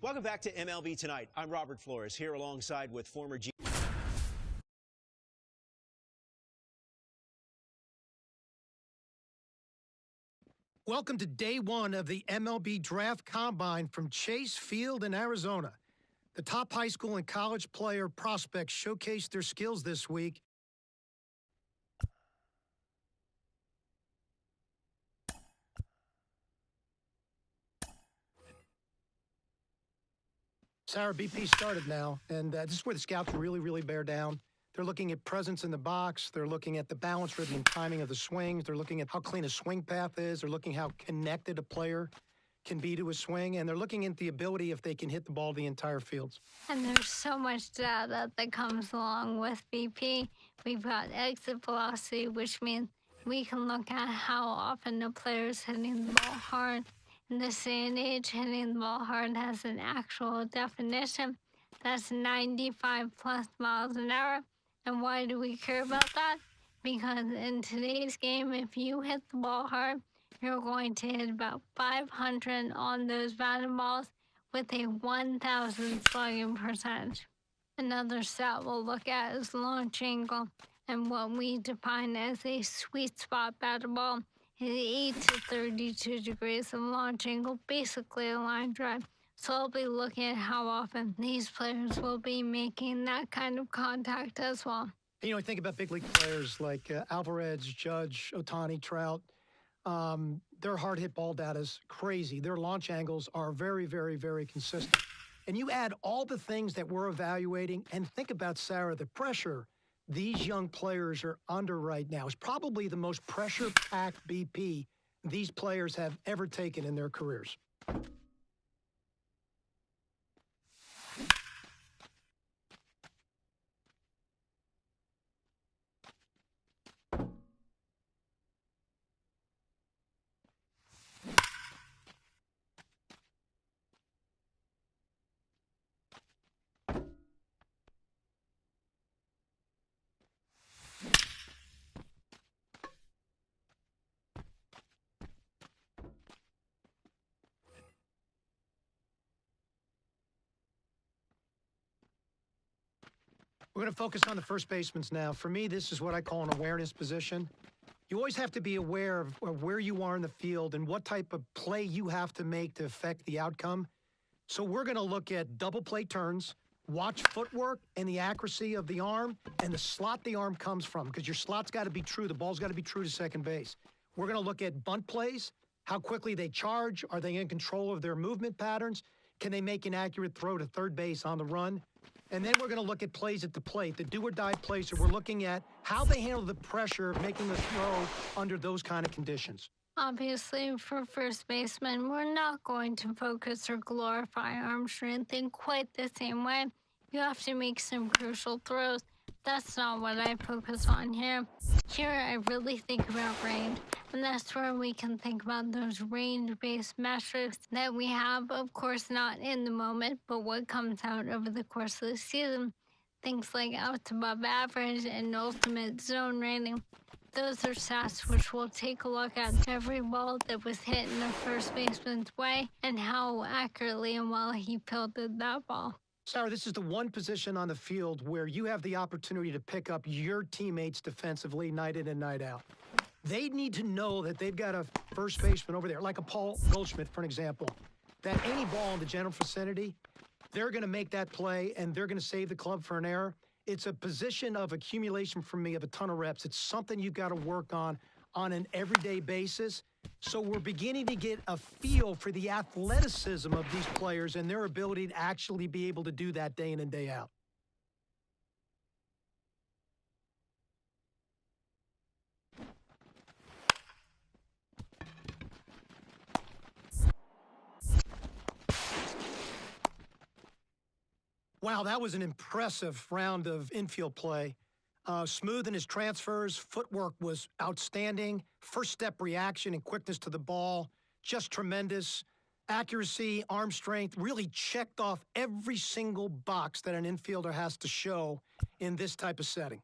Welcome back to MLB Tonight. I'm Robert Flores here alongside with former G. Welcome to day one of the MLB Draft Combine from Chase Field in Arizona. The top high school and college player prospects showcased their skills this week. Sarah, BP started now, and this is where the scouts really bear down. They're looking at presence in the box. They're looking at the balance, rhythm, and timing of the swings. They're looking at how clean a swing path is. They're looking how connected a player can be to a swing, and they're looking at the ability if they can hit the ball the entire field. And there's so much data that comes along with BP. We've got exit velocity, which means we can look at how often a player's hitting the ball hard. In this day and age, hitting the ball hard has an actual definition. That's 95 plus miles an hour. And why do we care about that? Because in today's game, if you hit the ball hard, you're going to hit about 500 on those batted balls with a 1,000 slugging percentage. Another stat we'll look at is launch angle, and what we define as a sweet spot batted ball is 8 to 32 degrees of launch angle, basically a line drive. So I'll be looking at how often these players will be making that kind of contact as well. You know, I think about big league players like Alvarez, Judge, Ohtani, Trout. Their hard hit ball data is crazy. Their launch angles are very consistent. And you add all the things that we're evaluating, and think about, Sarah, the pressure these young players are under right now is probably the most pressure-packed BP these players have ever taken in their careers. We're going to focus on the first baseman now. For me, this is what I call an awareness position. You always have to be aware of where you are in the field and what type of play you have to make to affect the outcome. So we're going to look at double play turns, watch footwork and the accuracy of the arm and the slot the arm comes from, because your slot's got to be true. The ball's got to be true to second base. We're going to look at bunt plays, how quickly they charge. Are they in control of their movement patterns? Can they make an accurate throw to third base on the run? And then we're going to look at plays at the plate, the do-or-die plays. So we're looking at how they handle the pressure of making the throw under those kind of conditions. Obviously, for first baseman, we're not going to focus or glorify arm strength in quite the same way. You have to make some crucial throws. That's not what I focus on here. Here, I really think about range, and that's where we can think about those range-based metrics that we have, of course, not in the moment, but what comes out over the course of the season. Things like outs above average and ultimate zone rating. Those are stats which will take a look at every ball that was hit in the first baseman's way and how accurately and well he fielded that ball. Sarah, this is the one position on the field where you have the opportunity to pick up your teammates defensively night in and night out. They need to know that they've got a first baseman over there, like a Paul Goldschmidt, for an example, that any ball in the general vicinity, they're going to make that play and they're going to save the club for an error. It's a position of accumulation for me of a ton of reps. It's something you've got to work on an everyday basis. So we're beginning to get a feel for the athleticism of these players and their ability to actually be able to do that day in and day out. Wow, that was an impressive round of infield play. Smooth in his transfers, footwork was outstanding. First step reaction and quickness to the ball, just tremendous. Accuracy, arm strength, really checked off every single box that an infielder has to show in this type of setting.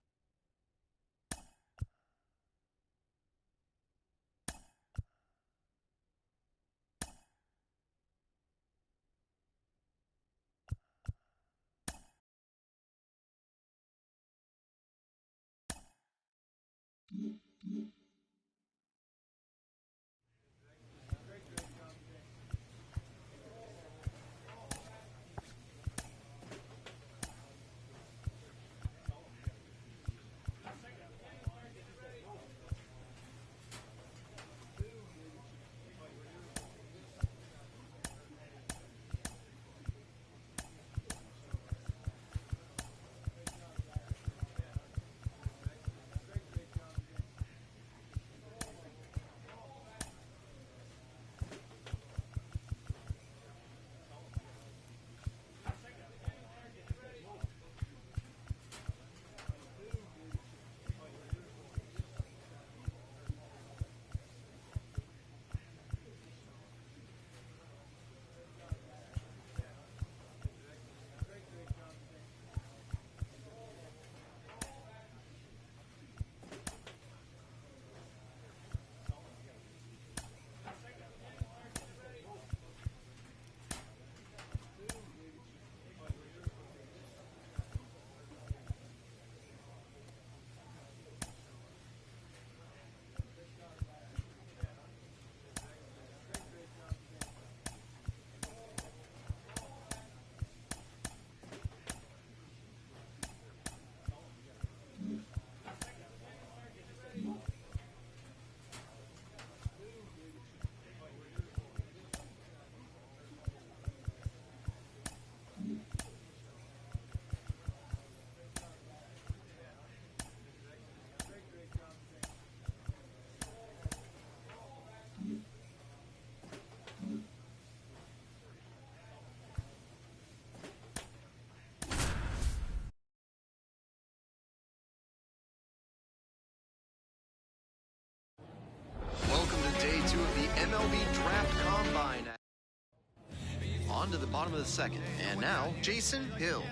on to the bottom of the second. And now, Jason Hill.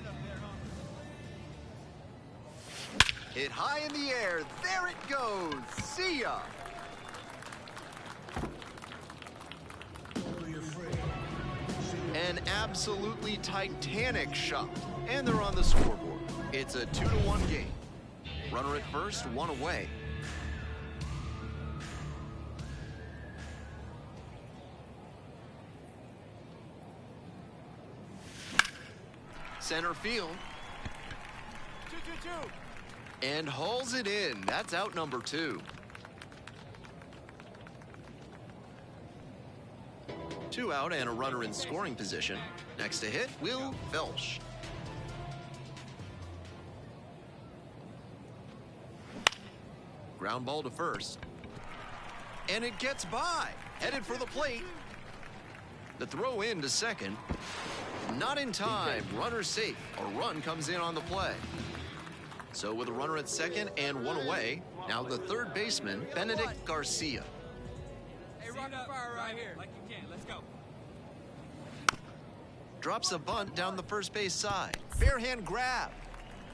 Hit high in the air. There it goes. See ya. An absolutely titanic shot. And they're on the scoreboard. It's a 2-1 game. Runner at first, one away. Center field. 2-2-2. And hauls it in. That's out number 2. 2 out and a runner in scoring position. Next to hit, Will Felsch. Ground ball to first. And it gets by. Headed for the plate. The throw in to second. Not in time. Runner safe. A run comes in on the play. So with a runner at second and one away, now the third baseman, Benedict Garcia. Hey, rock the fire right here. Like you can. Let's go. Drops a bunt down the first base side. Fair hand grab.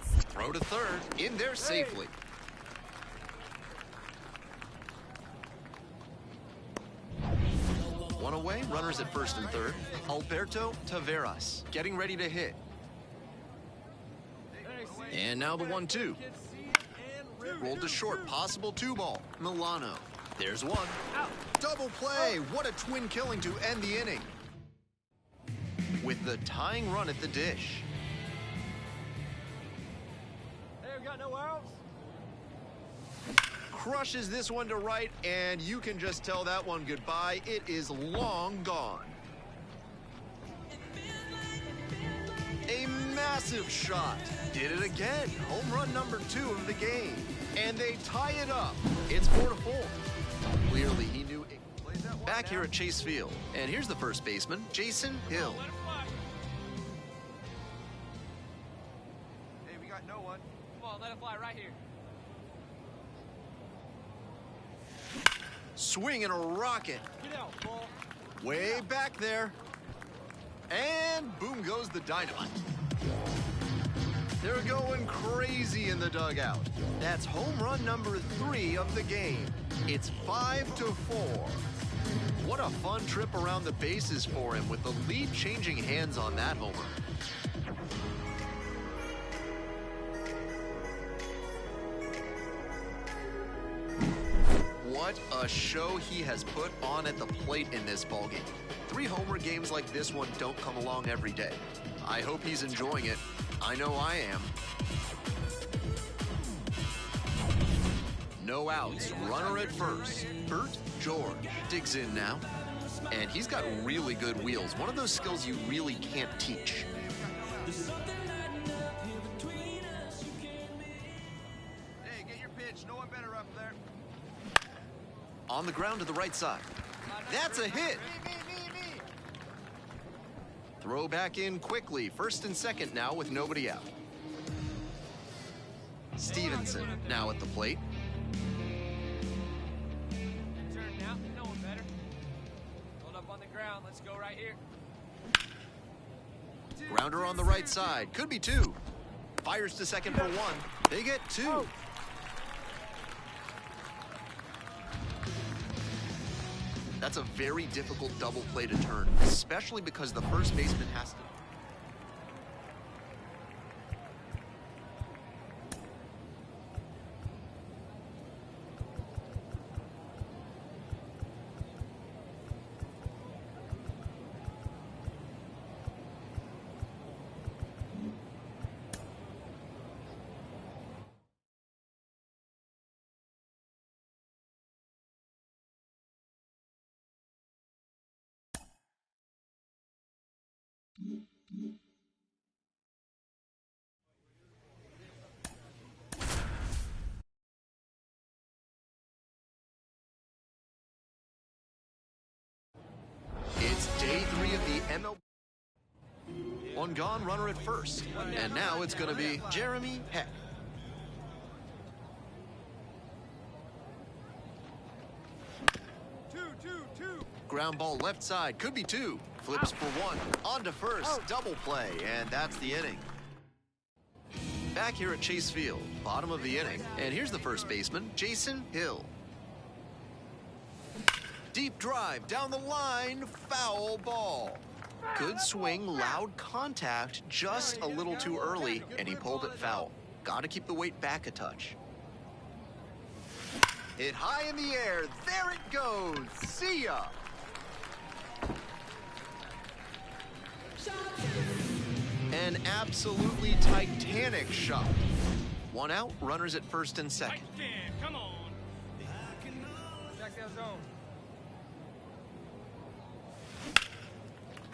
Throw to third. In there safely. One away, runners at first and third. Alberto Taveras getting ready to hit. And now the 1-2. Rolled to short, possible 2-ball. Milano. There's one. Double play. What a twin killing to end the inning. With the tying run at the dish. Hey, we got no outs? Crushes this one to right, and you can just tell that one goodbye. It is long gone. A massive shot. Did it again. Home run number 2 of the game. And they tie it up. It's 4-4. Clearly, he knew it. Back here at Chase Field. And here's the first baseman, Jason Hill. Hey, we got no one. Come on, let it fly right here. Swing and a rocket. Get out, ball. Way back there. And boom goes the dynamite. They're going crazy in the dugout. That's home run number 3 of the game. It's 5-4. What a fun trip around the bases for him with the lead changing hands on that homer. What a show he has put on at the plate in this ballgame. 3 homer games like this one don't come along every day. I hope he's enjoying it. I know I am. No outs, runner at first. Bert George digs in now. And he's got really good wheels. One of those skills you really can't teach. Hey, get your pitch. No one better up there. On the ground to the right side. That's a hit. Me. Throw back in quickly. First and second now with nobody out. Stevenson now at the plate. Turn now. No one better. Hold up on the ground. Let's go right here. Grounder on the right side. Could be 2. Fires to second for 1. They get 2. That's a very difficult double play to turn, especially because the first baseman has to. It's day 3 of the MLB. One gone, runner at first. And now it's going to be Jeremy Heck. Ground ball left side, could be two. Flips for one, on to first, double play, and that's the inning. Back here at Chase Field, bottom of the inning, and here's the first baseman, Jason Hill. Deep drive down the line, foul ball. Good swing, loud contact, just a little too early, and he pulled it foul. Got to keep the weight back a touch. Hit high in the air, there it goes, see ya. An absolutely titanic shot. One out, runners at first and second. Come on. Check that zone.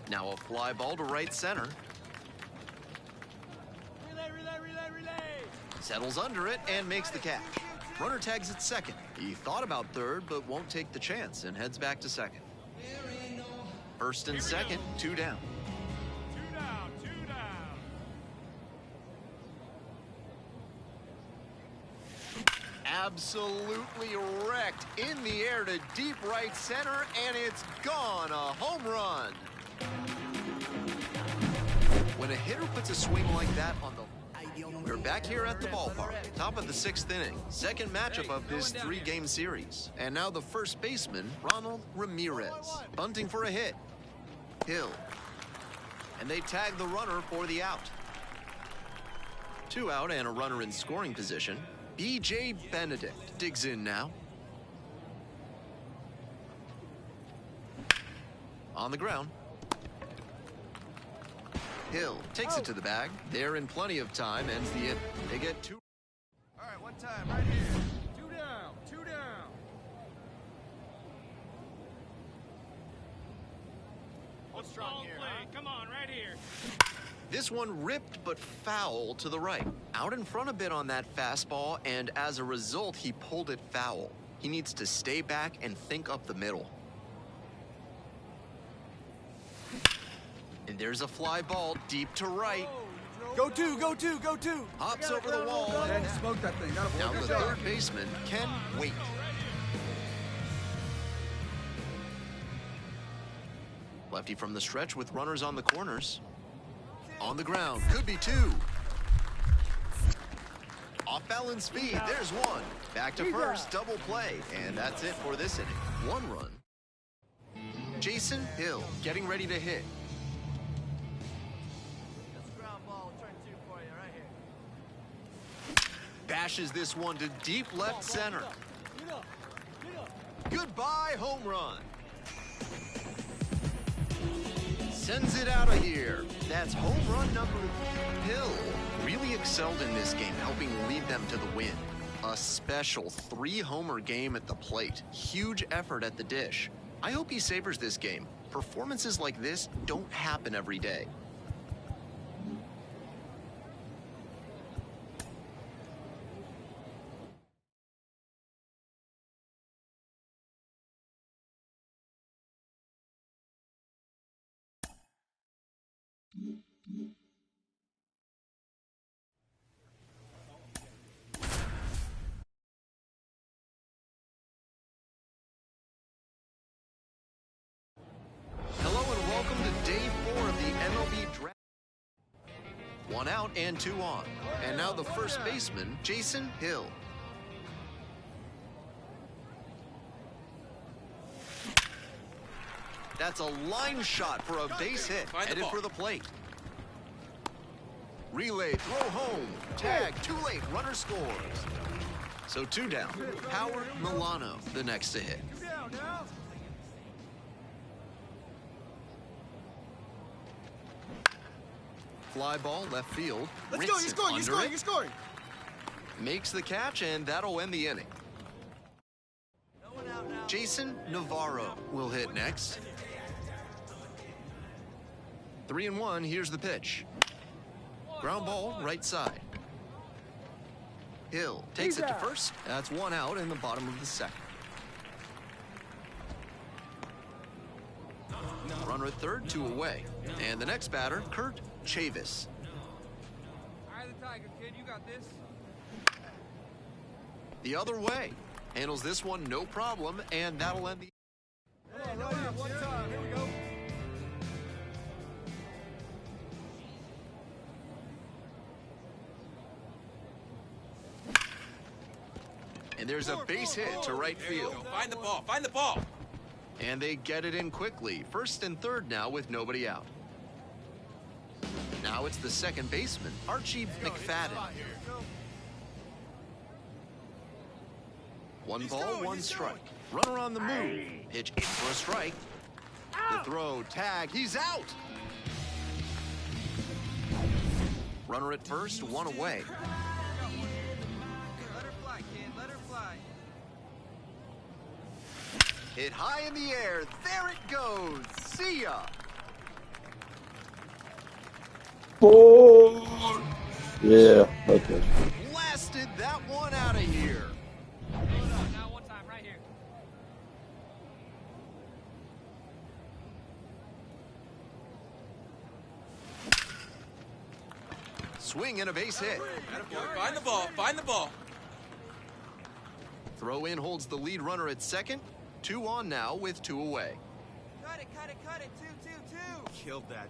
Now a fly ball to right center. Relay. Settles under it and makes the catch. Runner tags at second. He thought about third, but won't take the chance and heads back to second. First and second, two down. Two down. Absolutely wrecked in the air to deep right center, and it's gone, a home run. When a hitter puts a swing like that on the... We're back here at the ballpark, top of the sixth inning, second matchup of this three-game series. And now the first baseman, Ronald Ramirez, bunting for a hit. Hill. And they tag the runner for the out. Two out and a runner in scoring position. B.J. Benedict digs in now. On the ground. Hill takes it to the bag. They're in plenty of time, ends the inning. They get two. All right, one time, right here. Two down. What's strong here, play? Huh? Come on, right here. This one ripped but foul to the right. Out in front a bit on that fastball, and as a result, he pulled it foul. He needs to stay back and think up the middle. And there's a fly ball deep to right. Go two. Hops over the wall. And smoke that thing. Now the third baseman can wait. Lefty from the stretch with runners on the corners. On the ground, could be two. Off balance speed, there's one. Back to first, double play, and that's it for this inning. One run. Jason Hill getting ready to hit. Bashes this one to deep left center. Goodbye, home run. Sends it out of here. That's home run number. Hill really excelled in this game, helping lead them to the win. A special 3-homer game at the plate. Huge effort at the dish. I hope he savors this game. Performances like this don't happen every day. Hello and welcome to day 4 of the MLB draft. One out and two on. And now the first baseman, Jason Hill. That's a line shot for a base hit, headed for the plate. Relay, throw home. Tag, too late, runner scores. So two down. Howard Milano, the next to hit. Fly ball, left field. Let's go, you're scoring. Makes the catch, and that'll end the inning. Jason Navarro will hit next. 3-1, here's the pitch. Ground ball, right side. Hill takes it to first. That's one out in the bottom of the second. Runner at third, two away. And the next batter, Kurt Chavis. Eye of the tiger, kid, you got this. The other way. Handles this one no problem, and that'll end the... And there's a base hit to right field. Find the ball. Find the ball. And they get it in quickly. First and third now with nobody out. Now it's the second baseman, Archie McFadden. 1 ball, 1 strike. Runner on the move. Pitch in for a strike. The throw, tag, he's out. Runner at first, 1 away. Let her fly, kid. Let her fly. Hit high in the air. There it goes. See ya. Oh, yeah, okay. Blasted that one out of here. Hold on. Now one time right here. Swing and a base hit. Find the ball. Find the ball. Throw in holds the lead runner at second. 2 on now with 2 away. Cut it. Cut it. Cut it. 2-2-2. Killed that.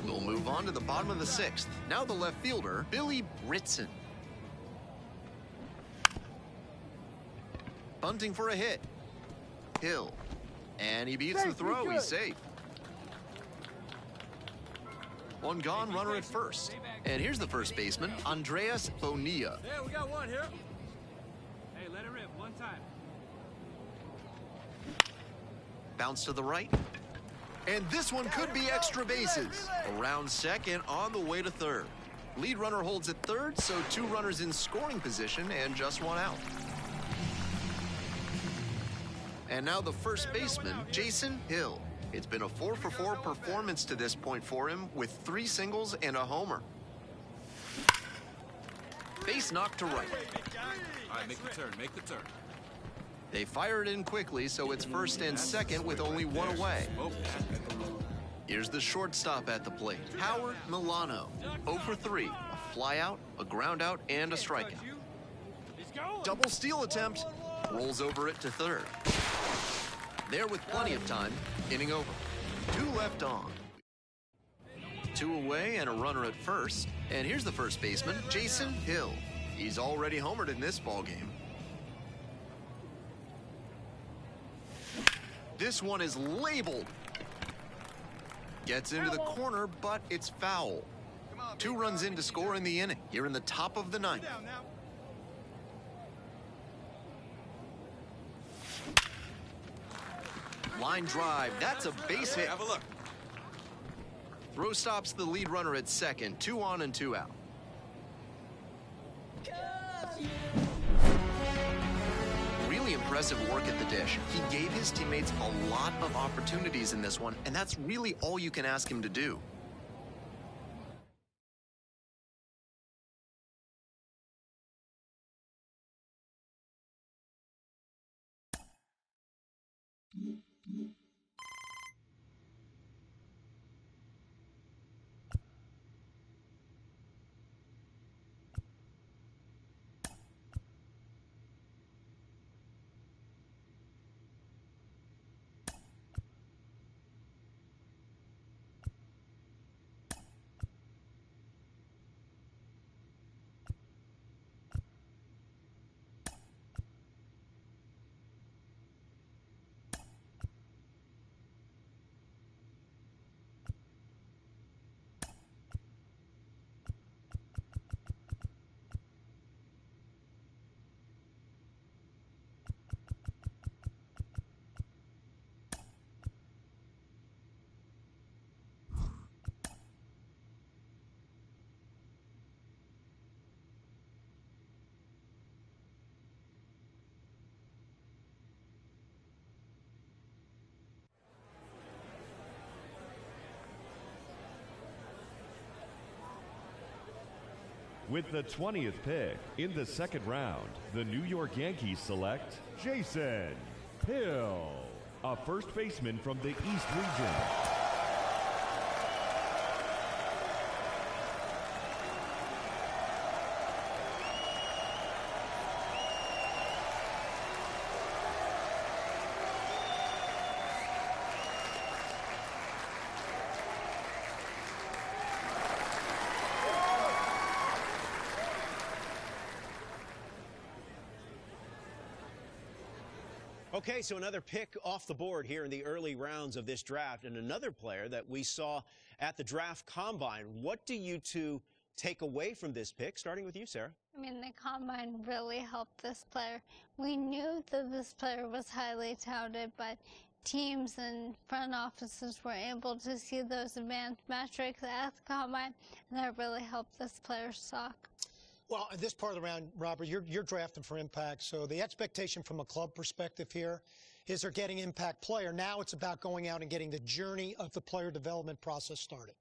We'll move on to the bottom of the 6th. Now the left fielder, Billy Britson. Bunting for a hit. Hill. And he beats the throw. He's safe. 1 gone, runner at first. And here's the first baseman, Andreas Bonilla. Yeah, we got one here. Hey, let it rip. One time. Bounce to the right. And this one could be extra bases. Around second, on the way to third. Lead runner holds at third, so 2 runners in scoring position and just 1 out. And now the first baseman, Jason Hill. It's been a 4-for-4 performance to this point for him with 3 singles and a homer. Base knocked to right. All right, make the turn. Make the turn. They fire it in quickly, so it's first and second with only 1 away. Here's the shortstop at the plate, Howard Milano. 0 for 3, a flyout, a groundout, and a strikeout. Double steal attempt, rolls over it to third. There with plenty of time, inning over. 2 left on. 2 away and a runner at first. And here's the first baseman, Jason Hill. He's already homered in this ballgame. This one is labeled. Gets into the corner, but it's foul. 2 runs in to score in the inning. Here in the top of the 9th. Line drive, that's a base hit. Have a look. Throw stops the lead runner at second. 2 on and 2 out. Really impressive work at the dish. He gave his teammates a lot of opportunities in this one, and that's really all you can ask him to do. With the 20th pick in the 2nd round, the New York Yankees select Jason Hill, a first baseman from the East region. Okay, so another pick off the board here in the early rounds of this draft, and another player that we saw at the draft combine. What do you two take away from this pick, starting with you, Sarah? I mean, the combine really helped this player. We knew that this player was highly touted, but teams and front offices were able to see those advanced metrics at the combine, and that really helped this player's stock. Well, at this part of the round, Robert, you're drafting for impact. So the expectation from a club perspective here is they're getting impact player. Now it's about going out and getting the journey of the player development process started.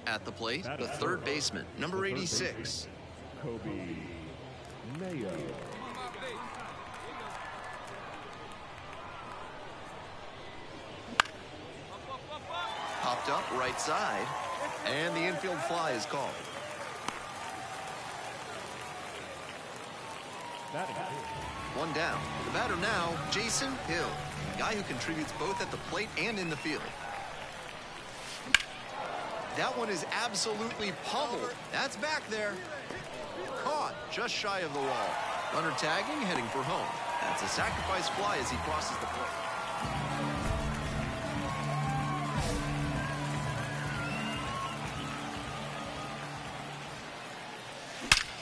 At the plate, the third baseman, number 86. Kobe Mayo. Popped up right side, and the infield fly is called. One down. The batter now, Jason Hill, a guy who contributes both at the plate and in the field. That one is absolutely pummeled. That's back there. Caught just shy of the wall. Runner tagging, heading for home. That's a sacrifice fly as he crosses the plate.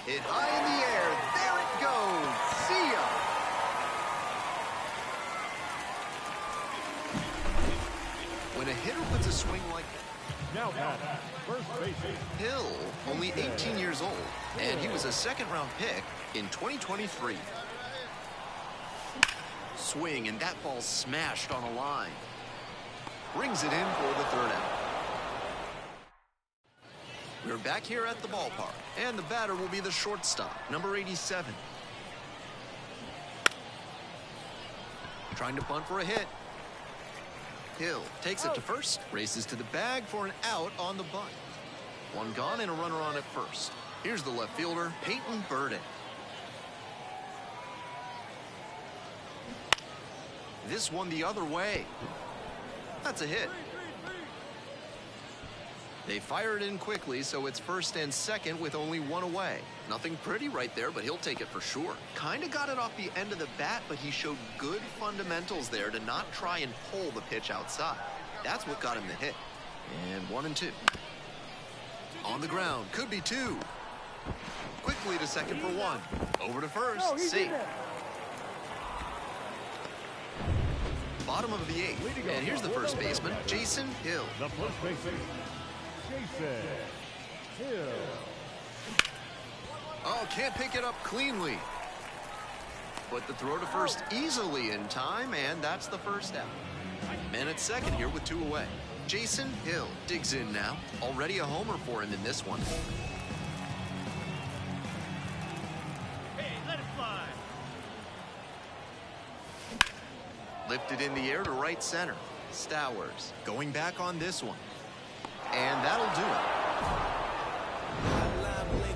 Hit high in the air. There it goes. See ya. When a hitter puts a swing like that. Now at first base. Hill, only 18 years old, and he was a second-round pick in 2023. Swing, and that ball smashed on a line. Brings it in for the third out. We're back here at the ballpark, and the batter will be the shortstop, number 87. Trying to bunt for a hit. Hill takes it to first, races to the bag for an out on the bunt. One gone and a runner on at first. Here's the left fielder, Peyton Burdick. This one the other way. That's a hit. They fire it in quickly, so it's first and second with only one away. Nothing pretty right there, but he'll take it for sure. Kind of got it off the end of the bat, but he showed good fundamentals there to not try and pull the pitch outside. That's what got him the hit. And 1-2. On the ground, could be 2. Quickly to second for 1. Over to first, safe. Bottom of the 8th, and here's the first baseman, Jason Hill. The first baseman, Jason Hill. Oh, can't pick it up cleanly. But the throw to first easily in time, and that's the first out. Man at second here with 2 away. Jason Hill digs in now. Already a homer for him in this one. Hey, let it fly. Lifted in the air to right center. Stowers going back on this one. And that'll do it.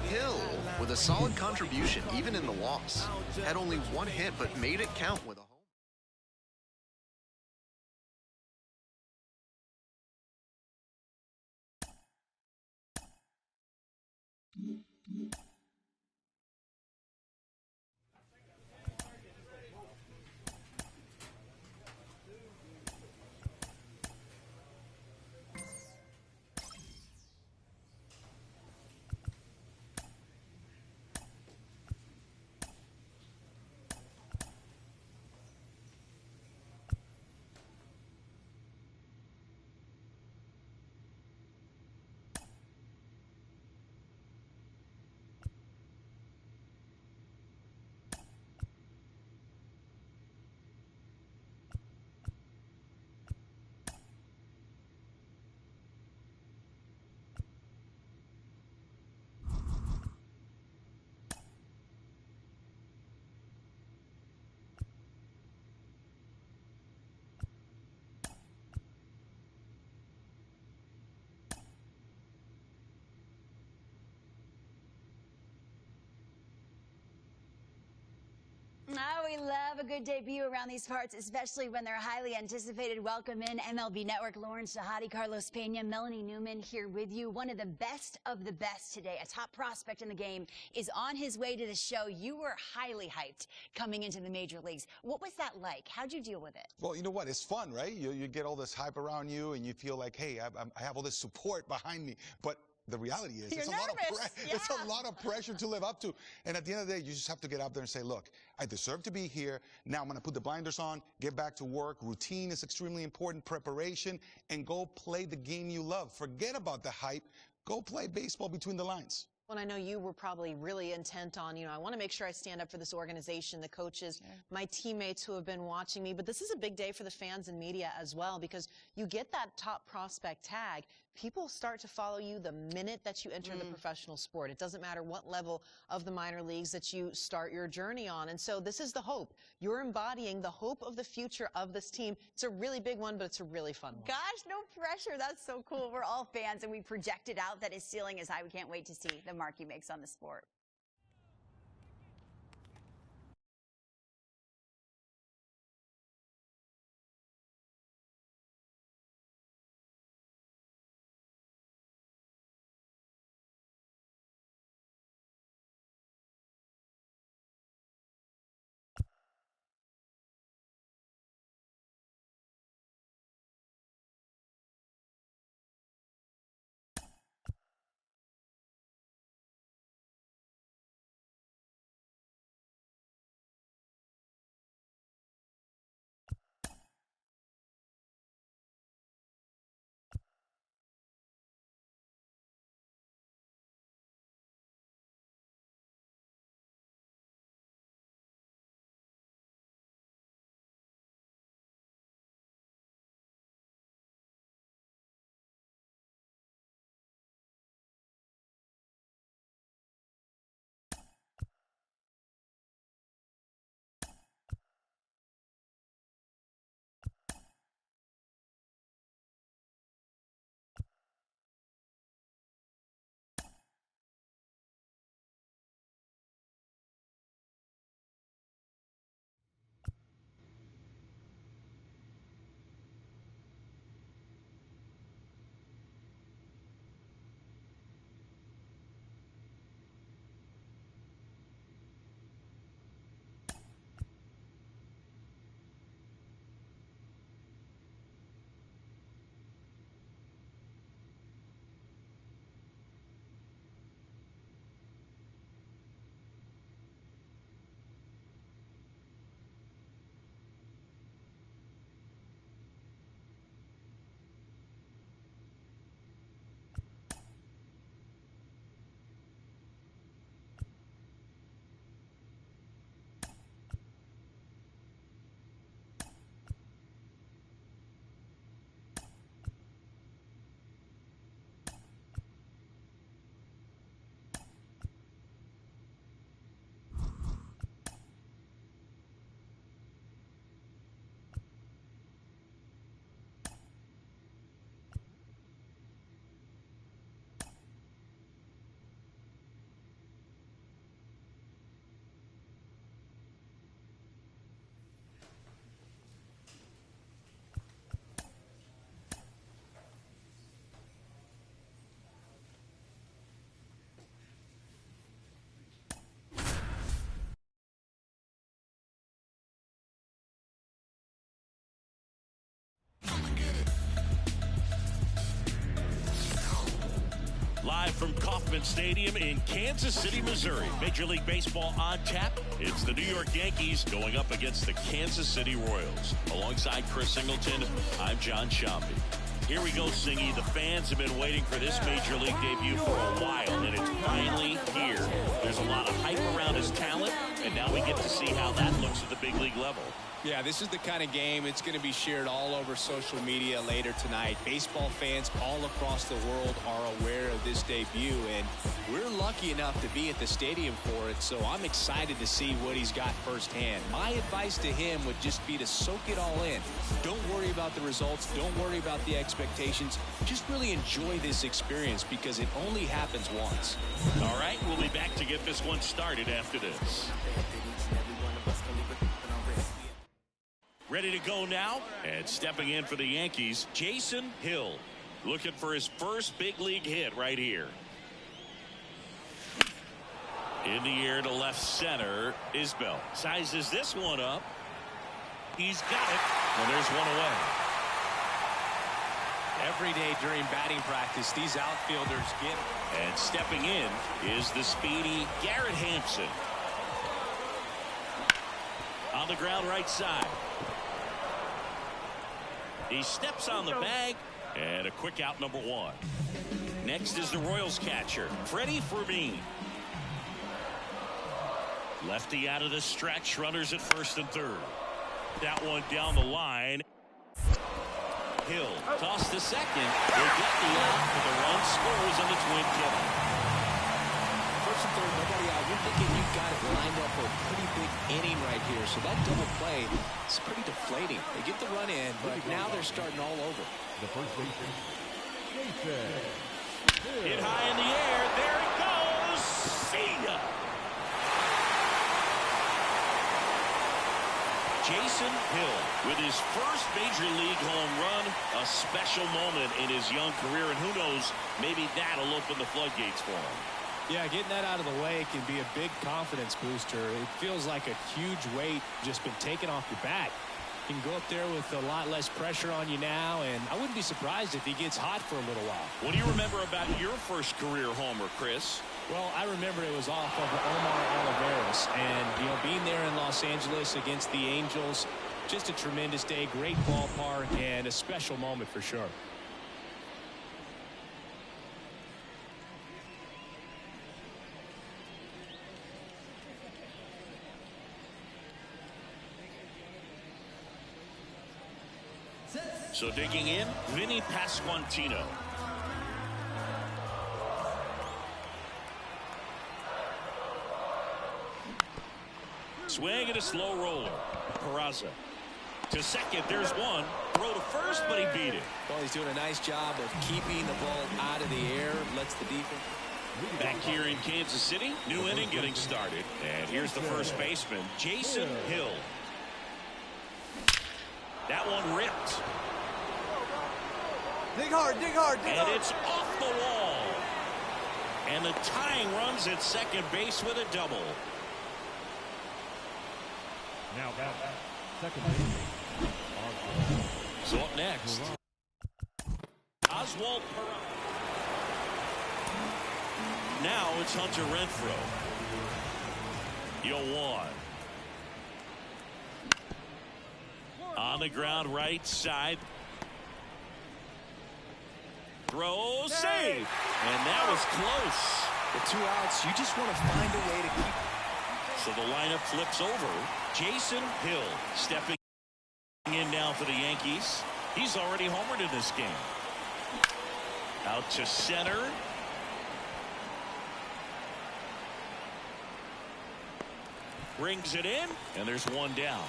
Hill with a solid contribution even in the loss. Had only 1 hit but made it count with a home. Oh, we love a good debut around these parts, especially when they're highly anticipated. Welcome in MLB Network, Lawrence Shahadi, Carlos Pena, Melanie Newman here with you. One of the best today, a top prospect in the game, is on his way to the show. You were highly hyped coming into the major leagues. What was that like? How'd you deal with it? Well, you know what? It's fun, right? You get all this hype around you, and you feel like, hey, I have all this support behind me. But the reality is, it's a lot of pressure to live up to. And at the end of the day, you just have to get out there and say, look, I deserve to be here. Now I'm going to put the blinders on, get back to work. Routine is extremely important, preparation, and go play the game you love. Forget about the hype. Go play baseball between the lines. Well, I know you were probably really intent on, I want to make sure I stand up for this organization, the coaches, my teammates who have been watching me. But this is a big day for the fans and media as well, because you get that top prospect tag. people start to follow you the minute that you enter the professional sport. It doesn't matter what level of the minor leagues that you start your journey on. And so this is the hope. You're embodying the hope of the future of this team. It's a really big one, but it's a really fun one. Gosh, no pressure. That's so cool. We're all fans, and we projected out that his ceiling is high. We can't wait to see the mark he makes on the sport. Live from Kauffman Stadium in Kansas City, Missouri. Major League Baseball on tap. It's the New York Yankees going up against the Kansas City Royals. Alongside Chris Singleton, I'm John Sciambi. Here we go, Singy. The fans have been waiting for this Major League debut for a while, and it's finally here. There's a lot of hype around his talent, and now we get to see how that looks at the big league level. Yeah, this is the kind of game it's going to be shared all over social media later tonight. Baseball fans all across the world are aware of this debut, and we're lucky enough to be at the stadium for it, so I'm excited to see what he's got firsthand. My advice to him would just be to soak it all in. Don't worry about the results. Don't worry about the expectations. Just really enjoy this experience because it only happens once. All right, we'll be back to get this one started after this. Ready to go now, and stepping in for the Yankees, Jason Hill, looking for his first big league hit right here. In the air to left center, Isbell sizes this one up. He's got it, and there's one away. Every day during batting practice, these outfielders get it. And stepping in is the speedy Garrett Hampson. On the ground right side. He steps on the bag, and a quick out, number one. Next is the Royals catcher, Freddie Fermin. Lefty out of the stretch, runners at first and third. That one down the line. Hill. Toss to second. They get the out, but the run scores on the twin killer. First and third, nobody out. You're thinking you've got it lined up for a pretty big inning right here. So that double play is pretty deflating. They get the run in, but now they're starting all over. The first baseman, Jason. Hit high in the air. There it goes. See ya. Jason Hill with his first major league home run, a special moment in his young career, and who knows, maybe that'll open the floodgates for him. Yeah, getting that out of the way can be a big confidence booster. It feels like a huge weight just been taken off your back. You can go up there with a lot less pressure on you now, and I wouldn't be surprised if he gets hot for a little while. What do you remember about your first career homer, Chris? Well, I remember it was off of Omar Oliveras, and, being there in Los Angeles against the Angels, just a tremendous day, great ballpark, and a special moment for sure. So digging in, Vinny Pasquantino. Swing and a slow roller. Peraza to second. There's one. Throw to first, but he beat it. Well, he's doing a nice job of keeping the ball out of the air. Lets the defense. Back here in Kansas City, new inning getting started. And here's the first baseman, Jason Hill. That one ripped. Dig hard, dig hard, dig hard. And it's off the wall. And the tying runs at second base with a double. Now back, second baseman. So up next, Oswald Peraza. Now it's Hunter Renfroe. 0-1. On the ground, right side. Throw, save. And that was close. The 2 outs, you just want to find a way to keep. So the lineup flips over. Jason Hill stepping in now for the Yankees. He's already homered in this game. Out to center. Brings it in, and there's one down.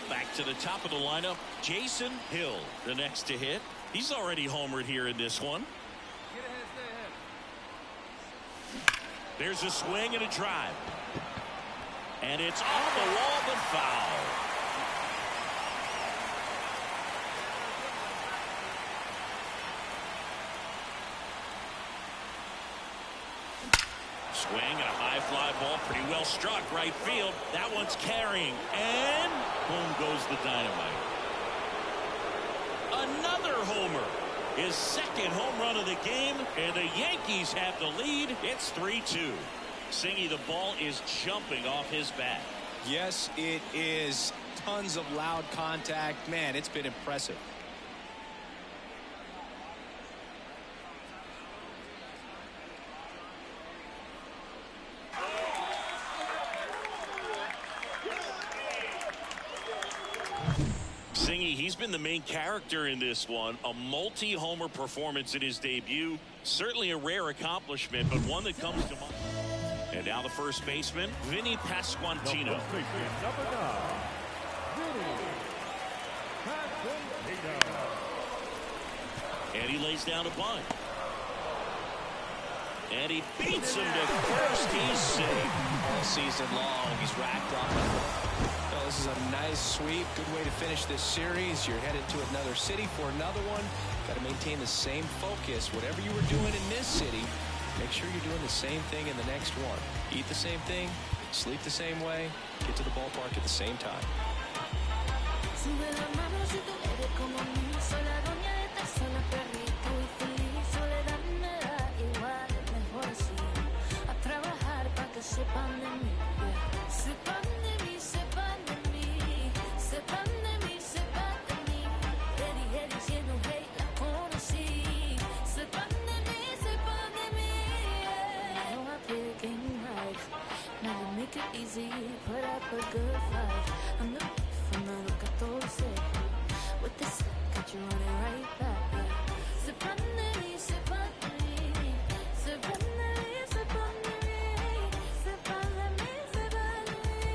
Back to the top of the lineup, Jason Hill, the next to hit. He's already homered here in this one. Get ahead, stay ahead. There's a swing and a drive. And it's off the wall, but foul. Swing and a high fly ball, pretty well struck right field. That one's carrying, and boom goes the dynamite. Another homer. His second home run of the game, and the Yankees have the lead. It's 3-2. Singy, the ball is jumping off his bat. Yes, it is. Tons of loud contact. Man, it's been impressive. Singy, he's been the main character in this one. A multi-homer performance in his debut. Certainly a rare accomplishment, but one that comes to mind. And now the first baseman, Vinny Pasquantino. And he lays down a bunt. And he beats him to first. He's safe. All season long, he's racked up. Well, this is a nice sweep. Good way to finish this series. You're headed to another city for another one. Got to maintain the same focus. Whatever you were doing in this city, make sure you're doing the same thing in the next one. Eat the same thing, sleep the same way, get to the ballpark at the same time. Easy, put up a good fight. I'm the but you want it right back. Sip on the leaf, sip on the leaf, sip on the leaf, sip on the leaf, sip on the leaf, sip on the leaf.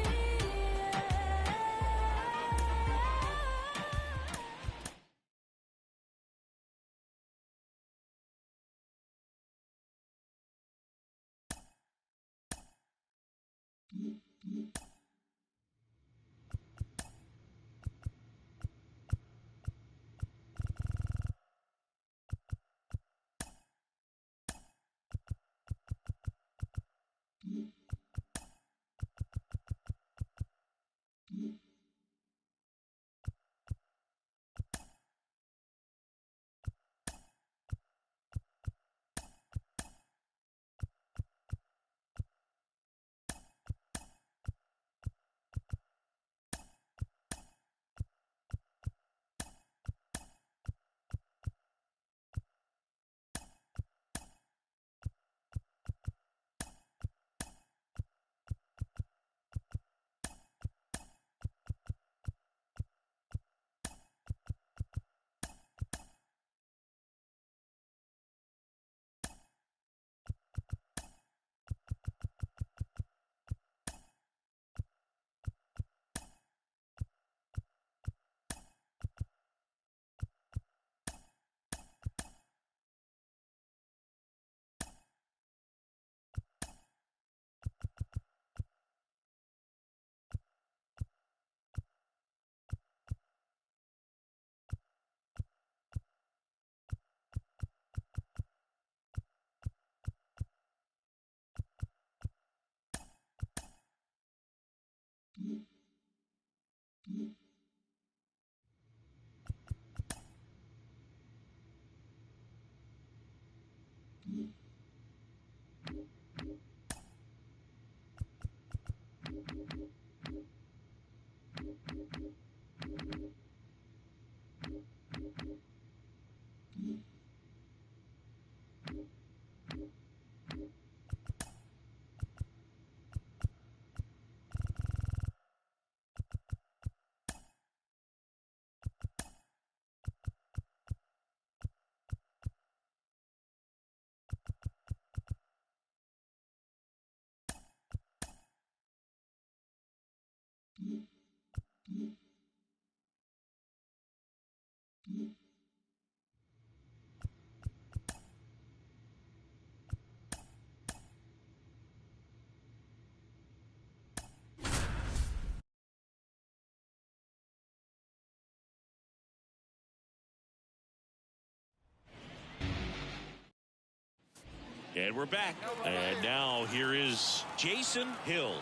And we're back. And now here is Jason Hill.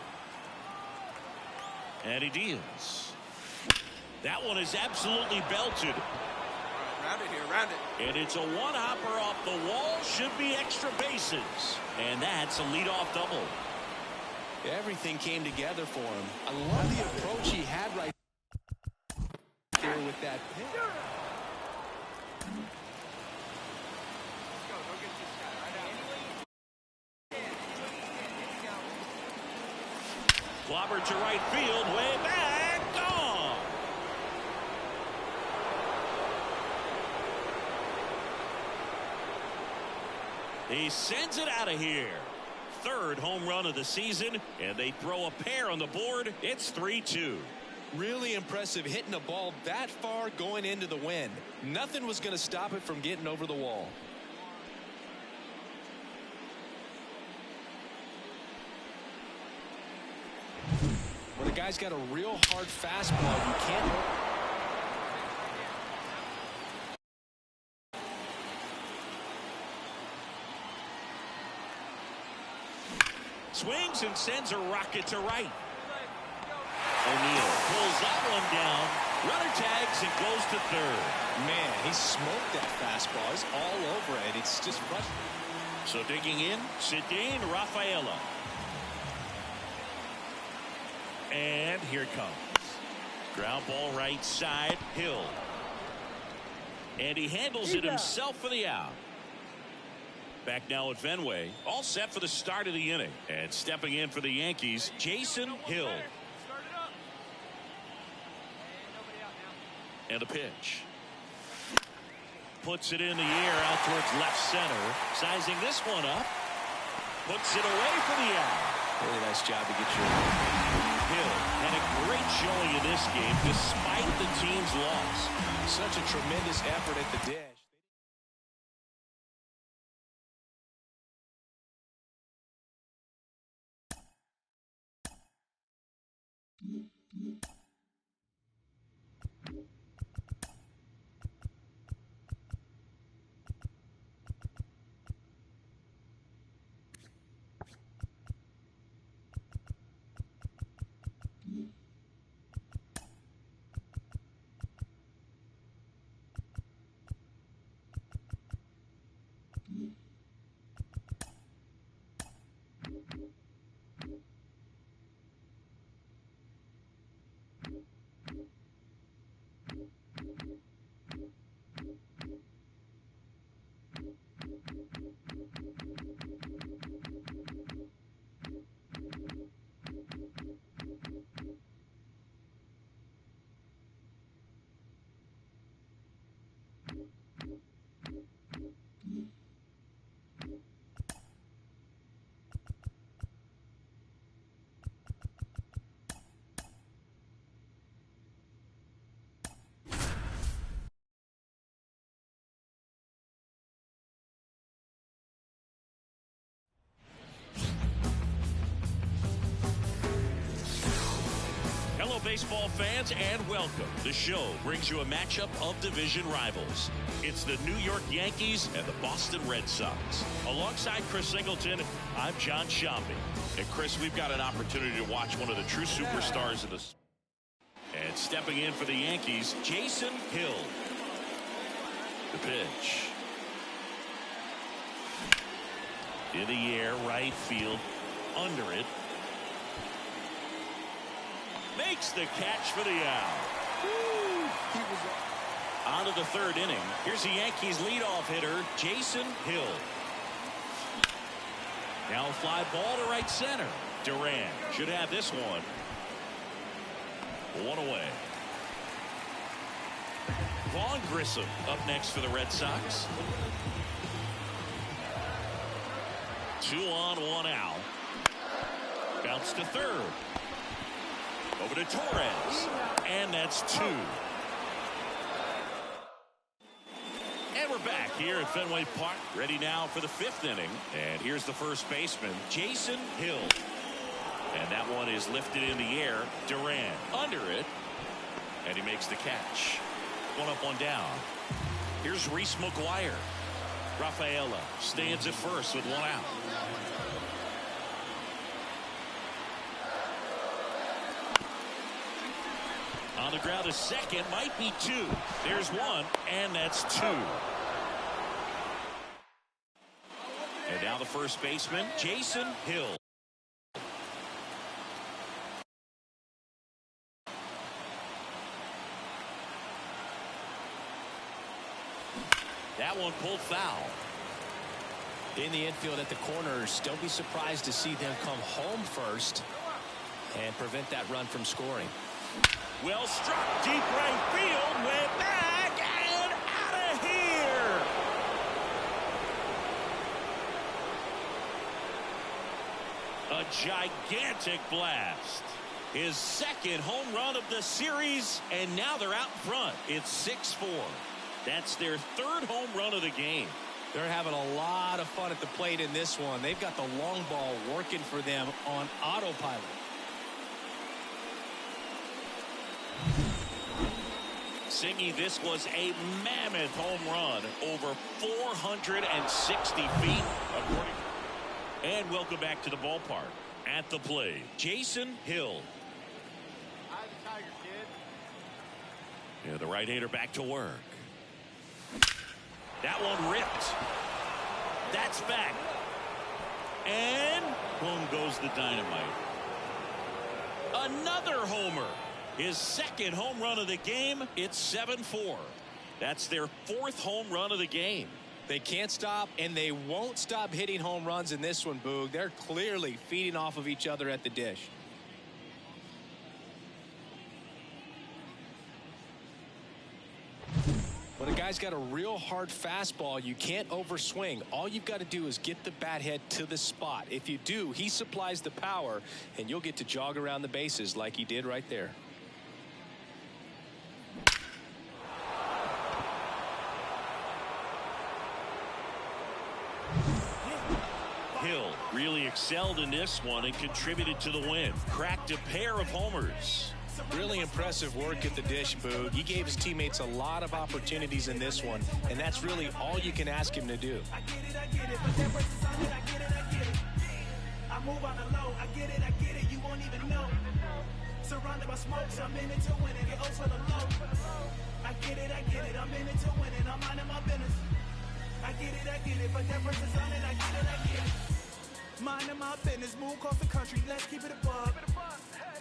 And he deals. That one is absolutely belted. Round it here, round it. And it's a one-hopper off the wall. Should be extra bases. And that's a leadoff double. Everything came together for him. I love the approach he had right there with that pitch. Clobbered to right field, way back, gone. He sends it out of here. Third home run of the season, and they throw a pair on the board. It's 3-2. Really impressive hitting a ball that far going into the wind. Nothing was going to stop it from getting over the wall. When the guy's got a real hard fastball, you can't. Swings and sends a rocket to right. O'Neill pulls that one down. Runner tags and goes to third. Man, he smoked that fastball. He's all over it. It's just frustrating. So digging in, Cedane Rafaela. And here it comes. Ground ball right side, Hill. And he handles it himself for the out. Back now at Fenway, all set for the start of the inning. And stepping in for the Yankees, Jason Hill. And a pitch. puts it in the air out towards left center. Sizing this one up. Puts it away for the out. Really nice job to get your... Hill had a great showing in this game despite the team's loss. Such a tremendous effort at the dish. Baseball fans, and welcome. The show brings you a matchup of division rivals. It's the New York Yankees and the Boston Red Sox. Alongside Chris Singleton, I'm John Shopping. And Chris, we've got an opportunity to watch one of the true superstars of the... And stepping in for the Yankees, Jason Hill. The pitch. In the air, right field, under it. Makes the catch for the out. On to the third inning. Here's the Yankees leadoff hitter, Jason Hill. Now a fly ball to right center. Duran should have this one. One away. Vaughn Grissom up next for the Red Sox. 2 on, 1 out. Bounce to third. Over to Torres. And that's 2. And we're back here at Fenway Park. Ready now for the 5th inning. And here's the first baseman, Jason Hill. And that one is lifted in the air. Duran under it. And he makes the catch. 1 up, 1 down. Here's Reese McGuire. Rafaela stands at first with 1 out. On the ground to second, might be 2. There's 1, and that's 2. And now the first baseman, Jason Hill. That one pulled foul. In the infield at the corners, don't be surprised to see them come home first and prevent that run from scoring. Well struck, deep right field, way back, and out of here. A gigantic blast. His 2nd home run of the series, and now they're out in front. It's 6-4. That's their 3rd home run of the game. They're having a lot of fun at the plate in this one. They've got the long ball working for them on autopilot. Singy, this was a mammoth home run, over 460 feet. And welcome back to the ballpark. At the plate, Jason Hill. Hi, the Tiger Kid. Yeah, the right-hander back to work. That one ripped. That's back. And boom goes the dynamite. Another homer. His 2nd home run of the game. It's 7-4. That's their 4th home run of the game. They can't stop, and they won't stop hitting home runs in this one, Boog. They're clearly feeding off of each other at the dish. When a guy's got a real hard fastball, you can't overswing. All you've got to do is get the bat head to the spot. If you do, he supplies the power, and you'll get to jog around the bases like he did right there. Hill really excelled in this one and contributed to the win. Cracked a pair of homers. Really impressive work at the dish, Boog. He gave his teammates a lot of opportunities in this one, and that's really all you can ask him to do. I move on the low, I get it, you won't even know. Surrounded by smoke, so I'm in it to win it, get for the low. I get it, I'm in it to win it, I'm minding my business. I get it, but that person's on it, I get it. Minding my business, move across the country, let's keep it above.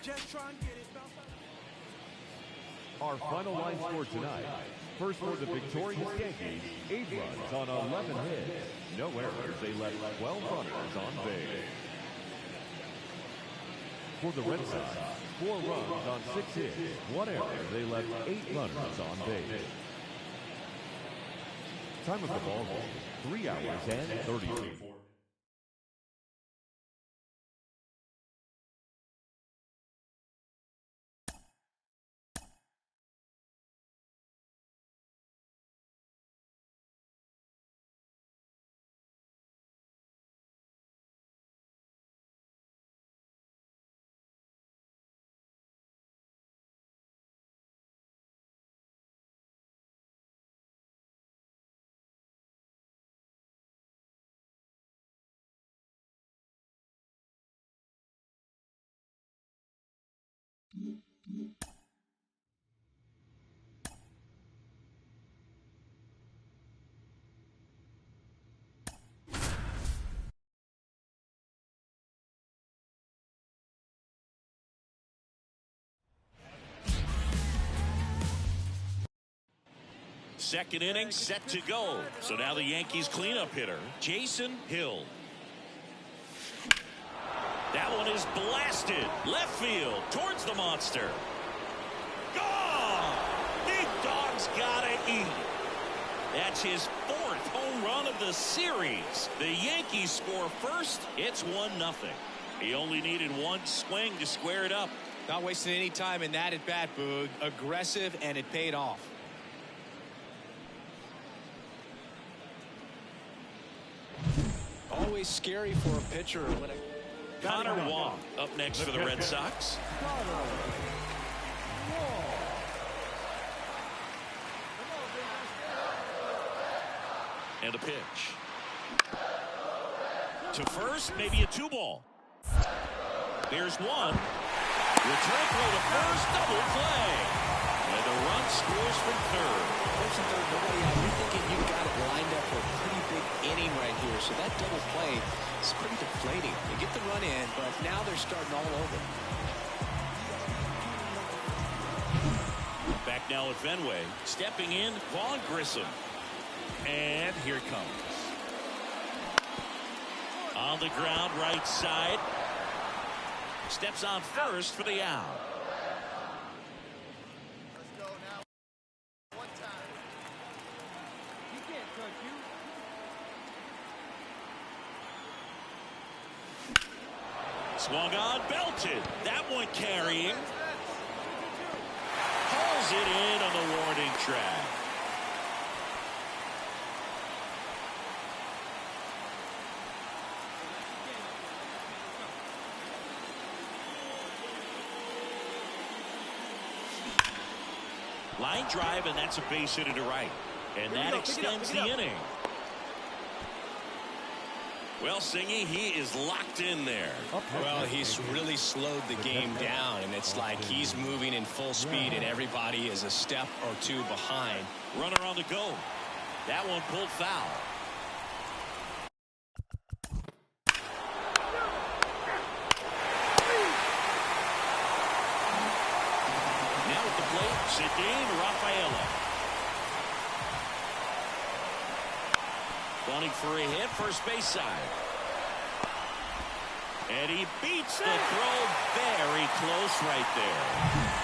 Just try and get it. Our final line score tonight. First for the victorious Yankees, 8 runs on 11 hits. No errors. They left 12 runners on base. For the Red Sox, 4 runs on 6 hits. 1 error. They left 8 runners on base. Time of the ball game, 3 hours and 30 minutes. Second inning set to go. So now the Yankees cleanup hitter, Jason Hill. That one is blasted left field towards the monster. Gone! Big Dog's gotta eat. That's his 4th home run of the series. The Yankees score first. It's 1-0. He only needed 1 swing to square it up. Not wasting any time in that at bat, Boog. Aggressive, and it paid off. Always scary for a pitcher when it. Connor Wong up next for the Red Sox. And a pitch. To first, maybe a 2-ball. There's one. Return throw to first, double play. And the run scores from third. First and third, nobody out. You're thinking you've got it lined up for a pretty big inning right here. So that double play is pretty deflating. They get the run in, but now they're starting all over. Back now at Fenway. Stepping in, Vaughn Grissom. And here it comes. On the ground, right side. Steps on first for the out. Let's go now. One time. He can't touch you. Swung on, belted. That one carrying. Hauls it in on the warning track. Line drive, and that's a base hit to right. And that extends the inning. Well, Singy, he is locked in there. Well, he's really slowed the game down, and it's like he's moving in full speed, and everybody is a step or 2 behind. Runner on the go. That one pulled foul. Now at the plate, Cedine Rafaela. Bunting for a hit, first base side. And he beats the throw very close right there.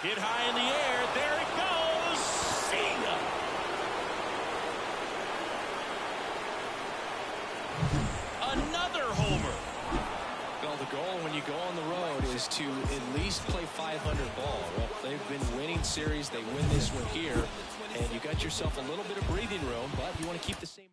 Hit high in the air. There it goes. See ya. Another homer. Well, the goal when you go on the road is to at least play 500 ball. Well, they've been winning series. They win this one here, and you got yourself a little bit of breathing room, but you want to keep the same.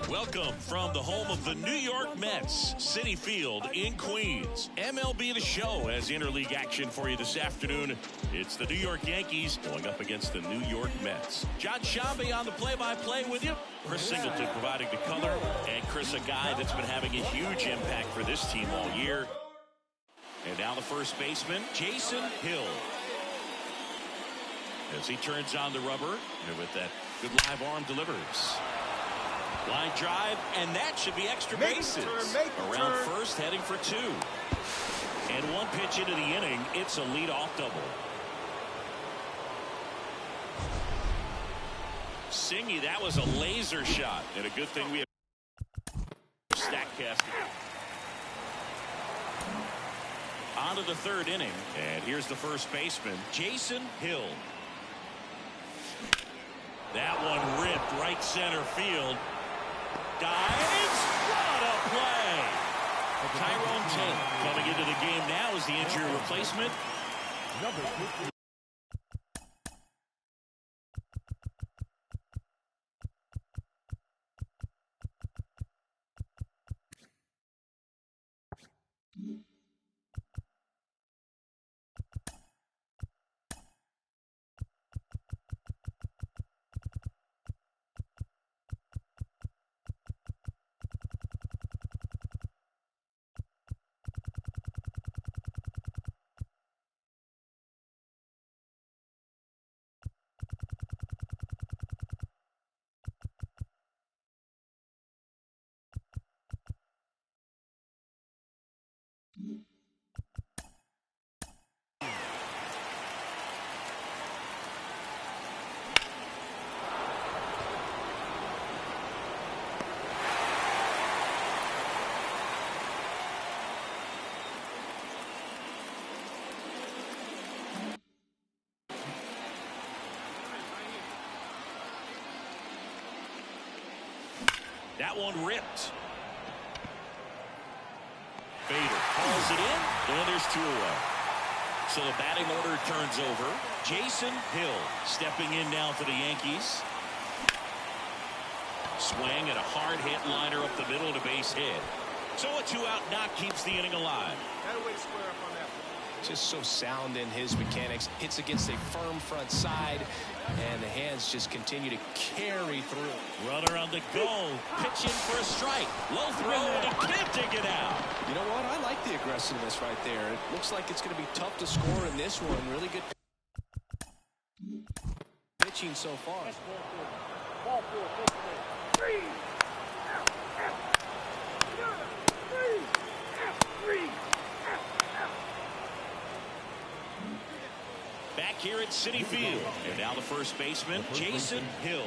Welcome from the home of the New York Mets, Citi Field in Queens. MLB The Show has interleague action for you this afternoon. It's the New York Yankees going up against the New York Mets. John Shambi on the play-by-play with you. Chris Singleton providing the color. And Chris, a guy that's been having a huge impact for this team all year. And now the first baseman, Jason Hill. As he turns on the rubber, and with that good live arm delivers. Line drive, and that should be extra bases. Around first, heading for two. And one pitch into the inning, it's a leadoff double. Singy, that was a laser shot, and a good thing we have StatCast. On to the third inning, and here's the first baseman, Jason Hill. That one ripped right center field. Dives. What a play. Tyrone Taylor coming into the game now as the injury replacement. That one ripped. Bader hauls it in, and there's 2 away. So the batting order turns over. Jason Hill stepping in now for the Yankees. Swing and a hard hit liner up the middle to base hit. So a 2-out knock keeps the inning alive. That way to square up on that. Just so sound in his mechanics. Hits against a firm front side, and the hands just continue to carry through. Runner on the go. Pitch in for a strike. Low throw, and he can't dig it out. You know what? I like the aggressiveness right there. It looks like it's going to be tough to score in this one. Really good pitching so far. Back here at Citi Field. And now the first baseman, Jason Hill.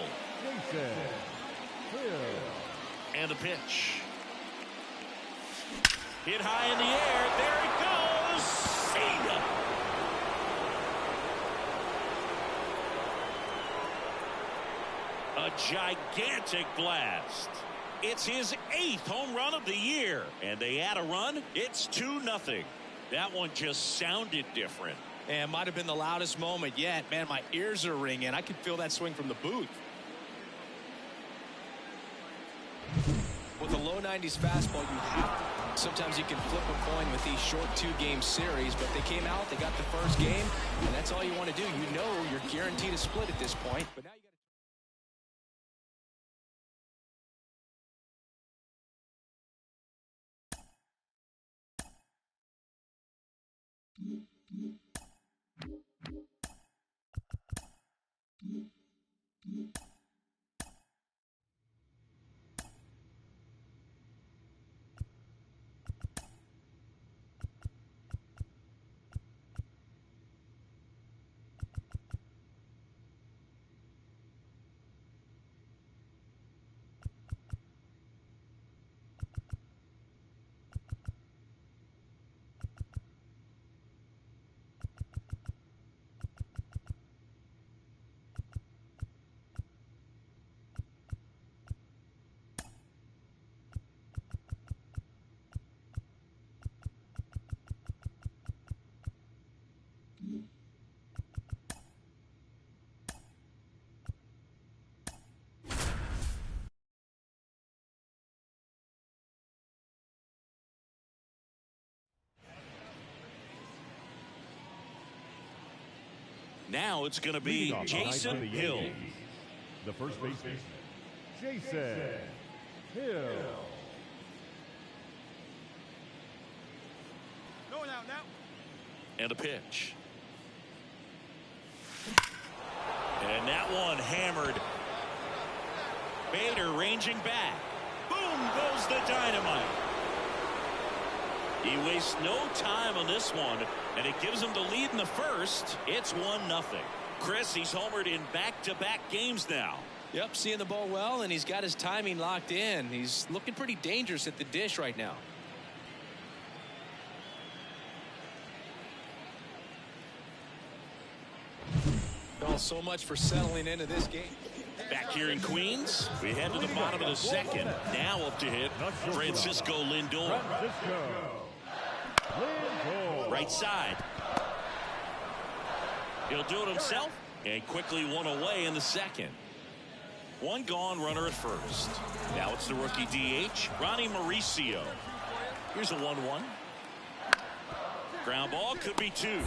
And the pitch. Hit high in the air. There it goes. See ya. A gigantic blast. It's his 8th home run of the year. And they add a run. It's 2-0. That one just sounded different. And might have been the loudest moment yet. Man, my ears are ringing. I could feel that swing from the booth. With a low 90s fastball, you have to. Sometimes you can flip a coin with these short 2-game series, but they came out, they got the first game, and that's all you want to do. You know you're guaranteed a split at this point. But now you Now it's going to be Jason Hill. The first baseman, Jason Hill. Going out now. And a pitch. And that one hammered. Bader ranging back. Boom goes the dynamite. He wastes no time on this one, and it gives him the lead in the first. It's 1-0. Chris, he's homered in back-to-back games now. Yep, seeing the ball well, and he's got his timing locked in. He's looking pretty dangerous at the dish right now. Well, so much for settling into this game. Back here in Queens, we head to the bottom of the second. Now up to hit Francisco Lindor. Right side. He'll do it himself and quickly one away in the second. One gone, runner at first. Now it's the rookie DH, Ronnie Mauricio. Here's a 1-1. Ground ball, could be 2.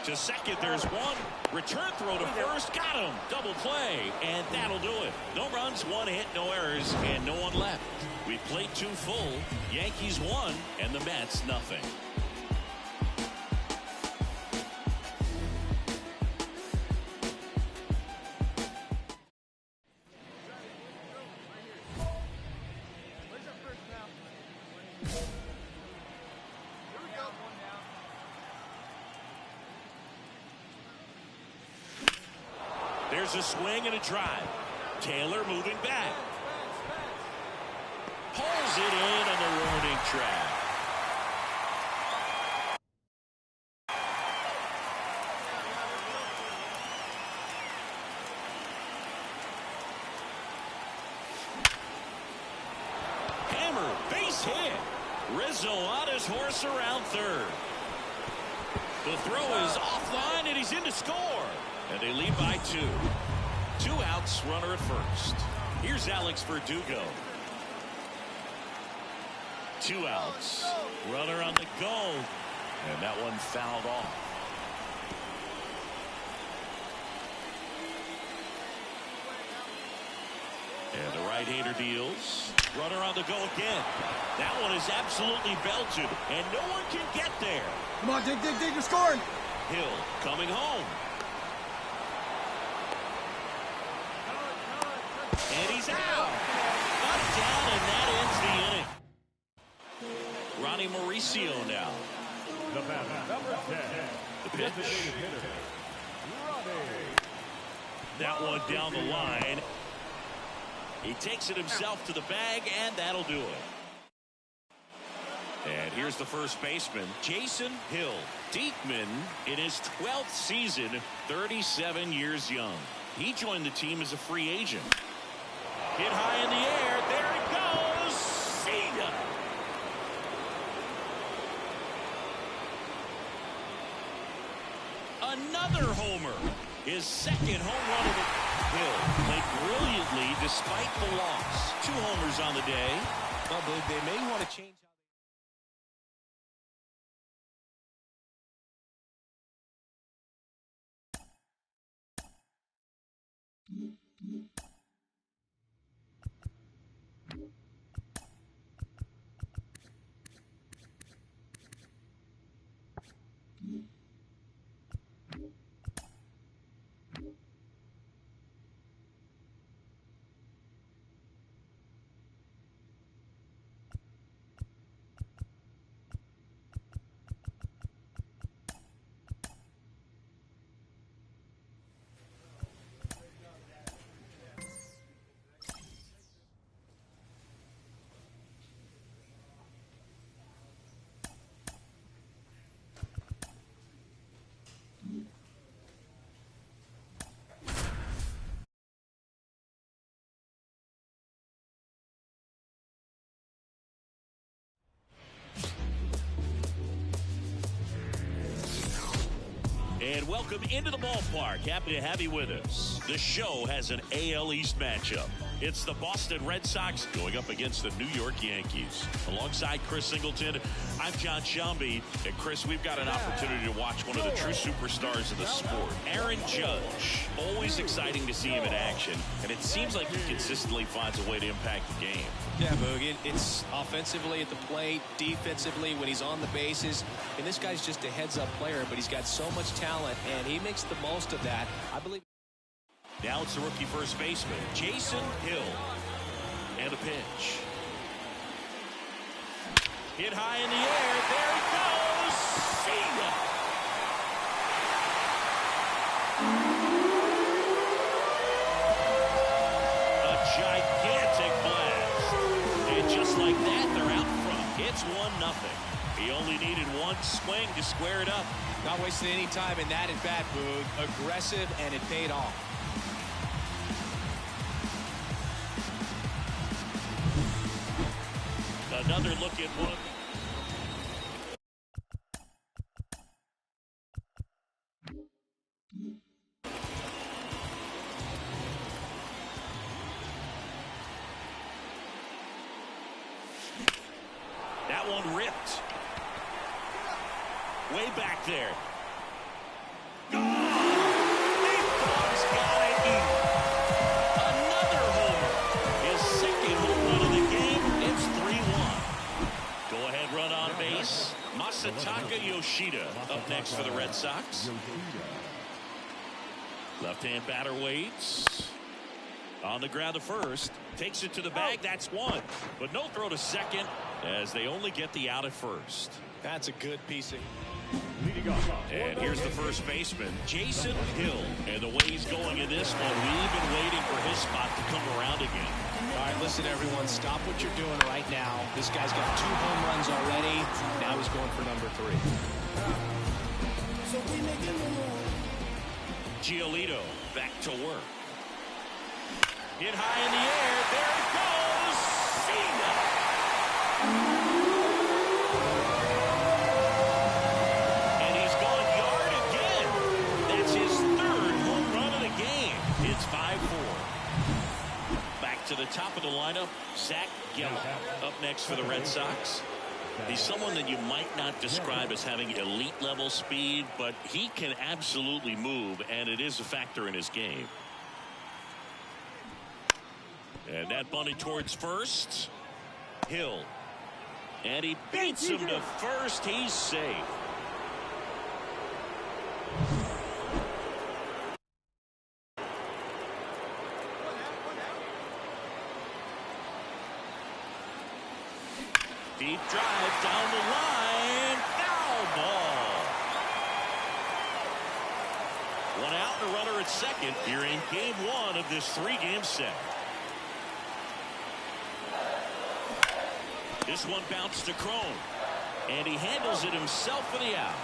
To second, there's 1. Return throw to first, got him. Double play, and that'll do it. No runs, 1 hit, no errors, and no one left. We played 2 full. Yankees 1, and the Mets nothing. There's a swing and a drive. Taylor moving back. Pulls it in on the warning track. base hit. Rizzo on his horse around third. The throw is offline, and he's in to score. And they lead by 2. 2 outs, runner at first. Here's Alex Verdugo. 2 outs. Runner on the go. And that one fouled off. And the right-hander deals. Runner on the go again. That one is absolutely belted, and no one can get there. Come on, dig, you're scoring. Hill coming home. And he's out. Up, down, and that ends the inning. Ronnie Mauricio now. The batter, number 10. The pitch. That one down the line. He takes it himself to the bag, and that'll do it. And here's the first baseman, Jason Hill. Diekman in his 12th season, 37 years young. He joined the team as a free agent. Hit high in the air. There it goes. See ya. Another homer. His second home run of the Hill played brilliantly despite the loss. 2 homers on the day. Well, they may want to change. And welcome into the ballpark. Happy to have you with us. The show has an AL East matchup. It's the Boston Red Sox going up against the New York Yankees. Alongside Chris Singleton, I'm John Shelby. And Chris, we've got an opportunity to watch one of the true superstars of the sport. Aaron Judge. Always exciting to see him in action. And it seems like he consistently finds a way to impact the game. Yeah, Boog, it's offensively at the plate, defensively when he's on the bases. And this guy's just a heads-up player, but he's got so much talent, and he makes the most of that. I believe. Now it's the rookie first baseman, Jason Hill. And a pitch. Hit high in the air. There it goes. See ya. A gigantic blast. And just like that, they're out front. It's 1-0. He only needed one swing to square it up. Not wasting any time in that at-bat, Boog. Aggressive, and it paid off. Another look at one. That one ripped. Way back there. Masataka Yoshida up next for the Red Sox. Left-hand batter waits. On the ground to first. Takes it to the bag. That's one. But no throw to second as they only get the out at first. That's a good piece of... And here's the first baseman, Jason Hill. And the way he's going in this one, we've been waiting for his spot to come around again. All right, listen, everyone, stop what you're doing right now. This guy's got 2 home runs already. Now he's going for number 3. Giolito back to work. Hit high in the air. There it goes. See ya. to the top of the lineup, Zach Gallen up next for the Red Sox. He's someone that you might not describe as having elite level speed, but he can absolutely move, and it is a factor in his game. And that bunted towards first. Hill. And he beats him to first. He's safe. Deep drive down the line. Foul ball. One out and a runner at second here in game one of this three-game set. This one bounced to Crone. And he handles it himself for the out.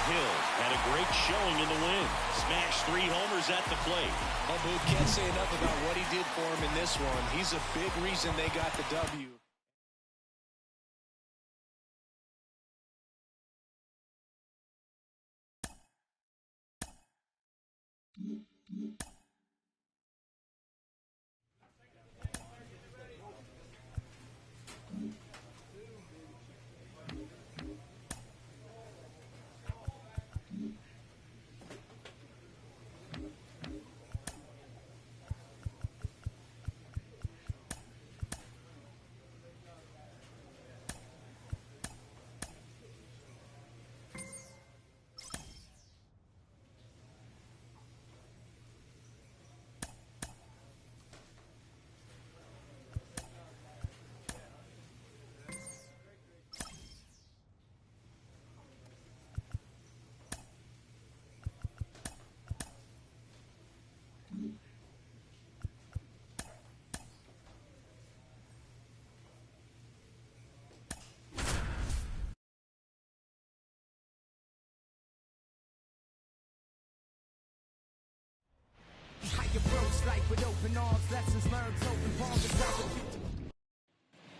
Hill had a great showing in the win. Smashed 3 homers at the plate. Well, Booth can't say enough about what he did for him in this one. He's a big reason they got the W.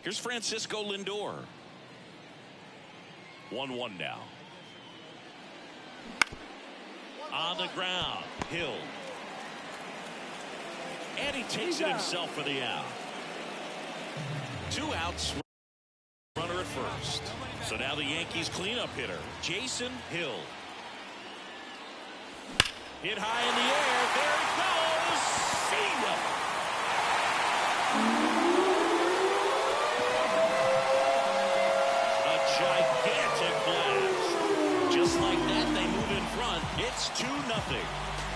Here's Francisco Lindor. 1-1 now. On the ground, Hill. And he takes it himself for the out. 2 outs, runner at first. So now the Yankees cleanup hitter, Jason Hill. Hit high in the air, there it goes. See ya. A gigantic blast. Just like that, they move in front. It's 2-0.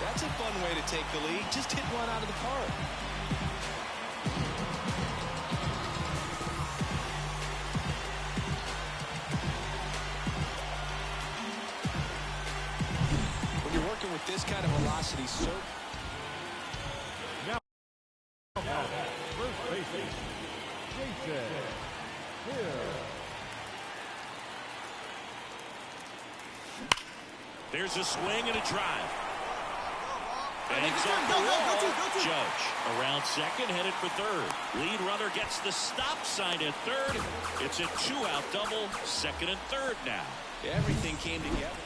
That's a fun way to take the lead. Just hit one out of the park. When you're working with this kind of velocity, so now, first baseman, Jason Hill. There's a swing and a drive. And it's on the wall. Judge around second, headed for third. Lead runner gets the stop sign at third. It's a 2-out double, second and third now. Everything came together.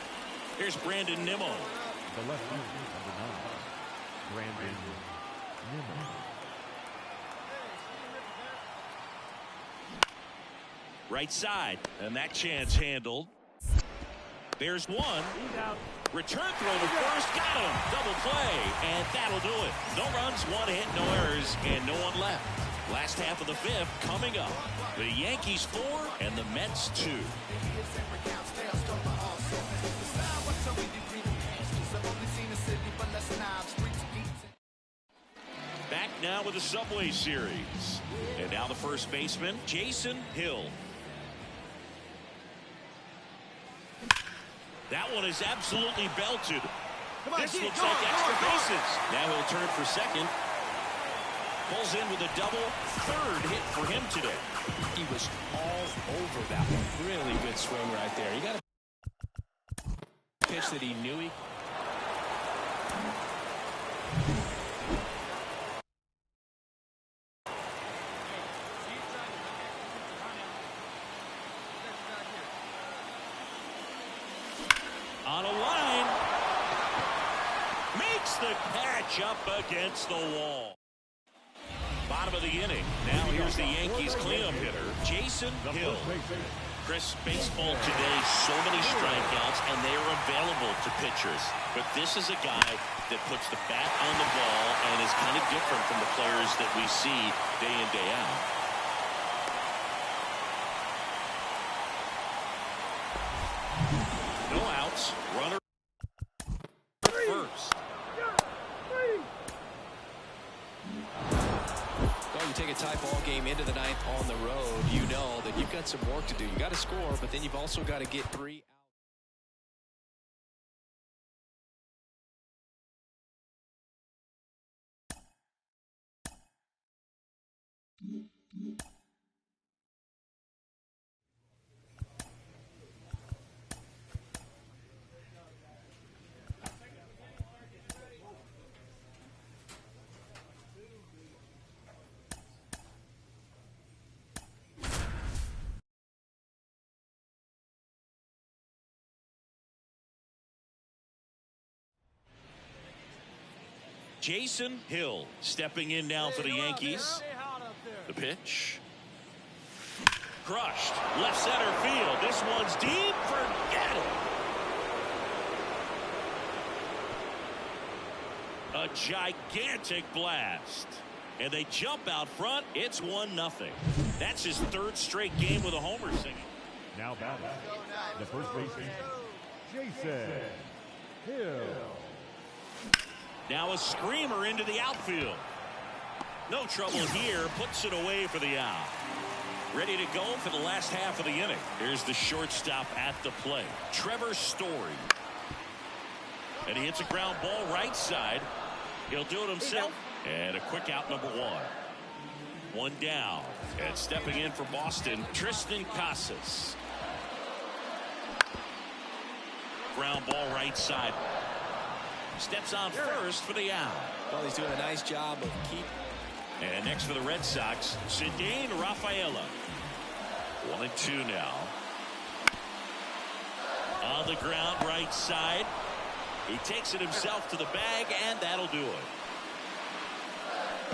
Here's Brandon Nimmo. The left fielder, number 9, Brandon Nimmo. Right side, and that chance handled. There's one. Return throw to first, got him. Double play, and that'll do it. No runs, 1 hit, no errors, and no one left. Last half of the 5th coming up. The Yankees 4 and the Mets 2. Back now with the Subway Series. And now the first baseman, Jason Hill. That one is absolutely belted. This looks like extra bases. Now he'll turn for second. Pulls in with a double. 3rd hit for him today. He was all over that one. Really good swing right there. He got a pitch that he knew he... On a line. Makes Makes the catch up against the wall. Bottom of the inning. Now here's the Yankees cleanup hitter, Jason Hill. Chris, baseball today, so many strikeouts, and they are available to pitchers. But this is a guy that puts the bat on the ball and is kind of different from the players that we see day in, day out. No outs. Runner first. Well, you take a tie ball game into the ninth on the road, you know that you've got some work to do. You got to score, but then you've also got to get 3 out. Jason Hill stepping in now for the Yankees. The pitch. Crushed. Left center field. This one's deep. Forget it. A gigantic blast. And they jump out front. It's 1-0. That's his 3rd straight game with a homer singing. Now batting, the first baseman, Jason Hill. Now a screamer into the outfield. No trouble here. Puts it away for the out. Ready to go for the last half of the inning. Here's the shortstop at the plate, Trevor Story. And he hits a ground ball right side. He'll do it himself. And a quick out, number 1. 1 down. And stepping in for Boston, Tristan Casas. Ground ball right side. Steps on first for the out. Well, he's doing a nice job of keeping. And next for the Red Sox, Cedane Rafaela. 1-2 now. On the ground right side. He takes it himself to the bag, and that'll do it.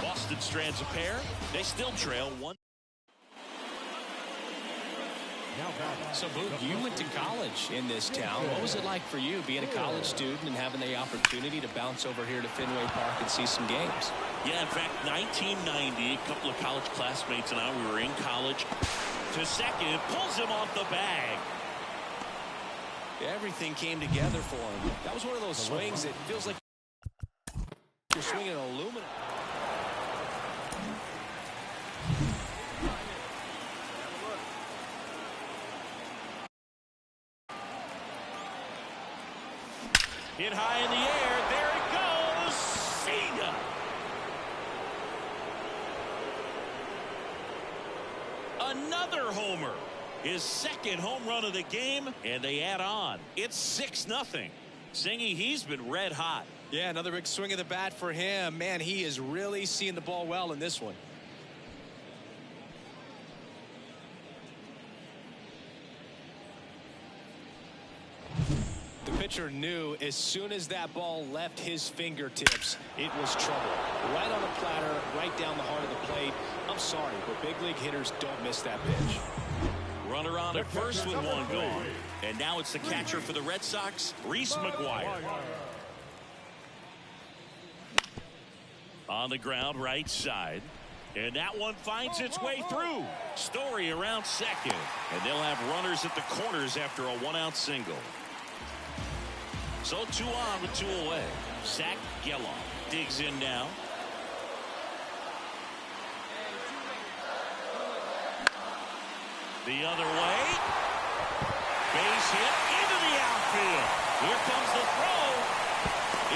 Boston strands a pair. They still trail 1. So, Boog, you went to college in this town. What was it like for you being a college student and having the opportunity to bounce over here to Fenway Park and see some games? Yeah, in fact, 1990, a couple of college classmates and I, we were in college. To second, pulls him off the bag. Everything came together for him. That was one of those swings that feels like you're swinging an aluminum. Hit high in the air. There it goes. See ya. Another homer. His 2nd home run of the game, and they add on. It's 6-0. Singy, he's been red hot. Yeah, another big swing of the bat for him. Man, he is really seeing the ball well in this one. The pitcher knew as soon as that ball left his fingertips, it was trouble. Right on the platter, right down the heart of the plate. I'm sorry, but big league hitters don't miss that pitch. Runner on at first with 1 gone. And now it's the catcher for the Red Sox, Reese McGuire. On the ground right side. And that one finds its way through. Story around second. And they'll have runners at the corners after a 1-out single. So 2 on with 2 away. Zach Geloff digs in now. The other way. Base hit into the outfield. Here comes the throw.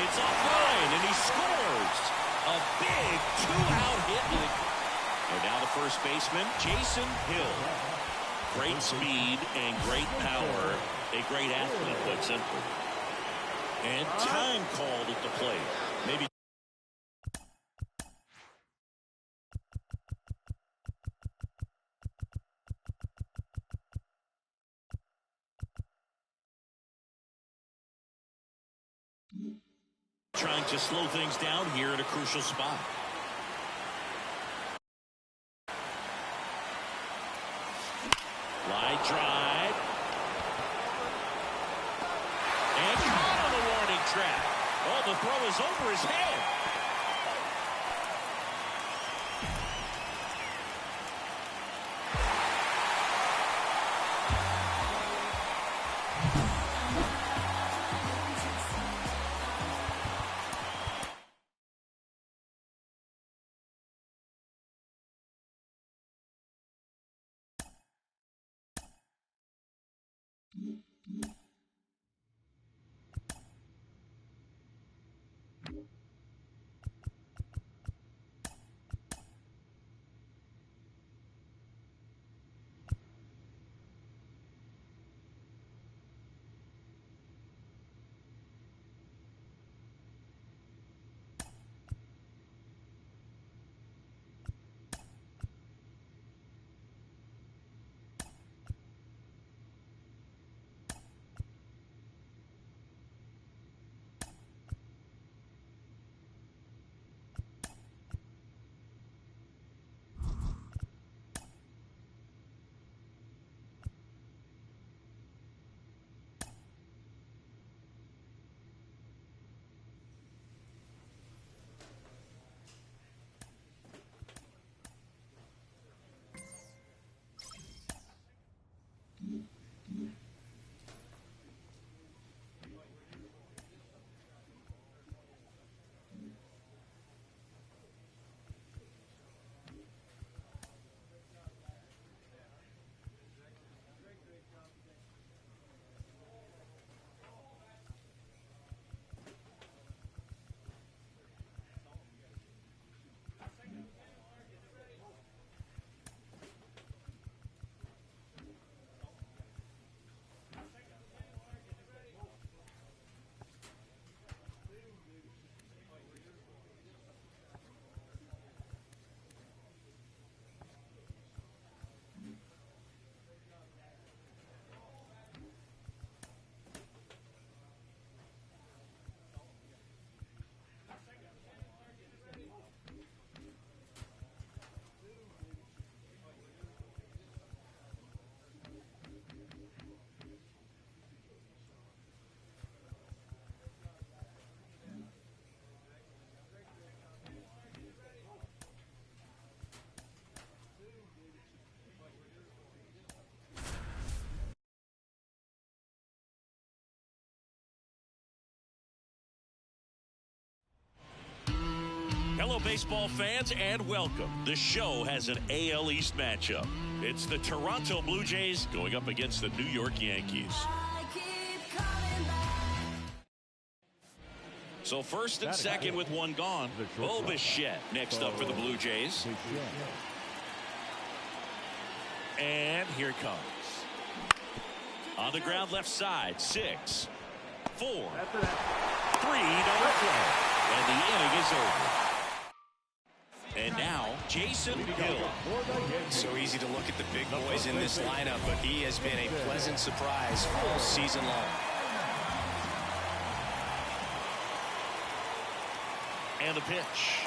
It's offline, and he scores. A big 2-out hit. And now the first baseman, Jason Hill. Great speed and great power. A great athlete, put simply. And time called at the plate. Maybe. trying to slow things down here at a crucial spot. Line drive. And caught on the warning track. Oh, the throw is over his head. Hello, baseball fans, and welcome. The show has an AL East matchup. It's the Toronto Blue Jays going up against the New York Yankees. So first and second with one gone. Bo Bichette next up for the Blue Jays. And here it comes. On the ground left side, 6, 4, 3, double play. And the inning is over. And now, Jason Hill. So easy to look at the big boys in this lineup, but he has been a pleasant surprise all season long. And the pitch.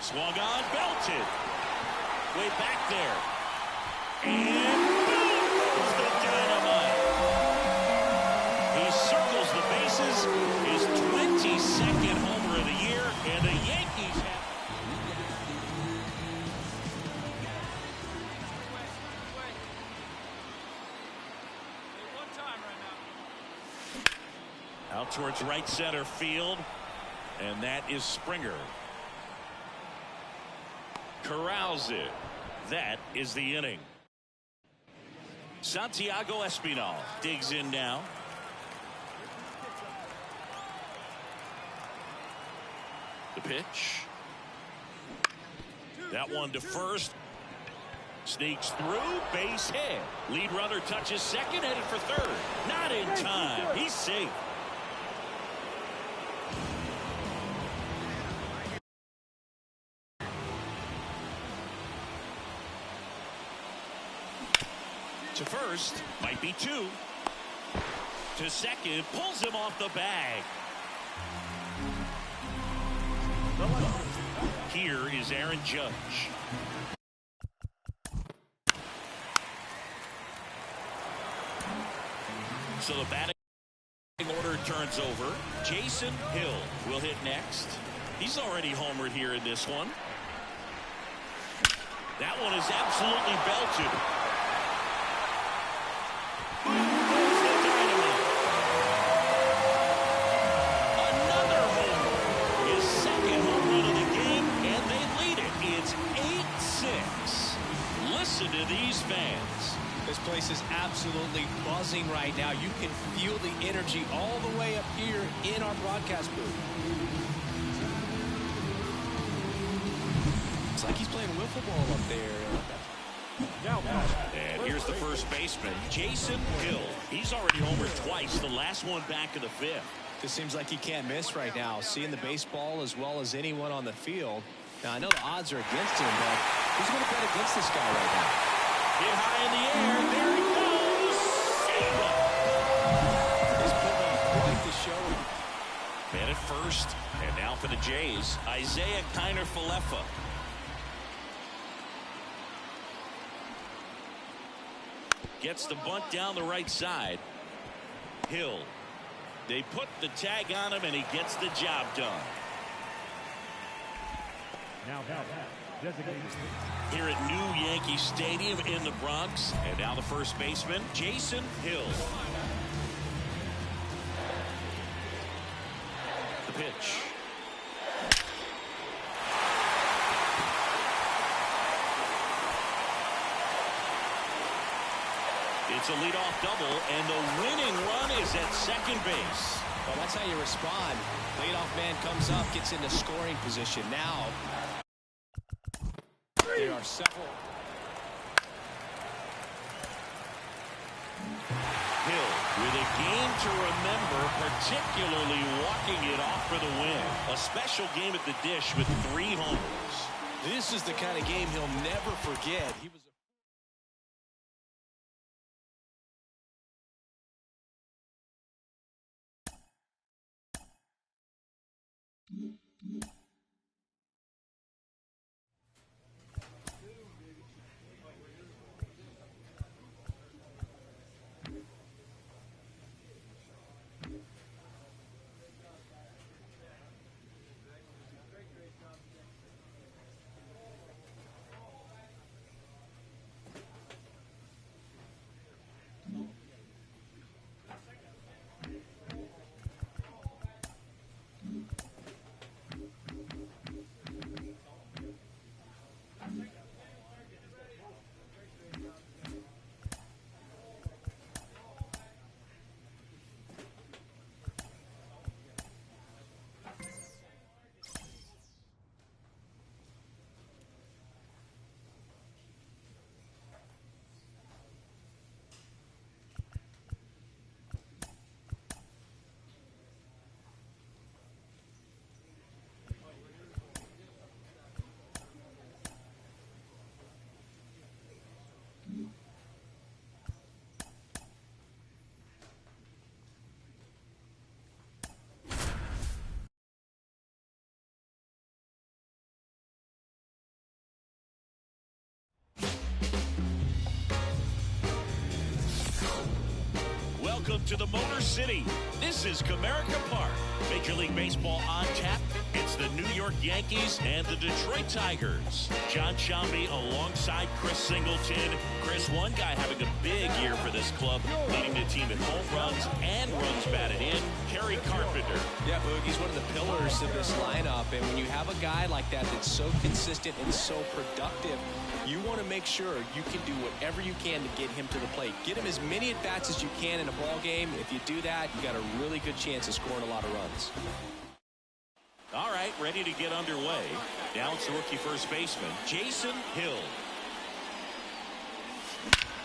Swung on, belted. Way back there. And goes the dynamite. He circles the bases. His 22nd homer of the year, and the Yankees have... Out towards right center field, and that is Springer. Corrals it. That is the inning. Santiago Espinal digs in now. The pitch. That one to first. Sneaks through, base hit. Lead runner touches second, headed for third. Not in time. He's safe. To first, might be 2. To second, pulls him off the bag. Here is Aaron Judge. So the batting order turns over. Jason Hill will hit next. He's already homered here in this one. That one is absolutely belted. Another homer. His second home run of the game, and they lead it. It's 8-6. Listen to these fans. This place is absolutely buzzing right now. You can feel the energy all the way up here in our broadcast booth. It's like he's playing wiffle ball up there. And here's the first baseman, Jason Hill. He's already homered twice, the last one back in the fifth. This seems like he can't miss right now, seeing the baseball as well as anyone on the field. Now, I know the odds are against him, but who's going to bet against this guy right now? Hit high in the air. There he goes. He's putting on quite the show. Man at first, and now for the Jays, Isaiah Kiner-Falefa. Gets the bunt down the right side. Hill. They put the tag on him, and he gets the job done. Now designated. Here at New Yankee Stadium in the Bronx. And now the first baseman, Jason Hill. The pitch. It's a leadoff double, and the winning run is at second base. Well, that's how you respond. Leadoff man comes up, gets into scoring position. Now, there are several. Hill with a game to remember, particularly walking it off for the win. A special game at the dish with 3 homers. This is the kind of game he'll never forget. He was Welcome to the Motor City. This is Comerica Park. Major League Baseball on tap. It's the New York Yankees and the Detroit Tigers. John Sciambi alongside Chris Singleton. Chris, one guy having a big year for this club, leading the team in home runs and runs batted in, Kerry Carpenter. Yeah, Boogie's one of the pillars of this lineup, and when you have a guy like that that's so consistent and so productive, you want to make sure you can do whatever you can to get him to the plate. Get him as many at-bats as you can in a ball game. If you do that, you got a really good chance of scoring a lot of runs. All right, ready to get underway. Now it's the rookie first baseman, Jason Hill.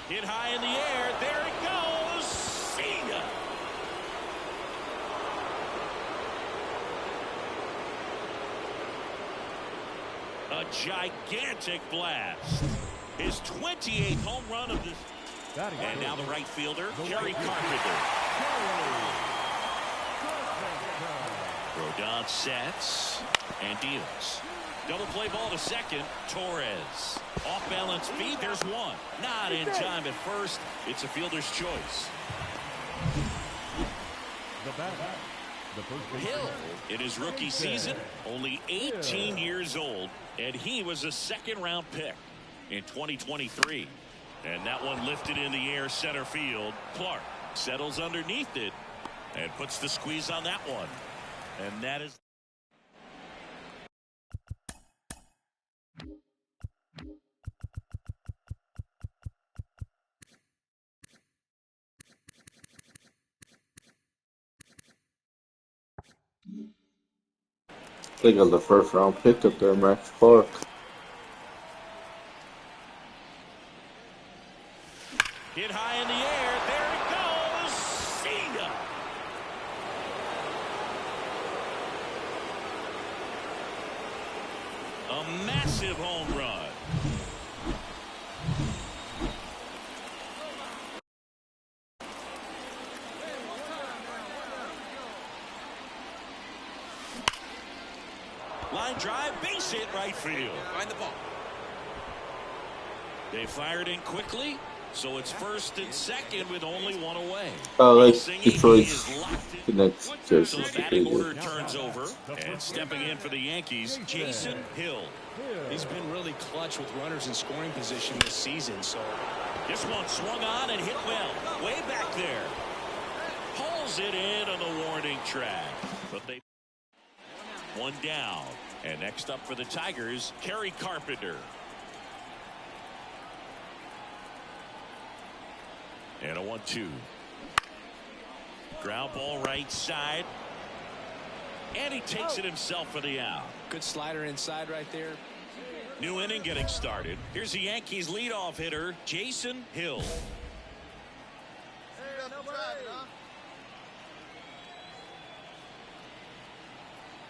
Hit high in the air. There it goes. See ya. A gigantic blast. His 28th home run of this. And now the right fielder, Kerry Carpenter. Throw John sets and deals. Double play ball to second. Torres. Off balance feed. There's one. Not in time at first. It's a fielder's choice. The bat. The first baseman. Hill in his rookie season, only 18 years old, and he was a second-round pick in 2023. And that one lifted in the air center field. Clark settles underneath it and puts the squeeze on that one. And that is... They got the first round pick up there, Max Clark. Hit high in the air. There it goes. See ya. A massive home run. Line drive, base hit, right field. Find the ball. They fired in quickly, so it's first and second with only one away. That's Detroit's the next So jersey. the batting order turns over, and stepping in for the Yankees, Jason Hill. He's been really clutch with runners in scoring position this season. So This one swung on and hit well, way back there. Pulls it in on the warning track, but they... One down. And next up for the Tigers, Kerry Carpenter. And a 1-2. Ground ball right side. And he takes it himself for the out. Good slider inside right there. New inning getting started. Here's the Yankees leadoff hitter, Jason Hill.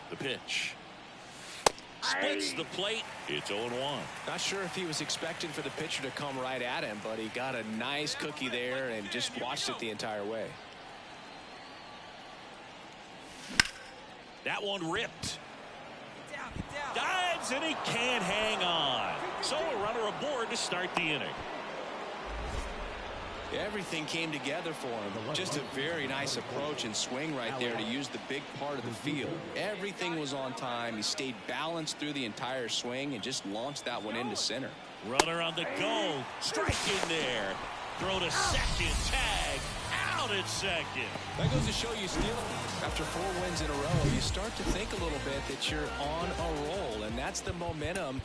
The pitch. Splits the plate. It's 0-1. Not sure if he was expecting for the pitcher to come right at him, but he got a nice cookie there and just watched it the entire way. That one ripped. Dives and he can't hang on. So a runner aboard to start the inning. Everything came together for him. Just a very nice approach and swing right there to use the big part of the field. Everything was on time. He stayed balanced through the entire swing and just launched that one into center. Runner on the go. Strike in there. Throw to second. Tag. Out at second. That goes to show you, Steele, after 4 wins in a row, you start to think a little bit that you're on a roll, and that's the momentum.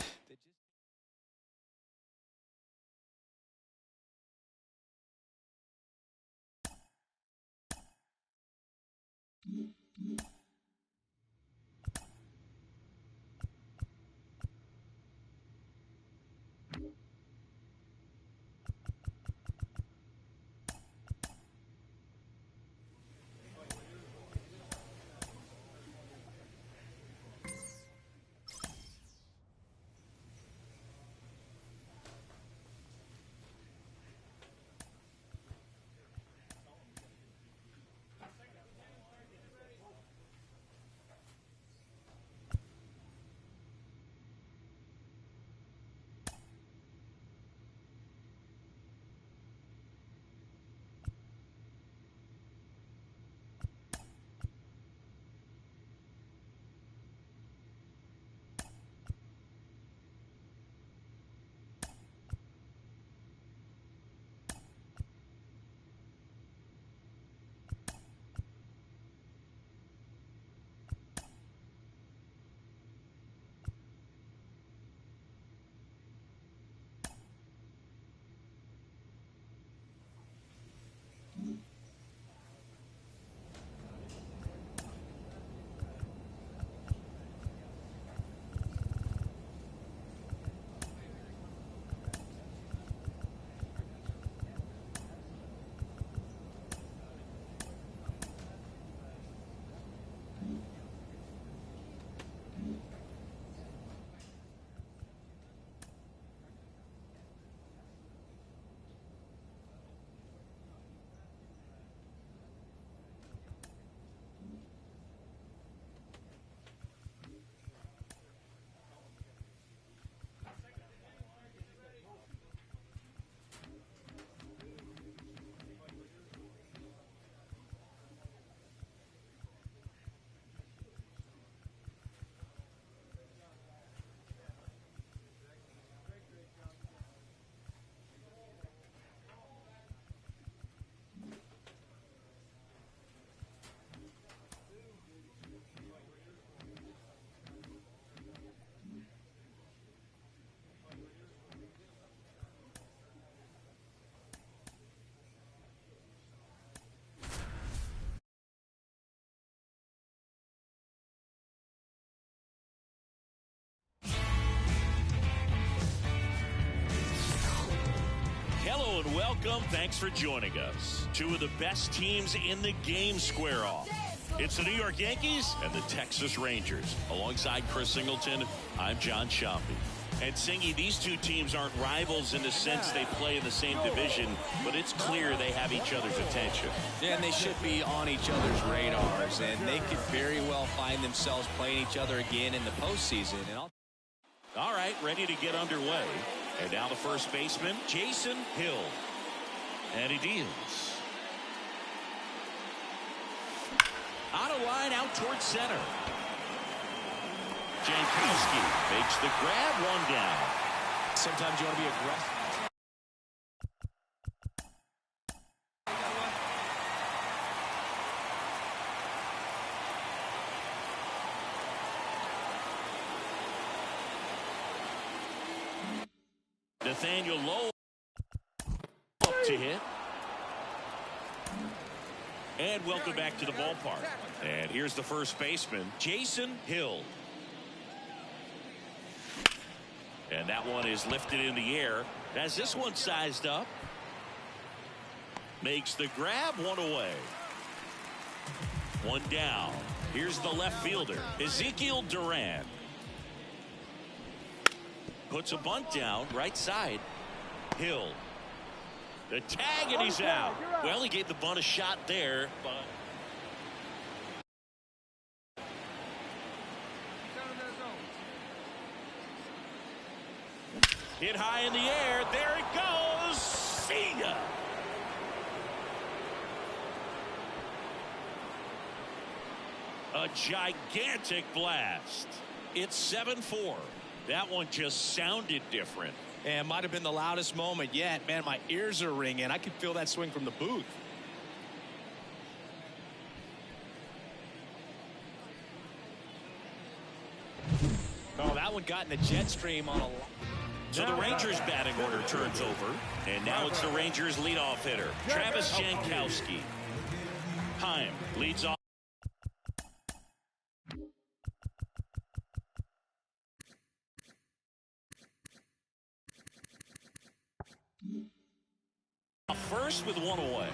welcome. Thanks for joining us. Two of the best teams in the game square off. It's the New York Yankees and the Texas Rangers. Alongside Chris Singleton, I'm John Sciambi. And Singy, these two teams aren't rivals in the sense they play in the same division, but it's clear they have each other's attention. Yeah, and they should be on each other's radars, and they could very well find themselves playing each other again in the postseason. And all right, ready to get underway. And now the first baseman, Jason Hill. And he deals. Out of line, out towards center. Jankowski makes the grab, one down. Sometimes you want to be aggressive. Nathaniel Lowe up to hit. And welcome back to the ballpark. And here's the first baseman, Jason Hill. And that one is lifted in the air. As this one sized up. Makes the grab, one away. One down. Here's the left fielder, Ezekiel Duran. Puts a bunt down, right side. Hill. The tag, and he's out. Well, he gave the bunt a shot there, but hit high in the air. There it goes. See ya. A gigantic blast. It's 7-4. That one just sounded different. And might have been the loudest moment yet. Man, my ears are ringing. I could feel that swing from the booth. Oh, that one got in the jet stream on a... So the Rangers batting order turns over. And now it's the Rangers leadoff hitter, Travis Jankowski. Heim leads off. First with one away.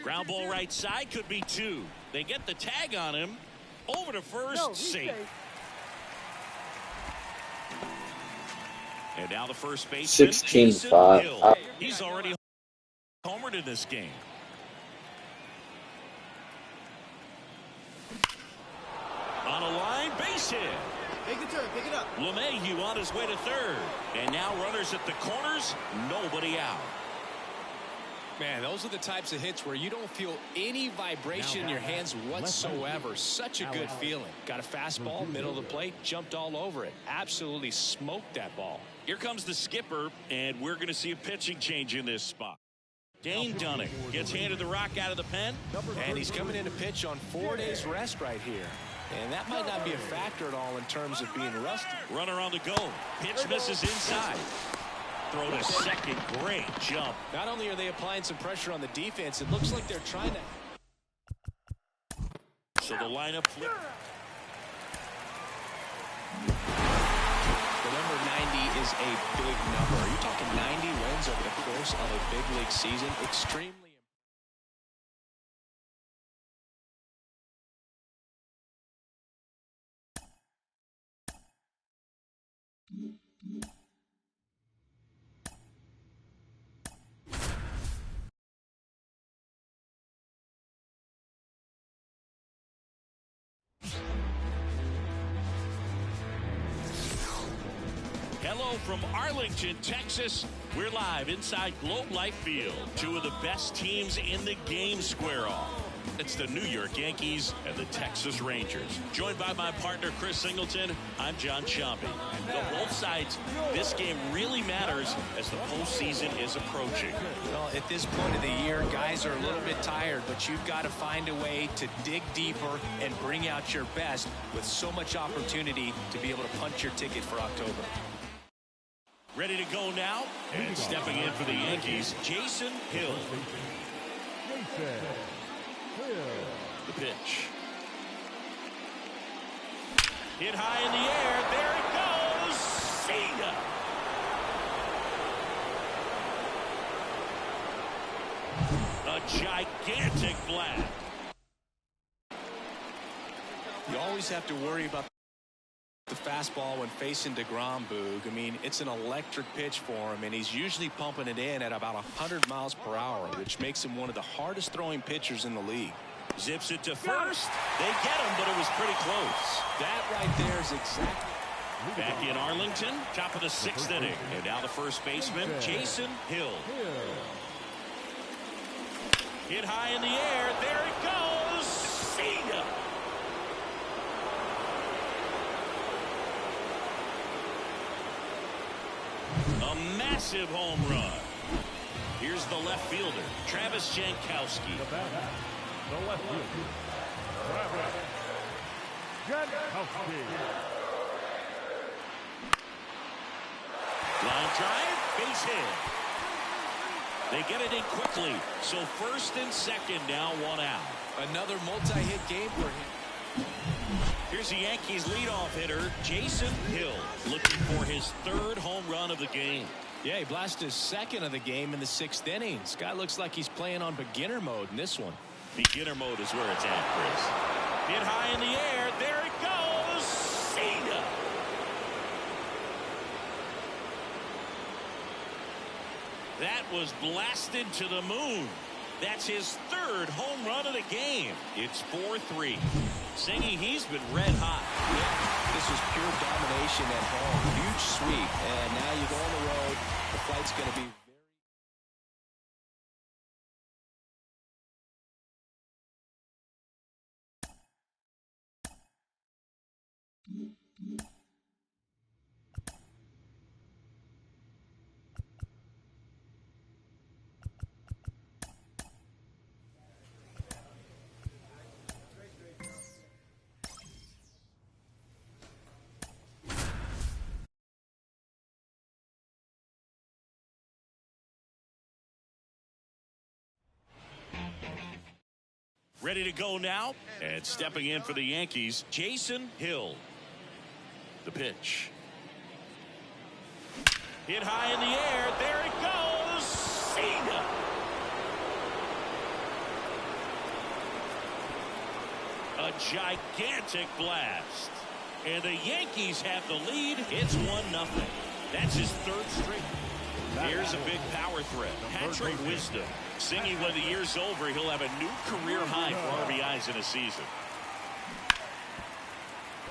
Ground ball right side, could be two. They get the tag on him. Over to first, safe. And now the first baseman, 16-5. He's already homered in this game. On a line, base hit. Take the turn, pick it up. LeMahieu on his way to third. And now runners at the corners, nobody out. Man, those are the types of hits where you don't feel any vibration in your hands whatsoever. Such a good feeling. Got a fastball, middle of the plate, jumped all over it. Absolutely smoked that ball. Here comes the skipper, and we're going to see a pitching change in this spot. Dane Dunning gets handed the rock out of the pen. And he's coming in to pitch on 4 days rest right here. And that might not be a factor at all in terms of being rusty. Runner on the go. Pitch misses inside. Throw to second. Great jump. Not only are they applying some pressure on the defense, it looks like they're trying to. So the lineup flip. The number 90 is a big number. Are you talking 90 wins over the course of a big league season? Extremely. Hello from Arlington, Texas. We're live inside Globe Life Field. Two of the best teams in the game square off. It's the New York Yankees and the Texas Rangers. Joined by my partner, Chris Singleton, I'm John Sciambi. On both sides, this game really matters as the postseason is approaching. Well, at this point of the year, guys are a little bit tired, but you've got to find a way to dig deeper and bring out your best with so much opportunity to be able to punch your ticket for October. Ready to go now, and stepping in for the Yankees, Jason Hill. The pitch. Hit high in the air. There it See ya. A gigantic blast. You always have to worry about the fastball when facing DeGrom, Boog. I mean, it's an electric pitch for him, and he's usually pumping it in at about 100 miles per hour, which makes him one of the hardest throwing pitchers in the league. Zips it to first. They get him, but it was pretty close. That right there is exactly. Back in Arlington, top of the 6th inning. And now the first baseman, Jason Hill. Hit high in the air. There it goes. See ya. A massive home run. Here's the left fielder, Travis Jankowski. The left fielder, Travis Jankowski. Line drive, base hit. They get it in quickly. So first and second now, 1 out. Another multi-hit game for him. Here's the Yankees leadoff hitter, Jason Hill, looking for his 3rd home run of the game. Yeah, he blasted his 2nd of the game in the 6th inning. This guy looks like he's playing on beginner mode in this one. Beginner mode is where it's at, Chris. Hit high in the air. There it goes. See ya. That was blasted to the moon. That's his 3rd home run of the game. It's 4-3. Singy, he's been red hot. Yeah, this was pure domination at home. Huge sweep. And now you go on the road. The flight's going to be ready to go now, and stepping in for the Yankees, Jason Hill. The pitch. Hit high in the air. There it goes. See ya. A gigantic blast. And the Yankees have the lead. It's 1-0. That's his 3rd straight. Here's a big power threat. Patrick Wisdom. Singing when the year's over, he'll have a new career high for RBIs in a season.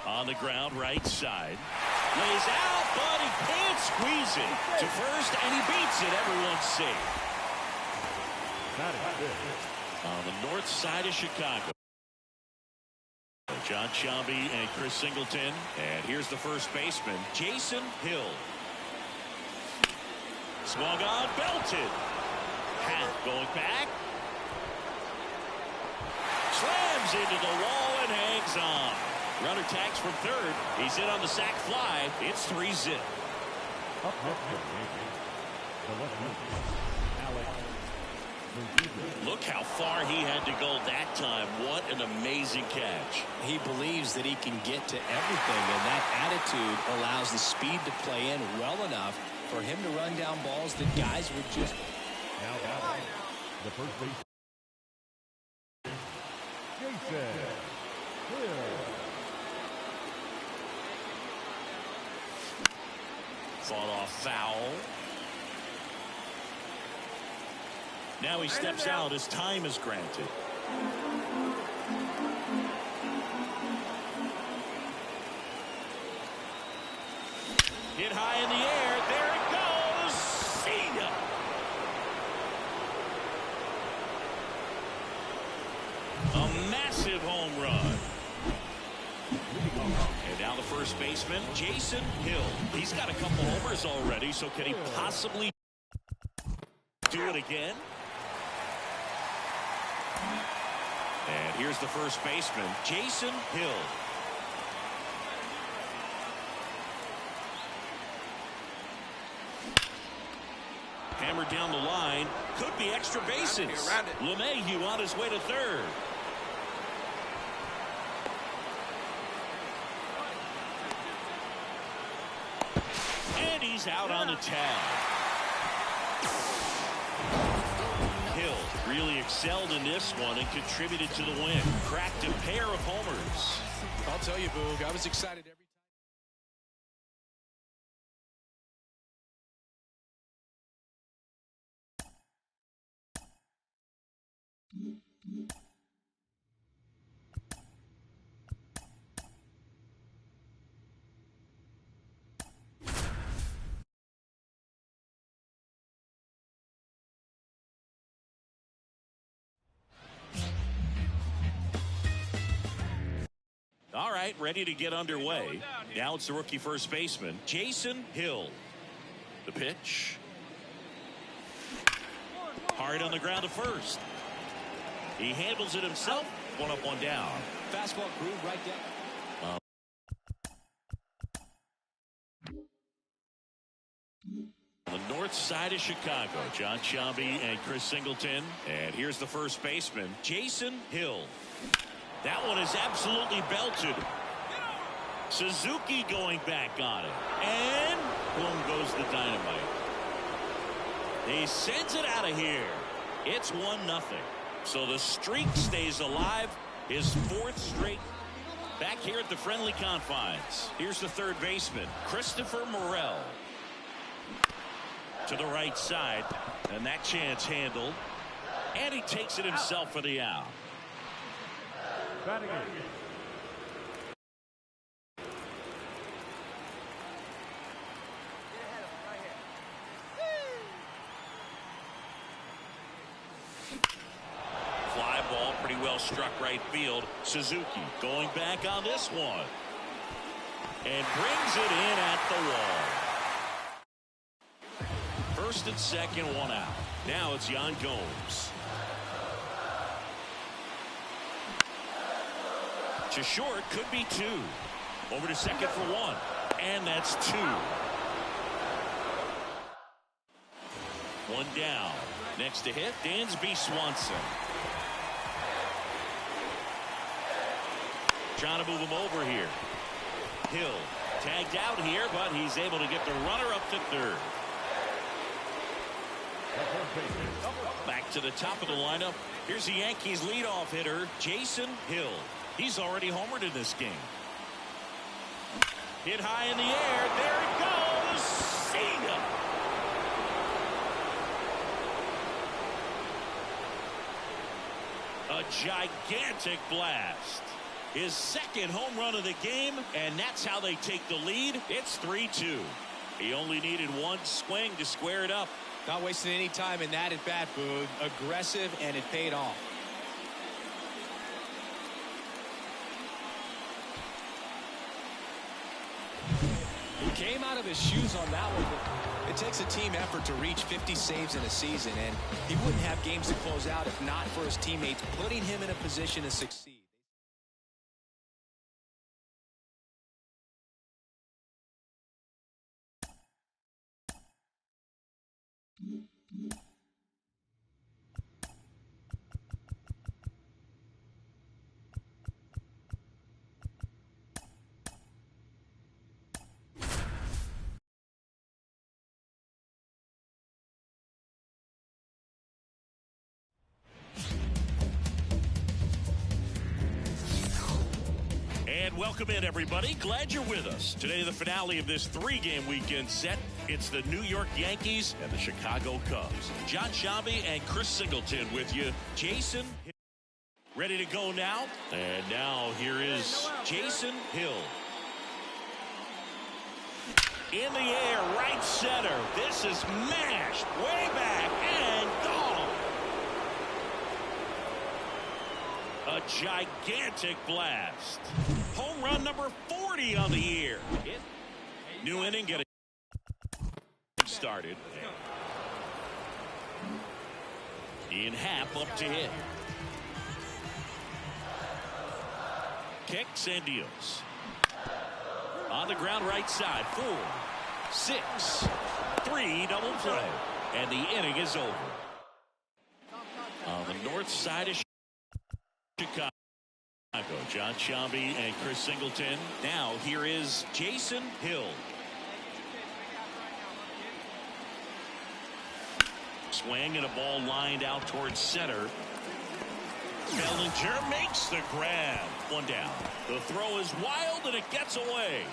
On the ground, right side. Lays out, but he can't squeeze it to first, and he beats it. Everyone's safe. On the north side of Chicago. John Sciambi and Chris Singleton. And here's the first baseman, Jason Hill. Swung on, belted. Half going back. Slams into the wall and hangs on. Runner tags from 3rd. He's in on the sac fly. It's 3-zip. Look how far he had to go that time. What an amazing catch. He believes that he can get to everything, and that attitude allows the speed to play in well enough for him to run down balls that guys would just. Now the first base. Jason Hill. Fought off foul. Now he steps out as time is granted. Hit high in the air. There it goes. See ya. A massive home run. And now the first baseman, Jason Hill. He's got a couple homers already, so can he possibly do it again? And here's the first baseman, Jason Hill. Hammered down the line. Could be extra bases. LeMahieu on his way to 3rd. is out on the tag. Hill really excelled in this one and contributed to the win. Cracked a pair of homers. I'll tell you, Boog, I was excited every time. All right, ready to get underway. Now it's the rookie first baseman, Jason Hill. The pitch. Hard on the ground to first. He handles it himself. One up, one down. Fastball groove right down. On the north side of Chicago, John Sciambi and Chris Singleton. And here's the first baseman, Jason Hill. That one is absolutely belted. Suzuki going back on it. And boom goes the dynamite. He sends it out of here. It's 1-0. So the streak stays alive. His fourth straight. Back here at the friendly confines. Here's the third baseman, Christopher Morel. To the right side. And that chance handled. And he takes it himself for the out. Batting it. Fly ball, pretty well struck right field. Suzuki going back on this one. And brings it in at the wall. First and second, one out. Now it's Yan Gomes. To short, could be two. Over to second for one. And that's two. One down. Next to hit, Dansby Swanson. Trying to move him over here. Hill tagged out here, but he's able to get the runner up to third. Back to the top of the lineup. Here's the Yankees leadoff hitter, Jason Hill. He's already homered in this game. Hit high in the air. There it goes. See ya. A gigantic blast. His second home run of the game, and that's how they take the lead. It's 3-2. He only needed one swing to square it up. Not wasting any time in that at bat, Boog. Aggressive, and it paid off. He came out of his shoes on that one. It takes a team effort to reach 50 saves in a season, and he wouldn't have games to close out if not for his teammates putting him in a position to succeed. Welcome in, everybody. Glad you're with us. Today, the finale of this three-game weekend set. It's the New York Yankees and the Chicago Cubs. John Sciambi and Chris Singleton with you. Jason ready to go now. And now here is Jason Hill. In the air, right center. This is mashed way back and gone. A gigantic blast. Home run number 40 on the year. New inning getting started. Ian Happ up to hit. Kicks and deals. On the ground right side. 4, 6, 3 double play. And the inning is over. On the north side of Chicago. John Sciambi and Chris Singleton. Now here is Jason Hill. swing and a ball lined out towards center. Bellinger makes the grab. One down. The throw is wild and it gets away.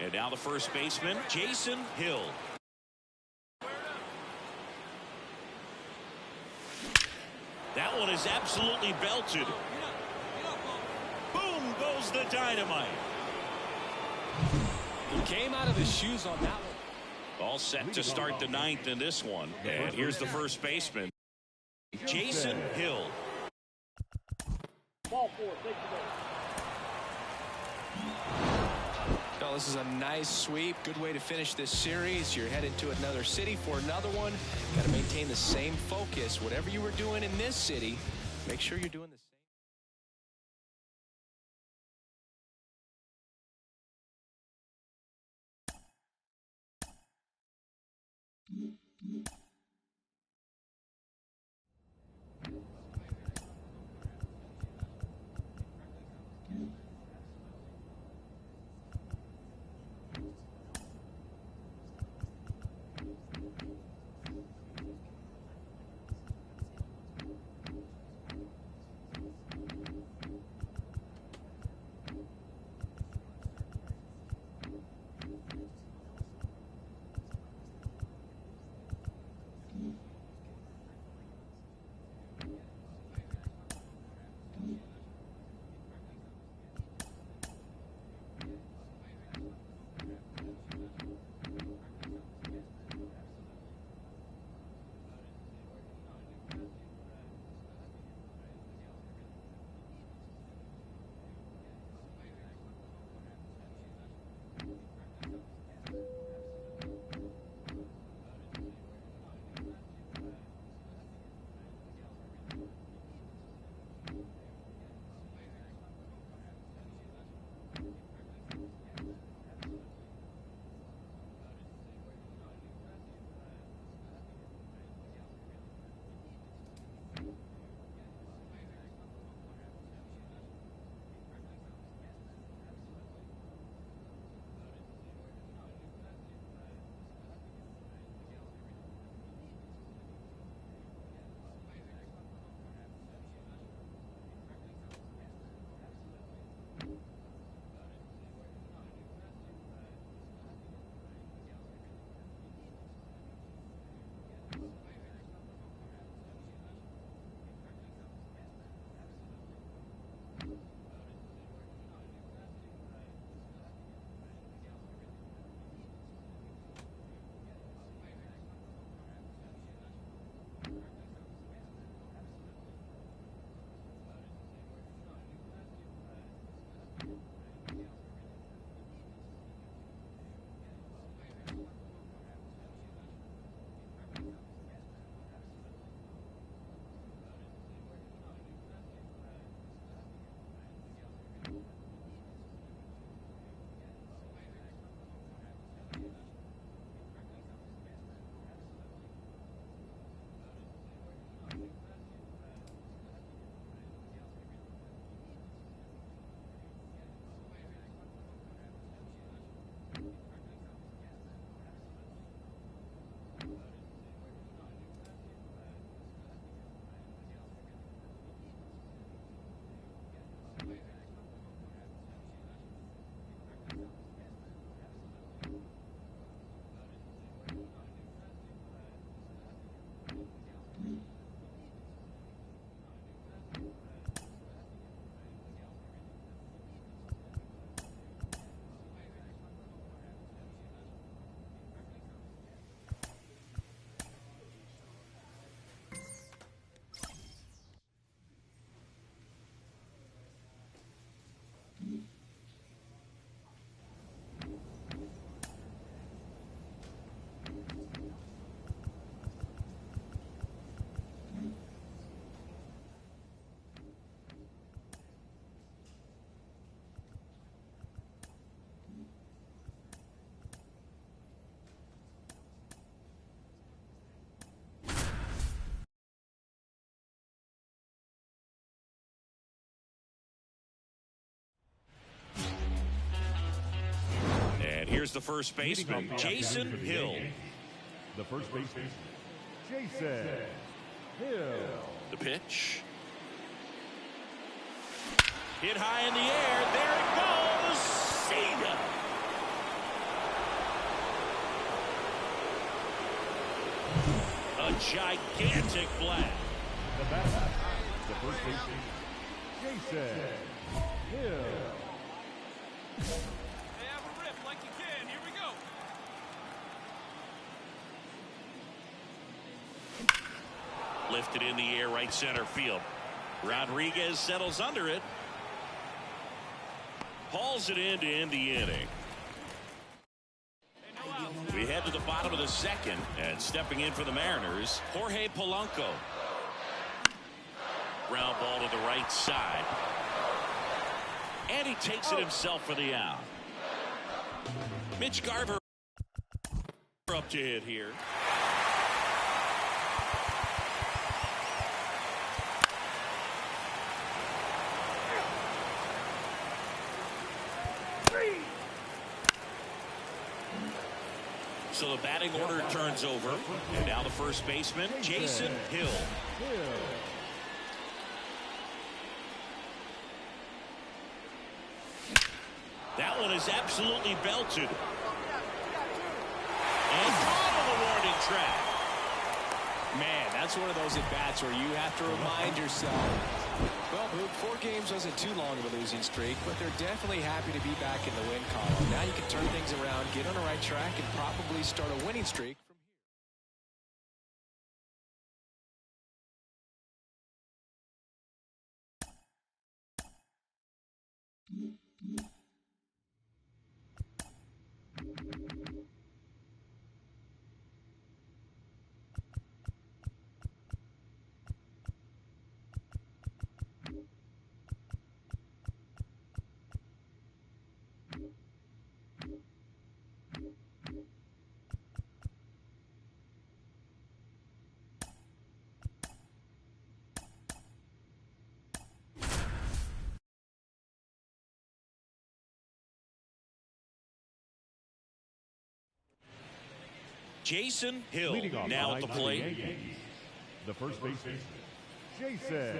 And now the first baseman, Jason Hill. That one is absolutely belted. Boom goes the dynamite. He came out of his shoes on that one. All set to start the ninth in this one. And here's the first baseman, Jason Hill. Ball 4, take Well, this is a nice sweep. Good way to finish this series. You're headed to another city for another one. Got to maintain the same focus. Whatever you were doing in this city, make sure you're doing the same. Here's the first baseman, Jason Hill. the first baseman, Jason Hill. The pitch. Hit high in the air. There it goes. See ya. A gigantic blast. The batter, the first baseman, Jason Hill. Hey, have a rip like you can. Here we go. Lifted in the air, right center field. Rodriguez settles under it. Hauls it in to end the inning. We head to the bottom of the second, and stepping in for the Mariners, Jorge Polanco. Ground ball to the right side. And he takes it himself for the out. Mitch Garver up to hit here. So the batting order turns over. And now the first baseman, Jason Hill. That one is absolutely belted. And caught on the warning track. Man, that's one of those at-bats where you have to remind yourself, well, Boog, 4 games wasn't too long of a losing streak, but they're definitely happy to be back in the win column. Now you can turn things around, get on the right track, and probably start a winning streak from here. Jason Hill now at the plate. The first baseman, Jason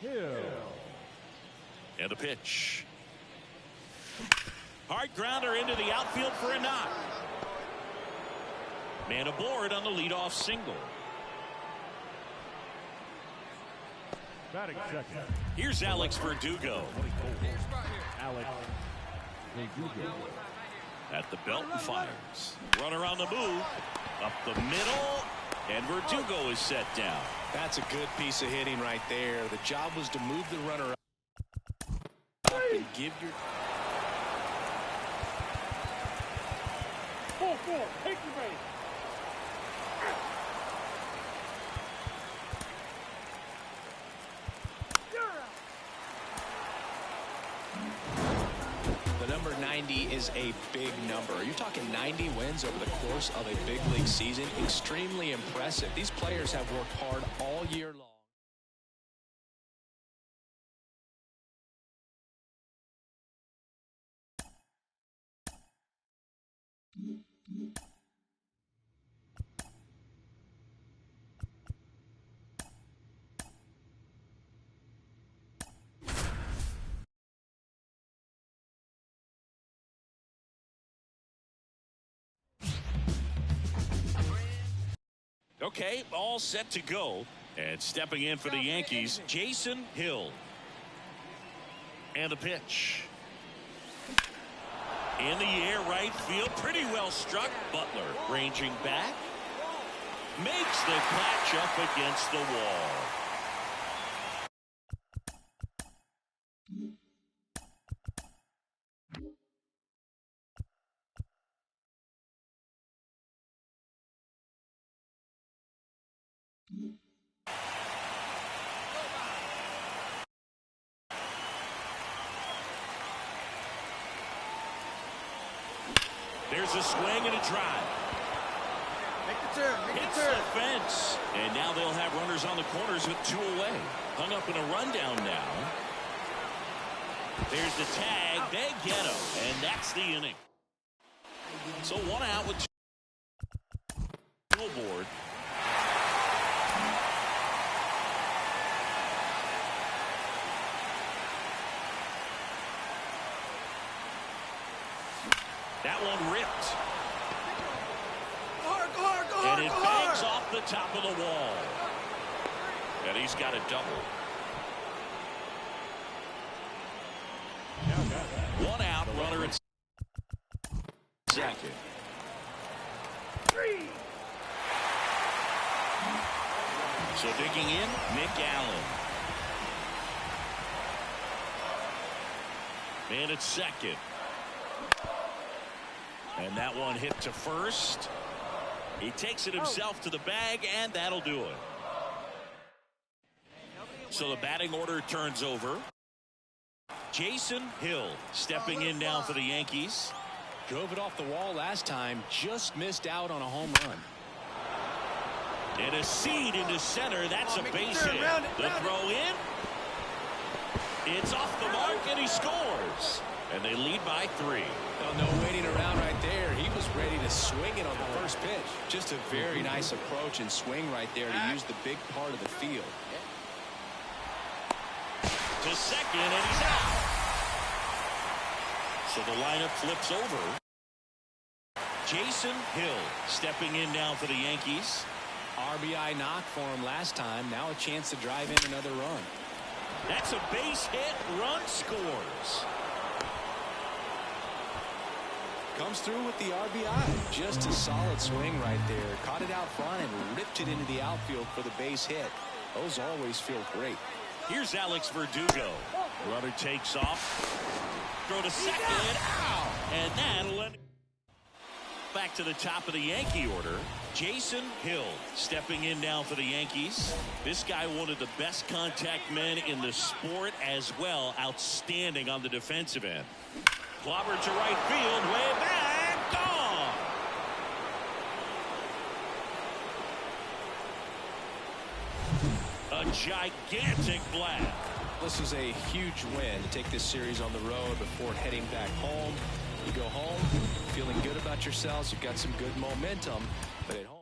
Hill. And the pitch. Hard grounder into the outfield for a knock. Man aboard on the leadoff single. Batting second. Here's Alex Verdugo. Alex Verdugo. At the belt and fires. Runner on the move. Up the middle. And Verdugo is set down. That's a good piece of hitting right there. The job was to move the runner up and give your... 4-4. Take your base. The number 90 is a big number. You're talking 90 wins over the course of a big league season. Extremely impressive. These players have worked hard all year long. Okay, all set to go. And stepping in for the Yankees, Jason Hill. And the pitch. In the air, right field, pretty well struck. Butler ranging back. Makes the catch up against the wall. There's a swing and a drive. Make the turn. Hits the fence. And now they'll have runners on the corners with 2 away. Hung up in a rundown now. There's the tag. They get him. And that's the inning. So 1 out with 2. the top of the wall. And he's got a double. One out, runner at second. So digging in, Nick Allen. Man at second. And that one hit to first. He takes it himself to the bag, and that'll do it. So the batting order turns over. Jason Hill stepping in now for the Yankees. Drove it off the wall last time, just missed out on a home run. And a seed into center. That's a base hit. The throw in. It's off the mark, and he scores. And they lead by 3. Well, no waiting around right there. He was ready to swing it on the first pitch. Just a very nice approach and swing right there to use the big part of the field. To second, and he's out. So the lineup flips over. Jason Hill stepping in now for the Yankees. RBI knock for him last time. Now a chance to drive in another run. That's a base hit. Run scores. Comes through with the RBI. Just a solid swing right there. Caught it out front and ripped it into the outfield for the base hit. Those always feel great. Here's Alex Verdugo. Runner takes off. Throw to second. Ow! And that'll end. Back to the top of the Yankee order. Jason Hill stepping in now for the Yankees. This guy, one of the best contact men in the sport as well. Outstanding on the defensive end. Clobber to right field. Way back. Gone. A gigantic blast. This was a huge win to take this series on the road before heading back home. You go home feeling good about yourselves. You've got some good momentum, but at home.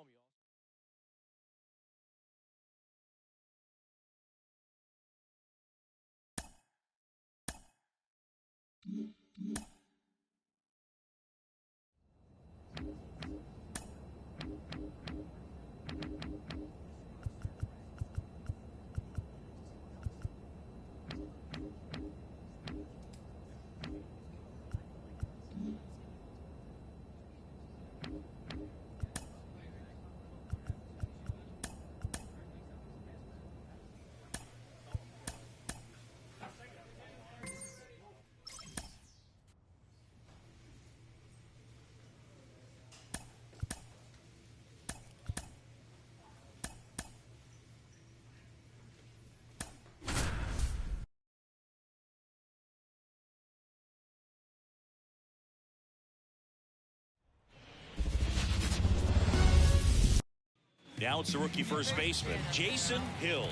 Now it's the rookie first baseman, Jason Hill.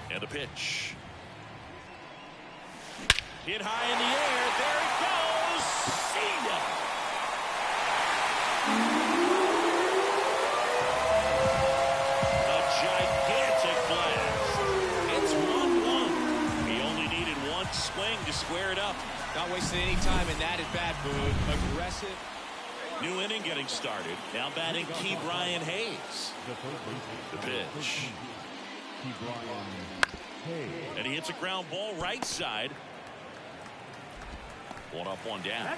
And the pitch. Hit high in the air. There it goes. See ya. A gigantic blast. It's 1-1. He only needed one swing to square it up. Not wasting any time in that at bat, Boone. Aggressive. New inning getting started. Now batting Key Brian Hayes. The pitch. And he hits a ground ball right side. One up, one down.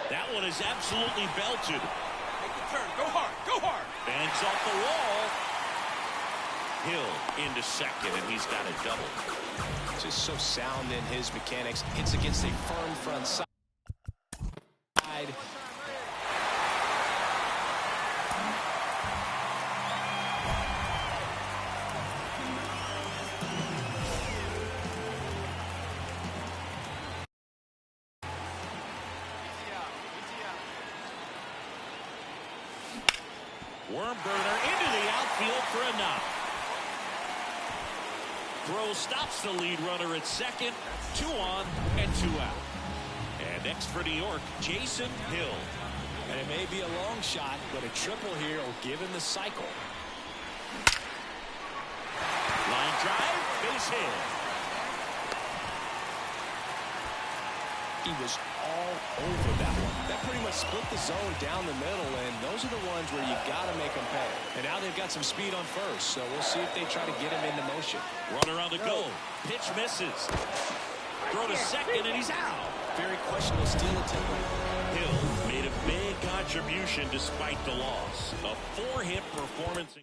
That one is absolutely belted. Make the turn. Go hard. Go hard. Banks off the wall. Hill into second, and he's got a double. Just so sound in his mechanics. Hits against a firm front side. Worm burner into the outfield for a knock. Throw stops the lead runner at second. 2 on and 2 out. And next for New York, Jason Hill. And it may be a long shot, but a triple here will give him the cycle. Line drive, base hit. He was all over that one. That pretty much split the zone down the middle, and those are the ones where you got to make them pay. And now they've got some speed on first, so we'll see if they try to get him into motion. Runner on the go. Pitch misses. Throw to second, and he's out. Very questionable steal attempt. Hill made a big contribution despite the loss. A 4-hit performance.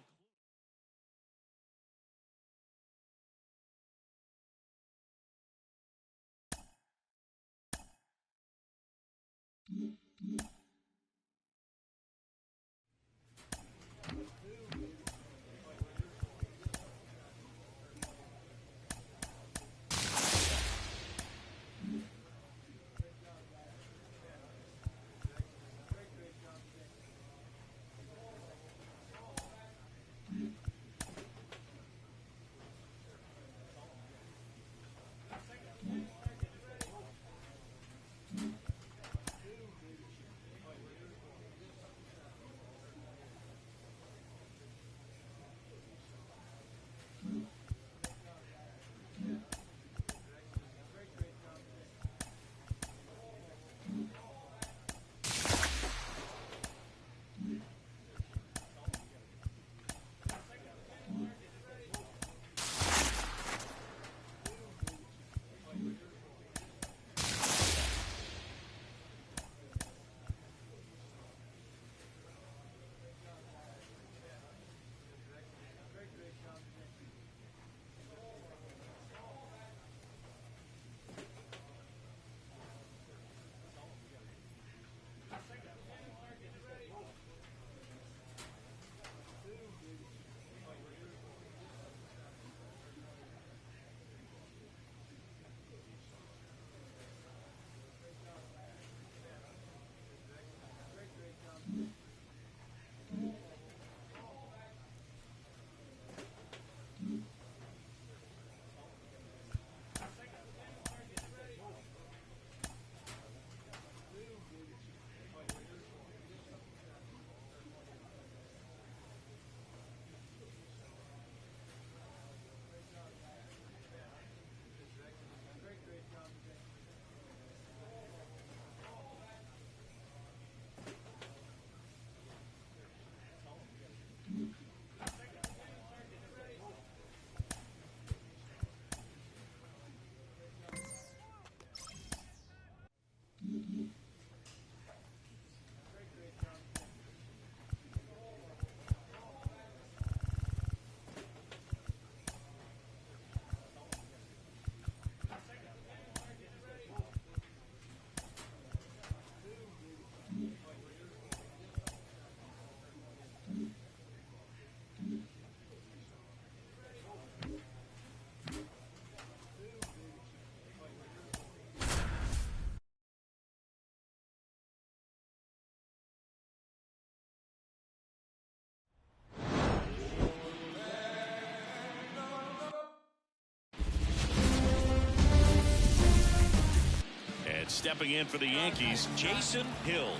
Stepping in for the Yankees, Jason Hill.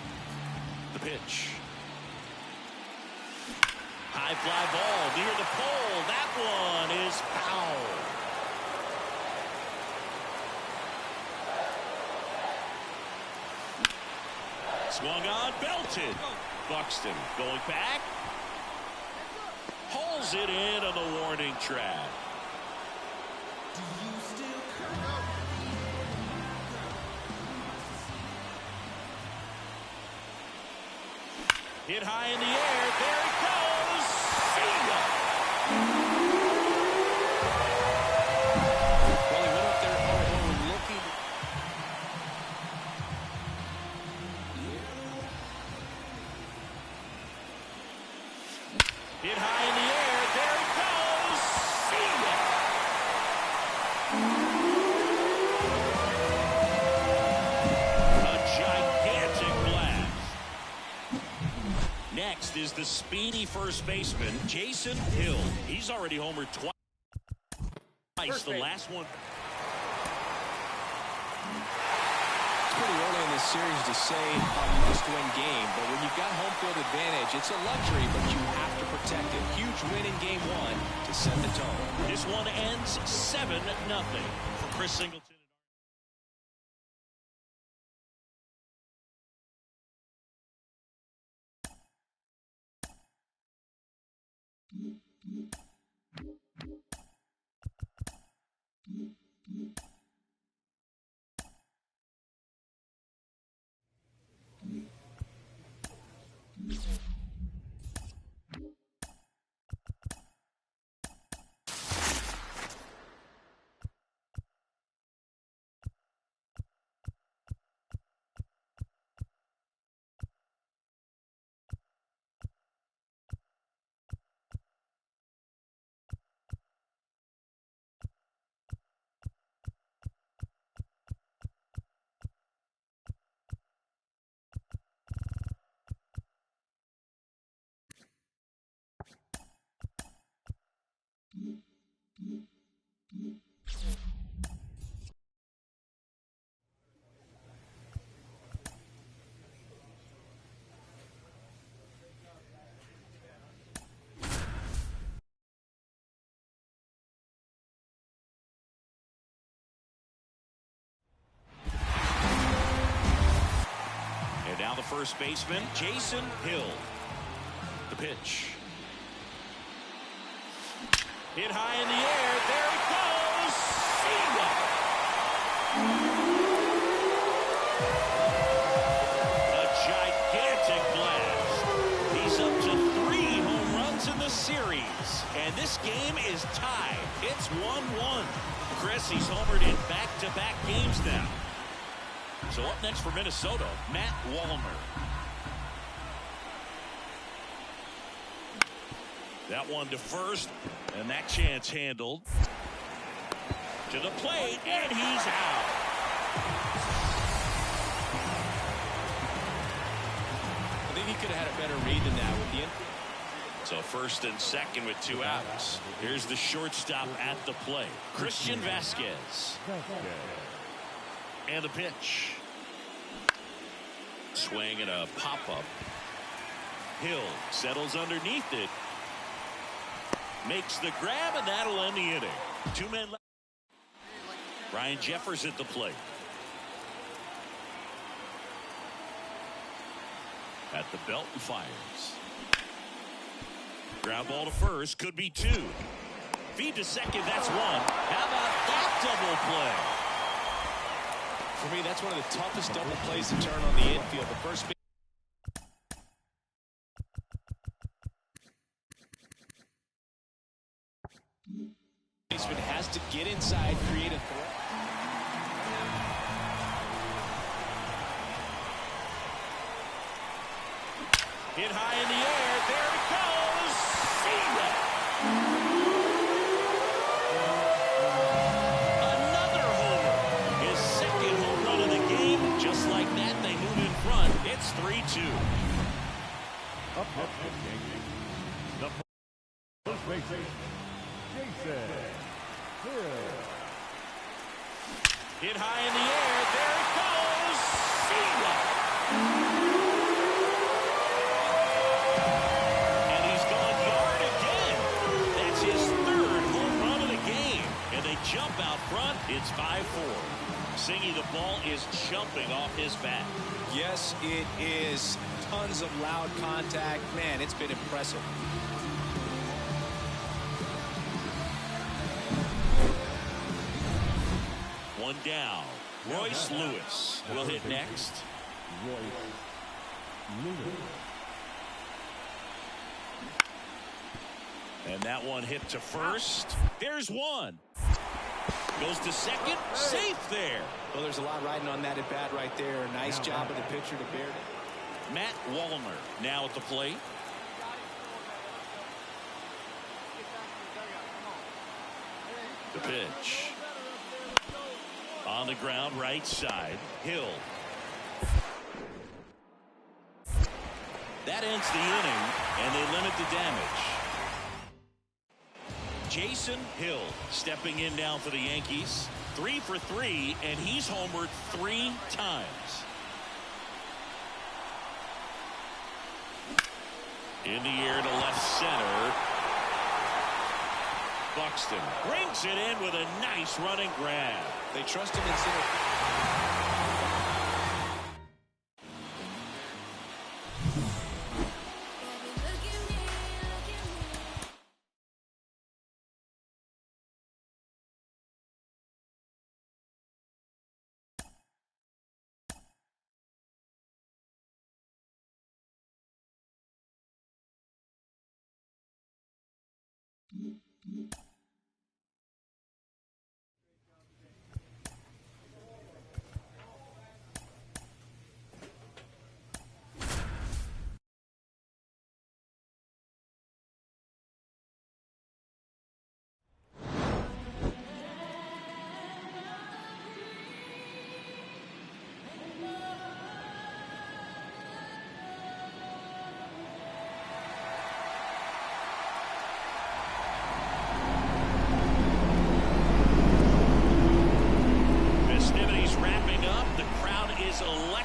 The pitch. High fly ball near the pole. That one is foul. Swung on, belted. Buxton going back. Holds it in on the warning track. Hit high in the air. There it goes. See ya. Well, he went up there looking. Hit high in the air. There it goes. See ya. A gigantic blast. Next is the speedy first baseman, Jason Hill. He's already homered twice. The last one. It's pretty early in this series to say a must-win game, but when you've got home field advantage, it's a luxury, but you have to protect it. Huge win in game one to set the tone. This one ends 7-0 for Chris Singleton. And now the first baseman, Jason Hill. The pitch. Hit high in the air. There it goes. See ya. A gigantic blast. He's up to 3 home runs in the series. And this game is tied. It's 1-1. Chris, he's homered in back-to-back games now. So up next for Minnesota, Matt Wallner. That one to first, and that chance handled. To the plate, and he's out. I think he could have had a better read than that with the infield. So first and second with 2 outs. Here's the shortstop at the plate, Christian Vasquez. And the pitch. Swing and a pop-up. Hill settles underneath it. Makes the grab, and that'll end the inning. 2 men left. Ryan Jeffers at the plate. At the belt and fires. Ground ball to first, could be 2. Feed to second, that's 1. How about that double play? For me, that's one of the toughest double plays to turn on the infield. The first baseman has to get inside, create a threat. Hit high in the air. There it goes. See ya. Another homer. His second home run of the game. Just like that, they move in front. It's 3-2. Up next, the first baseman, Jason Hill. Hit high in the air. There it goes. See ya. And he's gone yard again. That's his 3rd home run of the game. And they jump out front. It's 5-4. Singy, the ball is jumping off his bat. Yes, it is. Tons of loud contact. Man, it's been impressive. One down. Royce Lewis will hit next. And that one hit to first. There's one. Goes to second. Safe there. Well, there's a lot riding on that at bat right there. Nice job of the pitcher to bear it. Matt Wallner now at the plate. The pitch. On the ground, right side. Hill. That ends the inning, and they limit the damage. Jason Hill stepping in now for the Yankees. 3 for 3, and he's homered 3 times. In the air to left center. Buxton brings it in with a nice running grab. They trust him in center.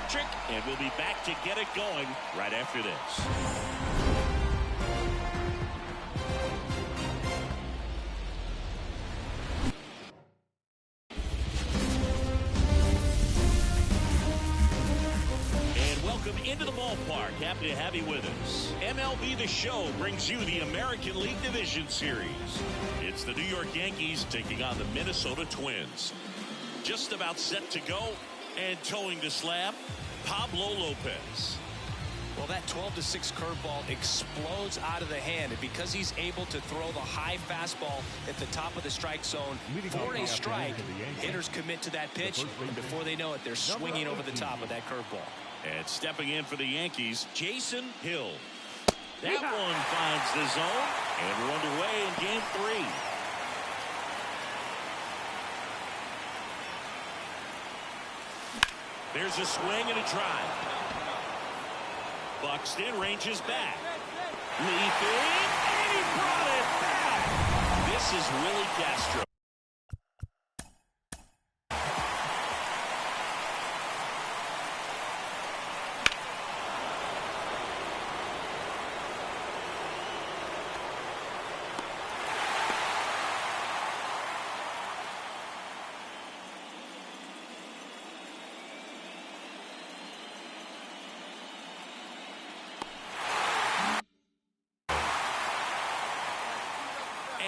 electric, and we'll be back to get it going right after this. Into the ballpark. Happy to have you with us. MLB The Show brings you the American League Division Series. It's the New York Yankees taking on the Minnesota Twins. Just about set to go, and towing the slab, Pablo Lopez. Well, that 12-6 curveball explodes out of the hand, and because he's able to throw the high fastball at the top of the strike zone for a strike, hitters commit to that pitch, and before they know it, they're swinging over the top of that curveball. And stepping in for the Yankees, Jason Hill. That one finds the zone, and we're underway in game 3. There's a swing and a drive. Buxton ranges back. Leaping, and he brought it back. This is Willie Castro.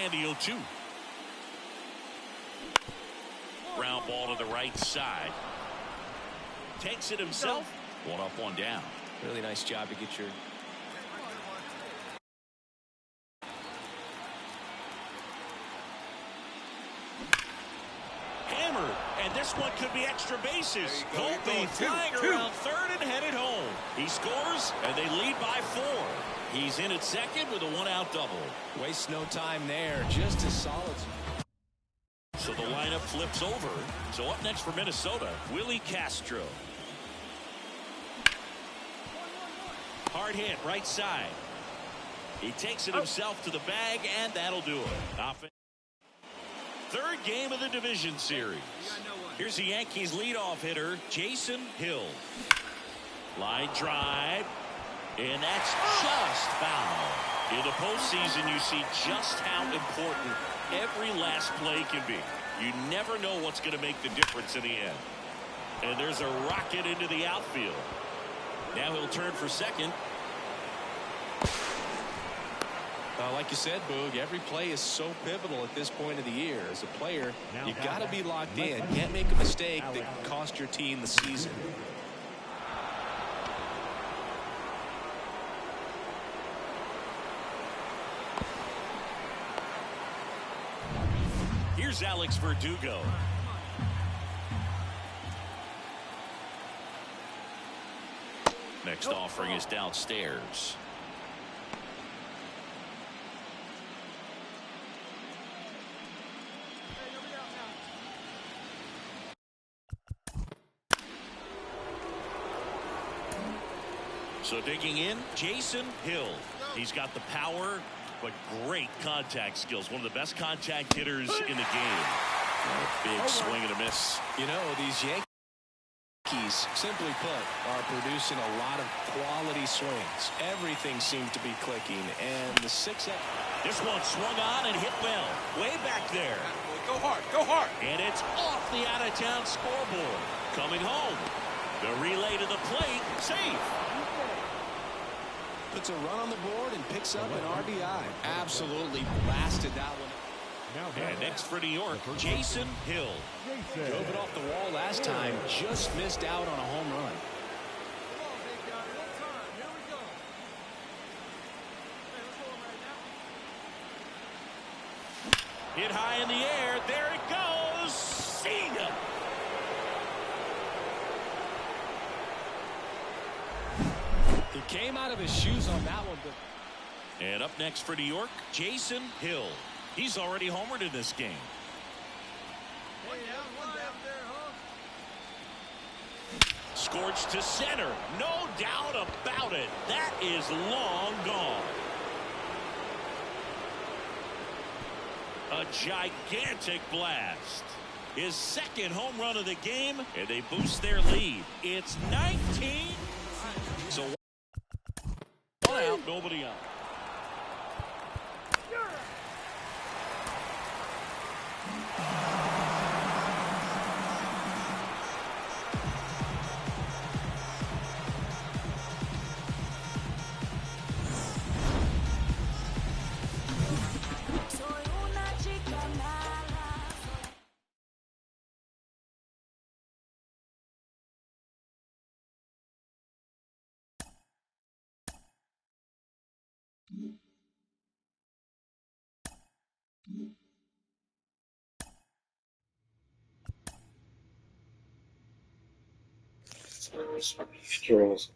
And the 0-2. Ground ball to the right side. Takes it himself. One up, one down. Really nice job to get your... Hammered. And this one could be extra bases. Colby flying around third and headed home. He scores, and they lead by 4. He's in at second with a 1-out double. Waste no time there. Just as solid. So the lineup flips over. So up next for Minnesota, Willie Castro. Hard hit, right side. He takes it himself to the bag, and that'll do it. Third game of the division series. Here's the Yankees leadoff hitter, Jason Hill. Line drive. And that's just foul. In the postseason, you see just how important every last play can be. You never know what's going to make the difference in the end. And there's a rocket into the outfield. Now he'll turn for second. Like you said, Boog, every play is so pivotal at this point of the year. As a player, you've got to be locked in. Can't make a mistake that can cost your team the season. Here's Alex Verdugo. Next offering is downstairs. So digging in, Jason Hill. He's got the power, but great contact skills. One of the best contact hitters in the game. Big swing and a miss. You know, these Yankees, simply put, are producing a lot of quality swings. Everything seems to be clicking, and the 6th. This one swung on and hit well. Way back there. Go hard, go hard. And it's off the out-of-town scoreboard. Coming home. The relay to the plate. Safe. Puts a run on the board and picks up an RBI. Absolutely blasted that one. And next for New York, Jason Hill. Drove it off the wall last time. Just missed out on a home run. Hit high in the air. There it goes. See ya. He came out of his shoes on that one. But... And up next for New York, Jason Hill. He's already homered in this game. Scorched to center. No doubt about it. That is long gone. A gigantic blast. His second home run of the game, and they boost their lead. It's 19. So one out, nobody out.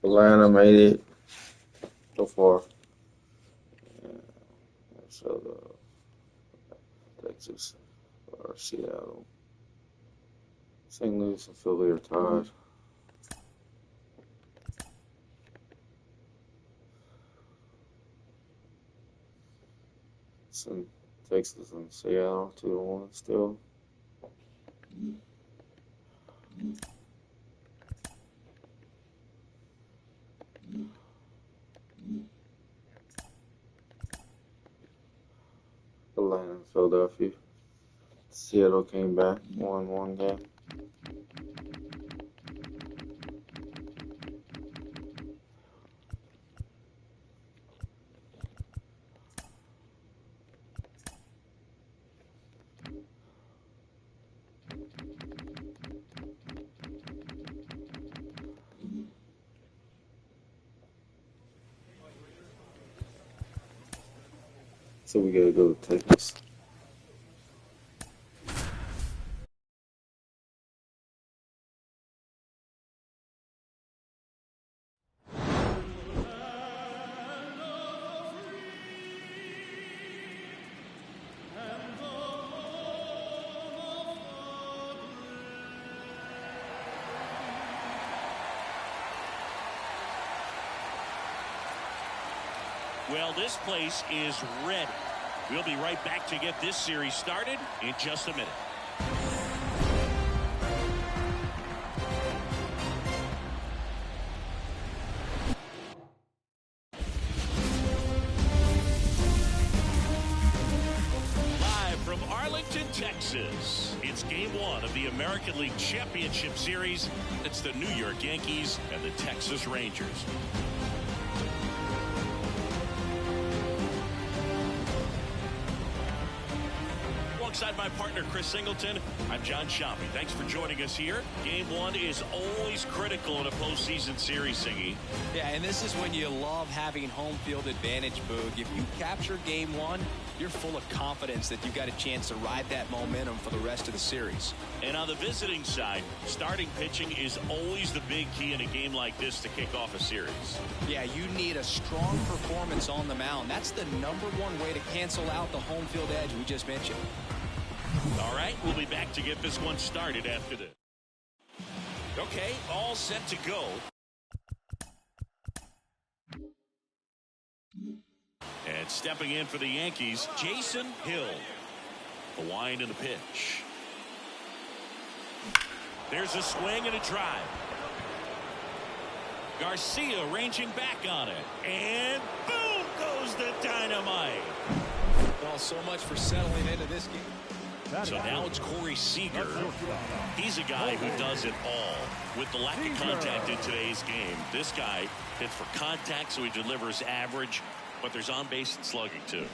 Atlanta made it so far. So Texas or Seattle, St. Louis and Philly are tied. So Texas and Seattle 2-1 still. Atlanta and Philadelphia. Seattle came back, won one game. So we gotta go to Texas. Well, this place is ready. We'll be right back to get this series started in just a minute. Live from Arlington, Texas, it's Game 1 of the American League Championship Series. It's the New York Yankees and the Texas Rangers. Alongside my partner, Chris Singleton, I'm John Shoppy. Thanks for joining us here. Game 1 is always critical in a postseason series, Singy. Yeah, and this is when you love having home field advantage, Boog. If you capture Game 1, you're full of confidence that you've got a chance to ride that momentum for the rest of the series. And on the visiting side, starting pitching is always the big key in a game like this to kick off a series. Yeah, you need a strong performance on the mound. That's the #1 way to cancel out the home field edge we just mentioned. All right, we'll be back to get this one started after this. Okay, all set to go. And stepping in for the Yankees, Jason Hill. The wind and the pitch. There's a swing and a drive. Garcia ranging back on it. And boom goes the dynamite. Well, so much for settling into this game. So now it's Corey Seager. He's a guy who does it all. With the lack of contact in today's game, this guy hits for contact, so he delivers average, but there's on-base and slugging too.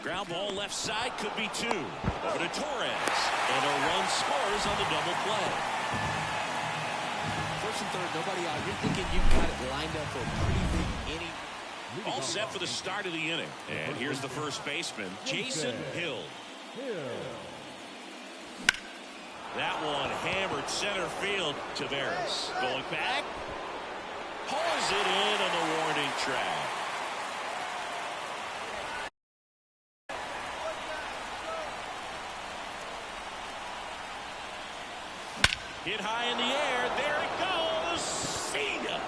Ground ball left side, could be 2. Over to Torres. And a run scores on the double play. First and third, nobody out. You're thinking you've got it lined up for a pretty big inning. All set for the start of the inning. And here's the first baseman, Jason Hill. That one hammered center field. Taveras going back. Pulls it in on the warning track. Hit high in the air. There it goes. See ya.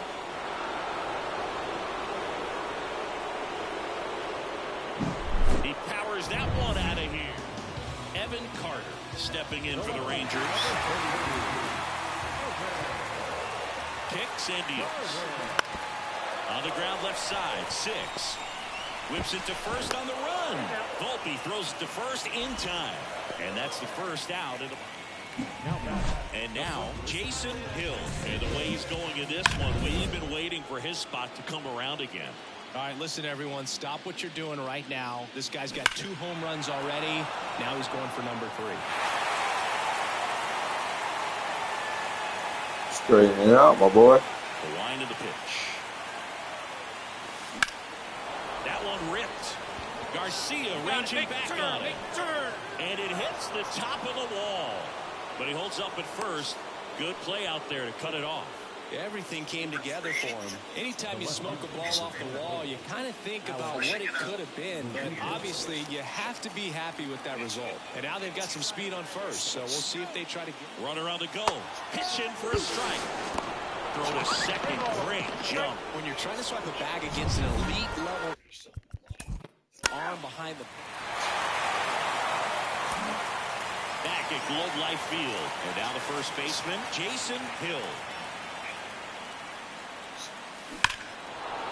He powers that one out of here. Evan Carter stepping in for the Rangers. Kicks and deals. On the ground left side, 6. Whips it to first on the run. Volpe throws it to first in time. And that's the first out. And now Jason Hill. And the way he's going in this one, we've been waiting for his spot to come around again. All right, listen, everyone, stop what you're doing right now. This guy's got 2 home runs already. Now he's going for number 3. Straighten it out, my boy. The line of the pitch. That one ripped. Garcia ranging back on it. And it hits the top of the wall. But he holds up at first. Good play out there to cut it off. Everything came together for him. Anytime you smoke a ball off the wall, you kind of think about what it could have been. But obviously, you have to be happy with that result. And now they've got some speed on first. So we'll see if they try to get... Runner on the go. Pitch in for a strike. Throw to second. Great jump. When you're trying to swipe a bag against an elite level... Arm behind the... Back at Globe Life Field. And now the first baseman, Jason Hill.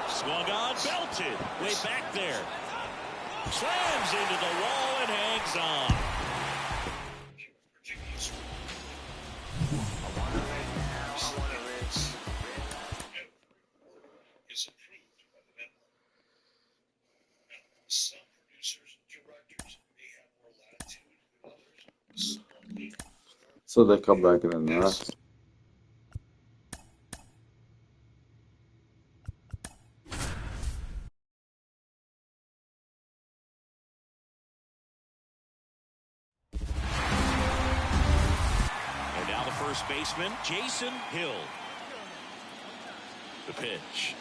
Swung on, belted. Way back there. Slams into the wall and hangs on. Some producers and directors may have more latitude than others. So they come back in the ninth. And now the first baseman, Jason Hill. The pitch.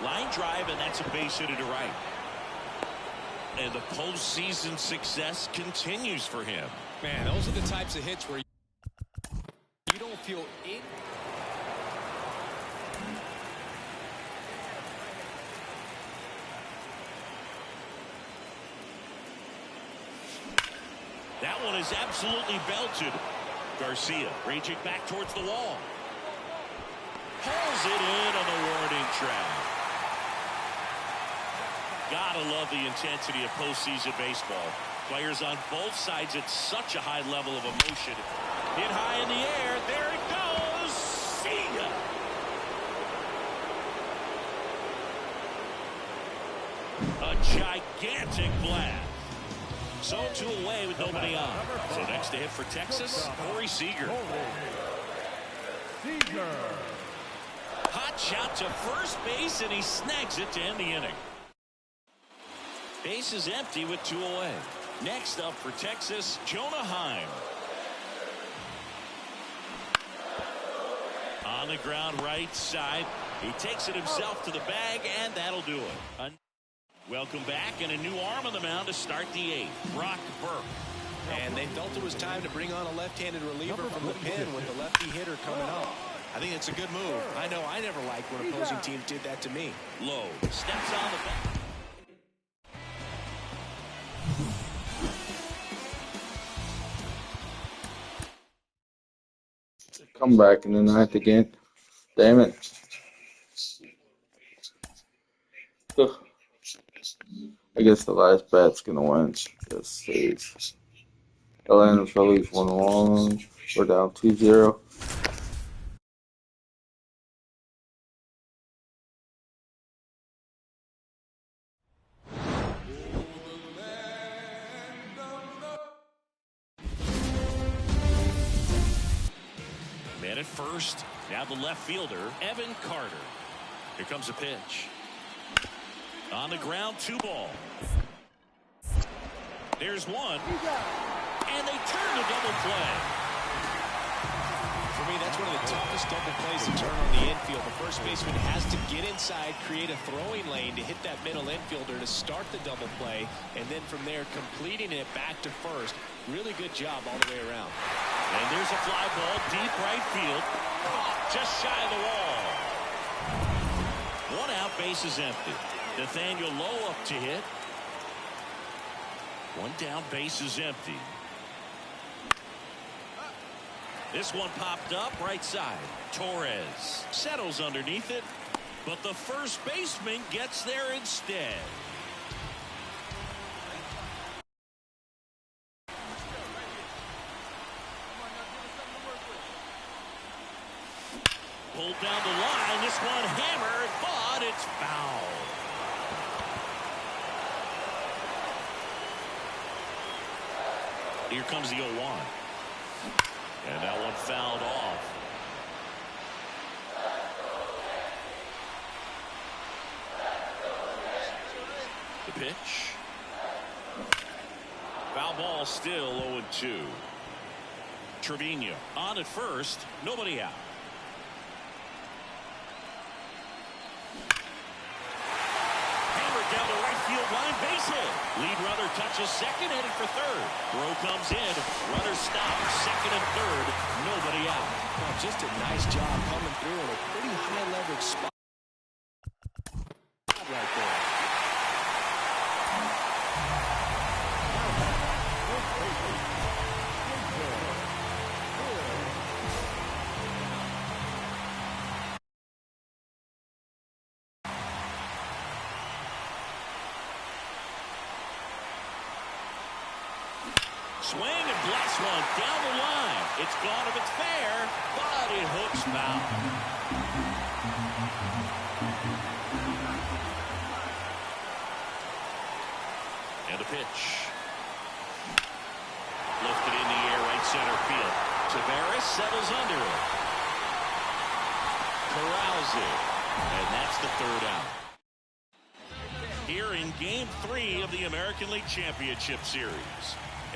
Line drive, and that's a base hit to right. And the postseason success continues for him. Man, those are the types of hits where you don't feel it. That one is absolutely belted. Garcia ranging back towards the wall. Pulls it in on the warning track. Gotta love the intensity of postseason baseball. Players on both sides at such a high level of emotion. Hit high in the air. There it goes. See ya. A gigantic blast. So 2 away with nobody on. So next to hit for Texas, Corey Seager. Hot shot to first base, and he snags it to end the inning. Base is empty with 2 away. Next up for Texas, Jonah Heim. On the ground right side. He takes it himself to the bag, and that'll do it. Welcome back, and a new arm on the mound to start the 8th. Brock Burke. And they felt it was time to bring on a left-handed reliever from the pen with the lefty hitter coming up. I think it's a good move. I know I never liked when opposing teams did that to me. Lowe steps on the back. Come back in the ninth again. Damn it. Ugh. I guess the last bat's gonna win. Just saves. Atlanta Phillies 1-1. We're down 2-0. Man at first. Now the left fielder, Evan Carter. Here comes a pitch. On the ground, 2 ball. There's one. And they turn the double play. For me, that's one of the toughest double plays to turn on the infield. The first baseman has to get inside, create a throwing lane to hit that middle infielder to start the double play, and then from there completing it back to first. Really good job all the way around. And there's a fly ball deep right field. Just shy of the wall. 1 out, base is empty. Nathaniel Lowe up to hit. One down, base is empty. This one popped up right side. Torres settles underneath it, but the first baseman gets there instead. Pulled down the line. This one hammered, but it's foul. Here comes the 0-1. And that one fouled off. The pitch. Foul ball, still 0-2. Trevino on at first, nobody out. Down the right field line, base hit. Lead runner touches second, headed for third. Throw comes in, runner stops, second and third, nobody out. Well, just a nice job coming through in a pretty high leverage spot right there. Swing and blast one down the line. It's gone if it's fair, but it hooks foul. And a pitch. Lifted in the air, right center field. Tavares settles under it. Corrals it. And that's the third out. Here in Game 3 of the American League Championship Series.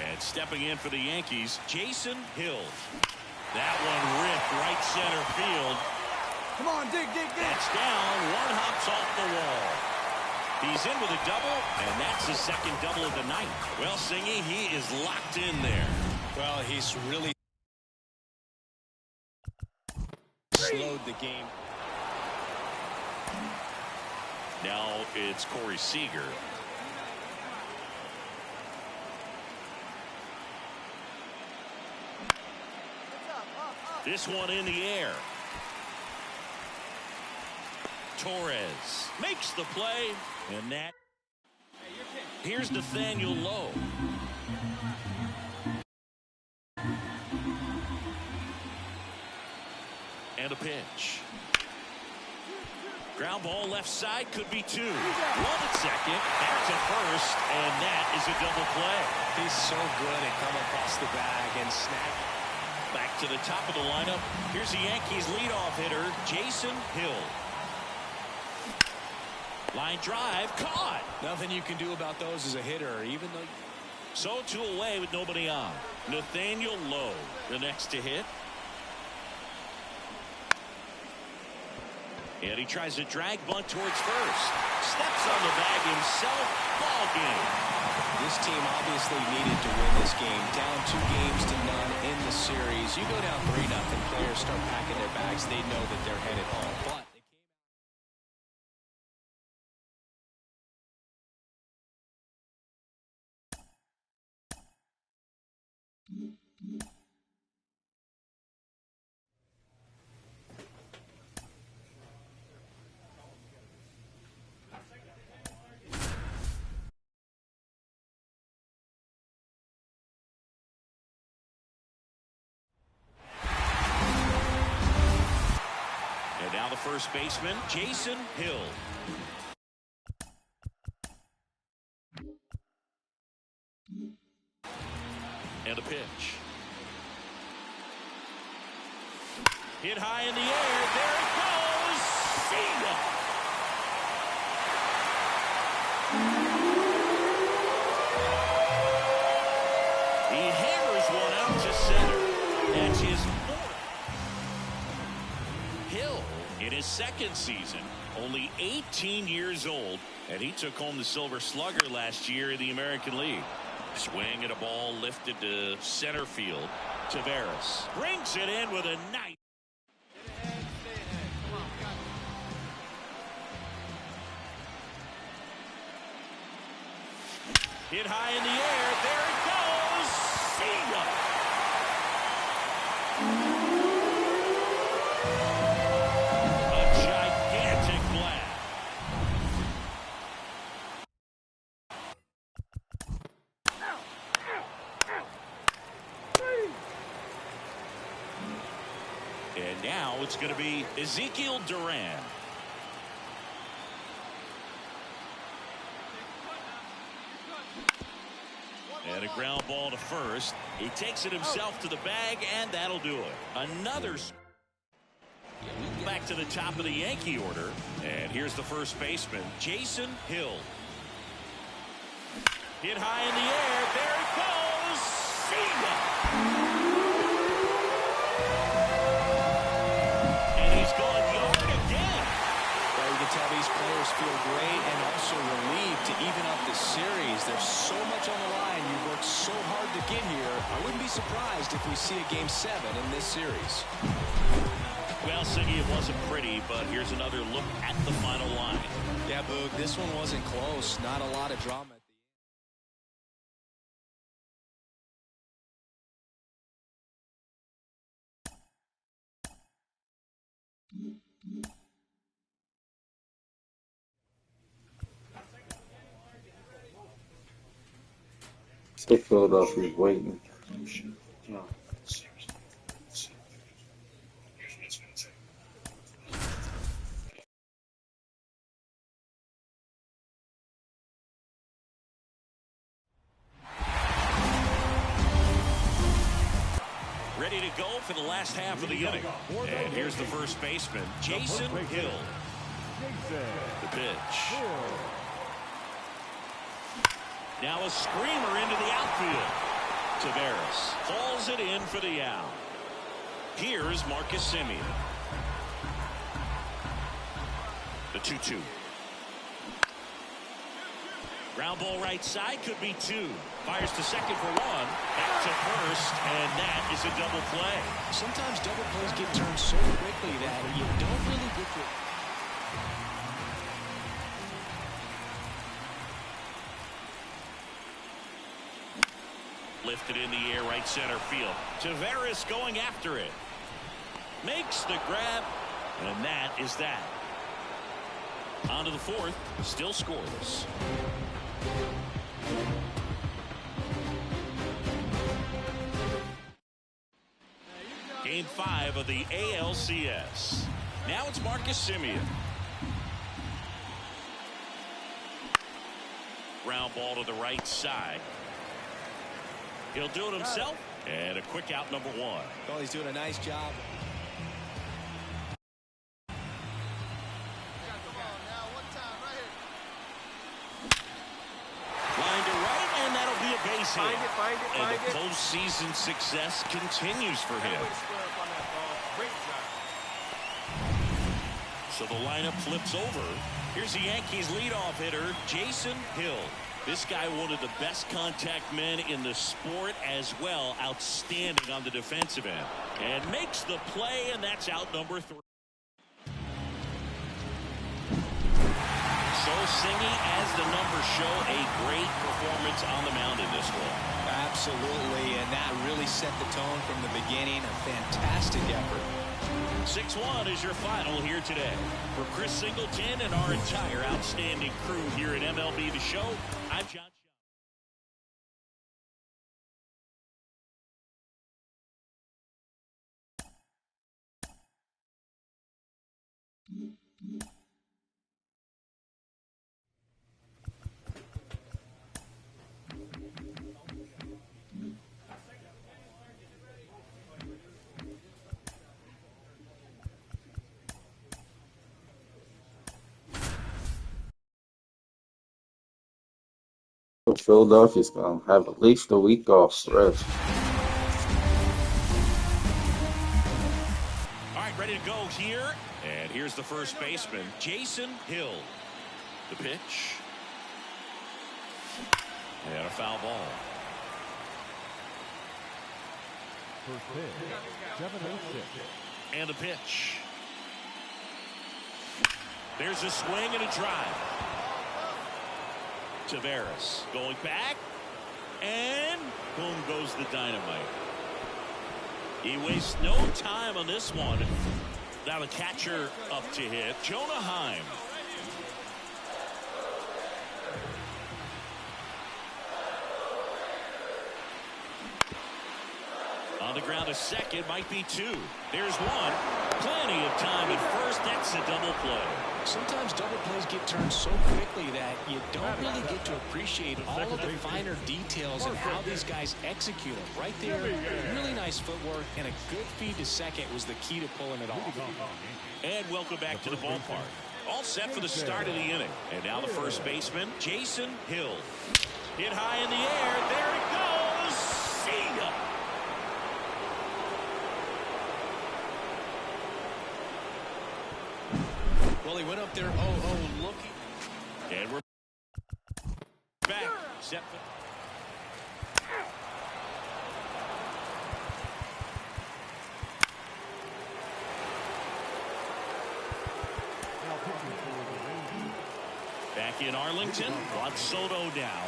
And stepping in for the Yankees, Jason Hill. That one ripped right center field. Come on, dig. That's down. One hops off the wall. He's in with a double, and that's his second double of the night. Well, Singy, he is locked in there. Well, he's really slowed the game. Now it's Corey Seager. This one in the air. Torres makes the play, and that. Here's Nathaniel Lowe. And a pitch. Ground ball left side, could be two. One at second, back to first, and that is a double play. He's so good at coming across the bag and snap. Back to the top of the lineup. Here's the Yankees leadoff hitter, Jason Hill. Line drive, caught. Nothing you can do about those as a hitter, even though. So 2 away with nobody on. Nathaniel Lowe, the next to hit. And he tries to drag bunt towards first. Steps on the bag himself. Ball game. This team obviously needed to win this game. Down 2-0 in the series. You go down 3-0, players start packing their bags. They know that they're headed home. But now the first baseman, Jason Hill. And a pitch. Hit high in the air. There it goes. Single. He hammers one out to center. That's his fourth. Hill, in his second season, only 18 years old, and he took home the Silver Slugger last year in the American League. Swing at a ball lifted to center field. Tavares brings it in with a nice. Hit high in the air. And now it's going to be Ezekiel Duran. And a ground ball to first. He takes it himself to the bag, and that'll do it. Another. Back to the top of the Yankee order. And here's the first baseman, Jason Hill. Hit high in the air. There it goes. See ya. And he's gone yard again. Well, you can tell these players feel great and also relieved to even up the series. There's so much on the line. You worked so hard to get here. I wouldn't be surprised if we see a Game 7 in this series. Well, Siggy, it wasn't pretty, but here's another look at the final line. Yeah, Boog, this one wasn't close. Not a lot of drama. Say Philadelphia's waiting. No. Ready to go for the last half of the inning. And here's the first baseman, Jason Hill. The pitch. Now a screamer into the outfield. Taveras hauls it in for the out. Here's Marcus Semien. The 2-2. Ground ball right side, could be two. Fires to second for one. Back to first, and that is a double play. Sometimes double plays get turned so quickly that you don't really get to. Lifted in the air, right center field. Taveras going after it. Makes the grab, and that is that. On to the fourth, still scoreless. Game 5 of the ALCS. Now it's Marcus Semien. Ground ball to the right side. He'll do it himself. And a quick out, number one. Oh, he's doing a nice job. Line to right, and that'll be a base hit. Find it. And the postseason success continues for him. So the lineup flips over. Here's the Yankees leadoff hitter, Jason Hill. This guy, one of the best contact men in the sport as well. Outstanding on the defensive end. And makes the play, and that's out number 3. So Singy, as the numbers show, a great performance on the mound in this one. Absolutely, and that really set the tone from the beginning. A fantastic effort. 6-1 is your final here today. For Chris Singleton and our entire outstanding crew here at MLB The Show, I'm John. Philadelphia's going to have at least a week off rest. All right, ready to go here. And here's the first baseman, Jason Hill. The pitch. And a foul ball. First pitch, 7-6. And the pitch. There's a swing and a drive. Taveras going back, and boom goes the dynamite. He wastes no time on this one. Now the catcher up to hit, Jonah Heim. On the ground to second, might be two. There's one. Plenty of time at first. That's a double play. Sometimes double plays get turned so quickly that you don't really get to appreciate all of the finer details and how these guys execute them. Right there, really nice footwork and a good feed to second was the key to pulling it off. And welcome back to the ballpark. All set for the start of the inning. And now the first baseman, Jason Hill. Hit high in the air. There it goes. See ya. Well, he went up there, looking. And we're back. Set for... Back in Arlington, Juan Soto now.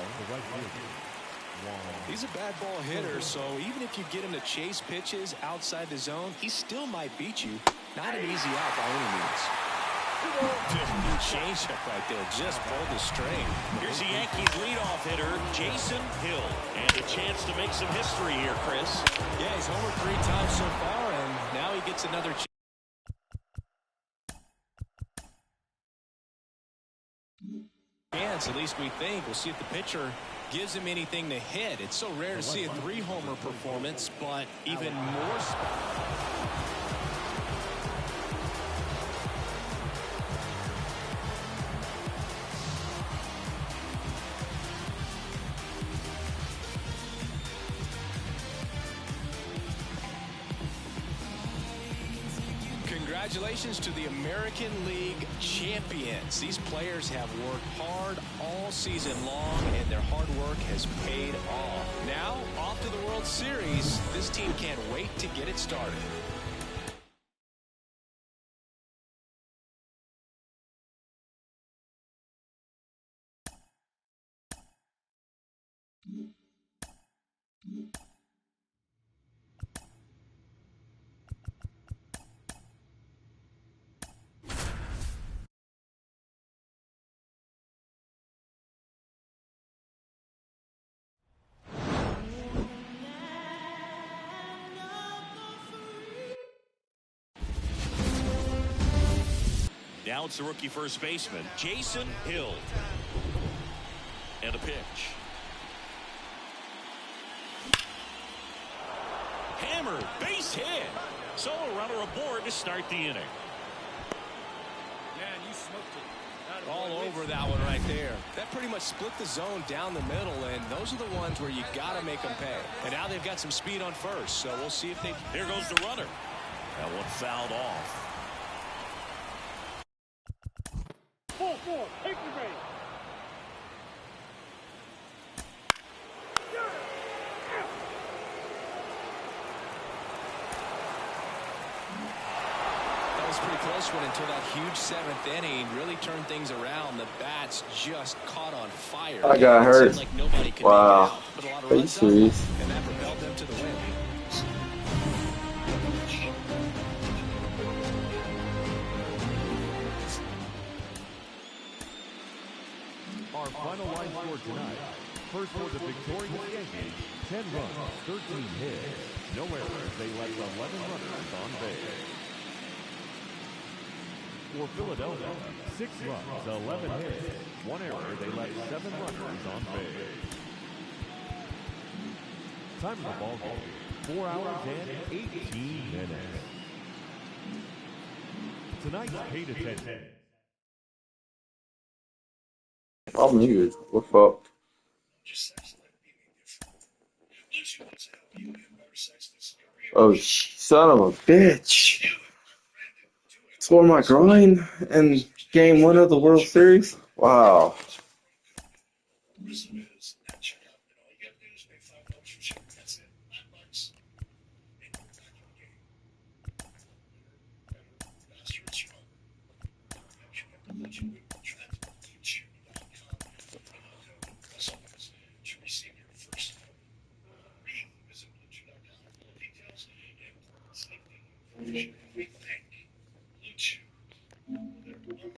He's a bad ball hitter, so even if you get him to chase pitches outside the zone, he still might beat you. Not an easy out by any means. Change up right there, just pulled the string. Here's the Yankees leadoff hitter, Jason Hill. And a chance to make some history here, Chris. Yeah, he's homered 3 times so far, and now he gets another chance. At least we think. We'll see if the pitcher gives him anything to hit. It's so rare to see a 3-homer performance, but even more. Congratulations to the American League champions. These players have worked hard all season long, and their hard work has paid off. Now, off to the World Series. This team can't wait to get it started. Now it's the rookie first baseman, Jason Hill. And a pitch. Hammered, base hit. So a runner aboard to start the inning. Man, you smoked it. All over that one right there. That pretty much split the zone down the middle, and those are the ones where you got to make them pay. And now they've got some speed on first, so we'll see if they... There goes the runner. That one fouled off. 4-4, take the base. That was a pretty close one until that huge 7th inning really turned things around. The bats just caught on fire. I got hurt. Like nobody could wow. Make it out, but a lot of Are you runs serious? up, and that propelled them to the win. Our final line score tonight. First for the victorious Yankees, 10 runs, 13 hits. No errors, they left 11 runners on base. For Philadelphia, 6 runs, 11 hits. 1 error, they left 7 runners on base. Time of the ball game, 4 hours and 18 minutes. Tonight's paid attention. I'm muted. We're fucked. Oh, son of a bitch. Tore my groin in game 1 of the World Series? Wow.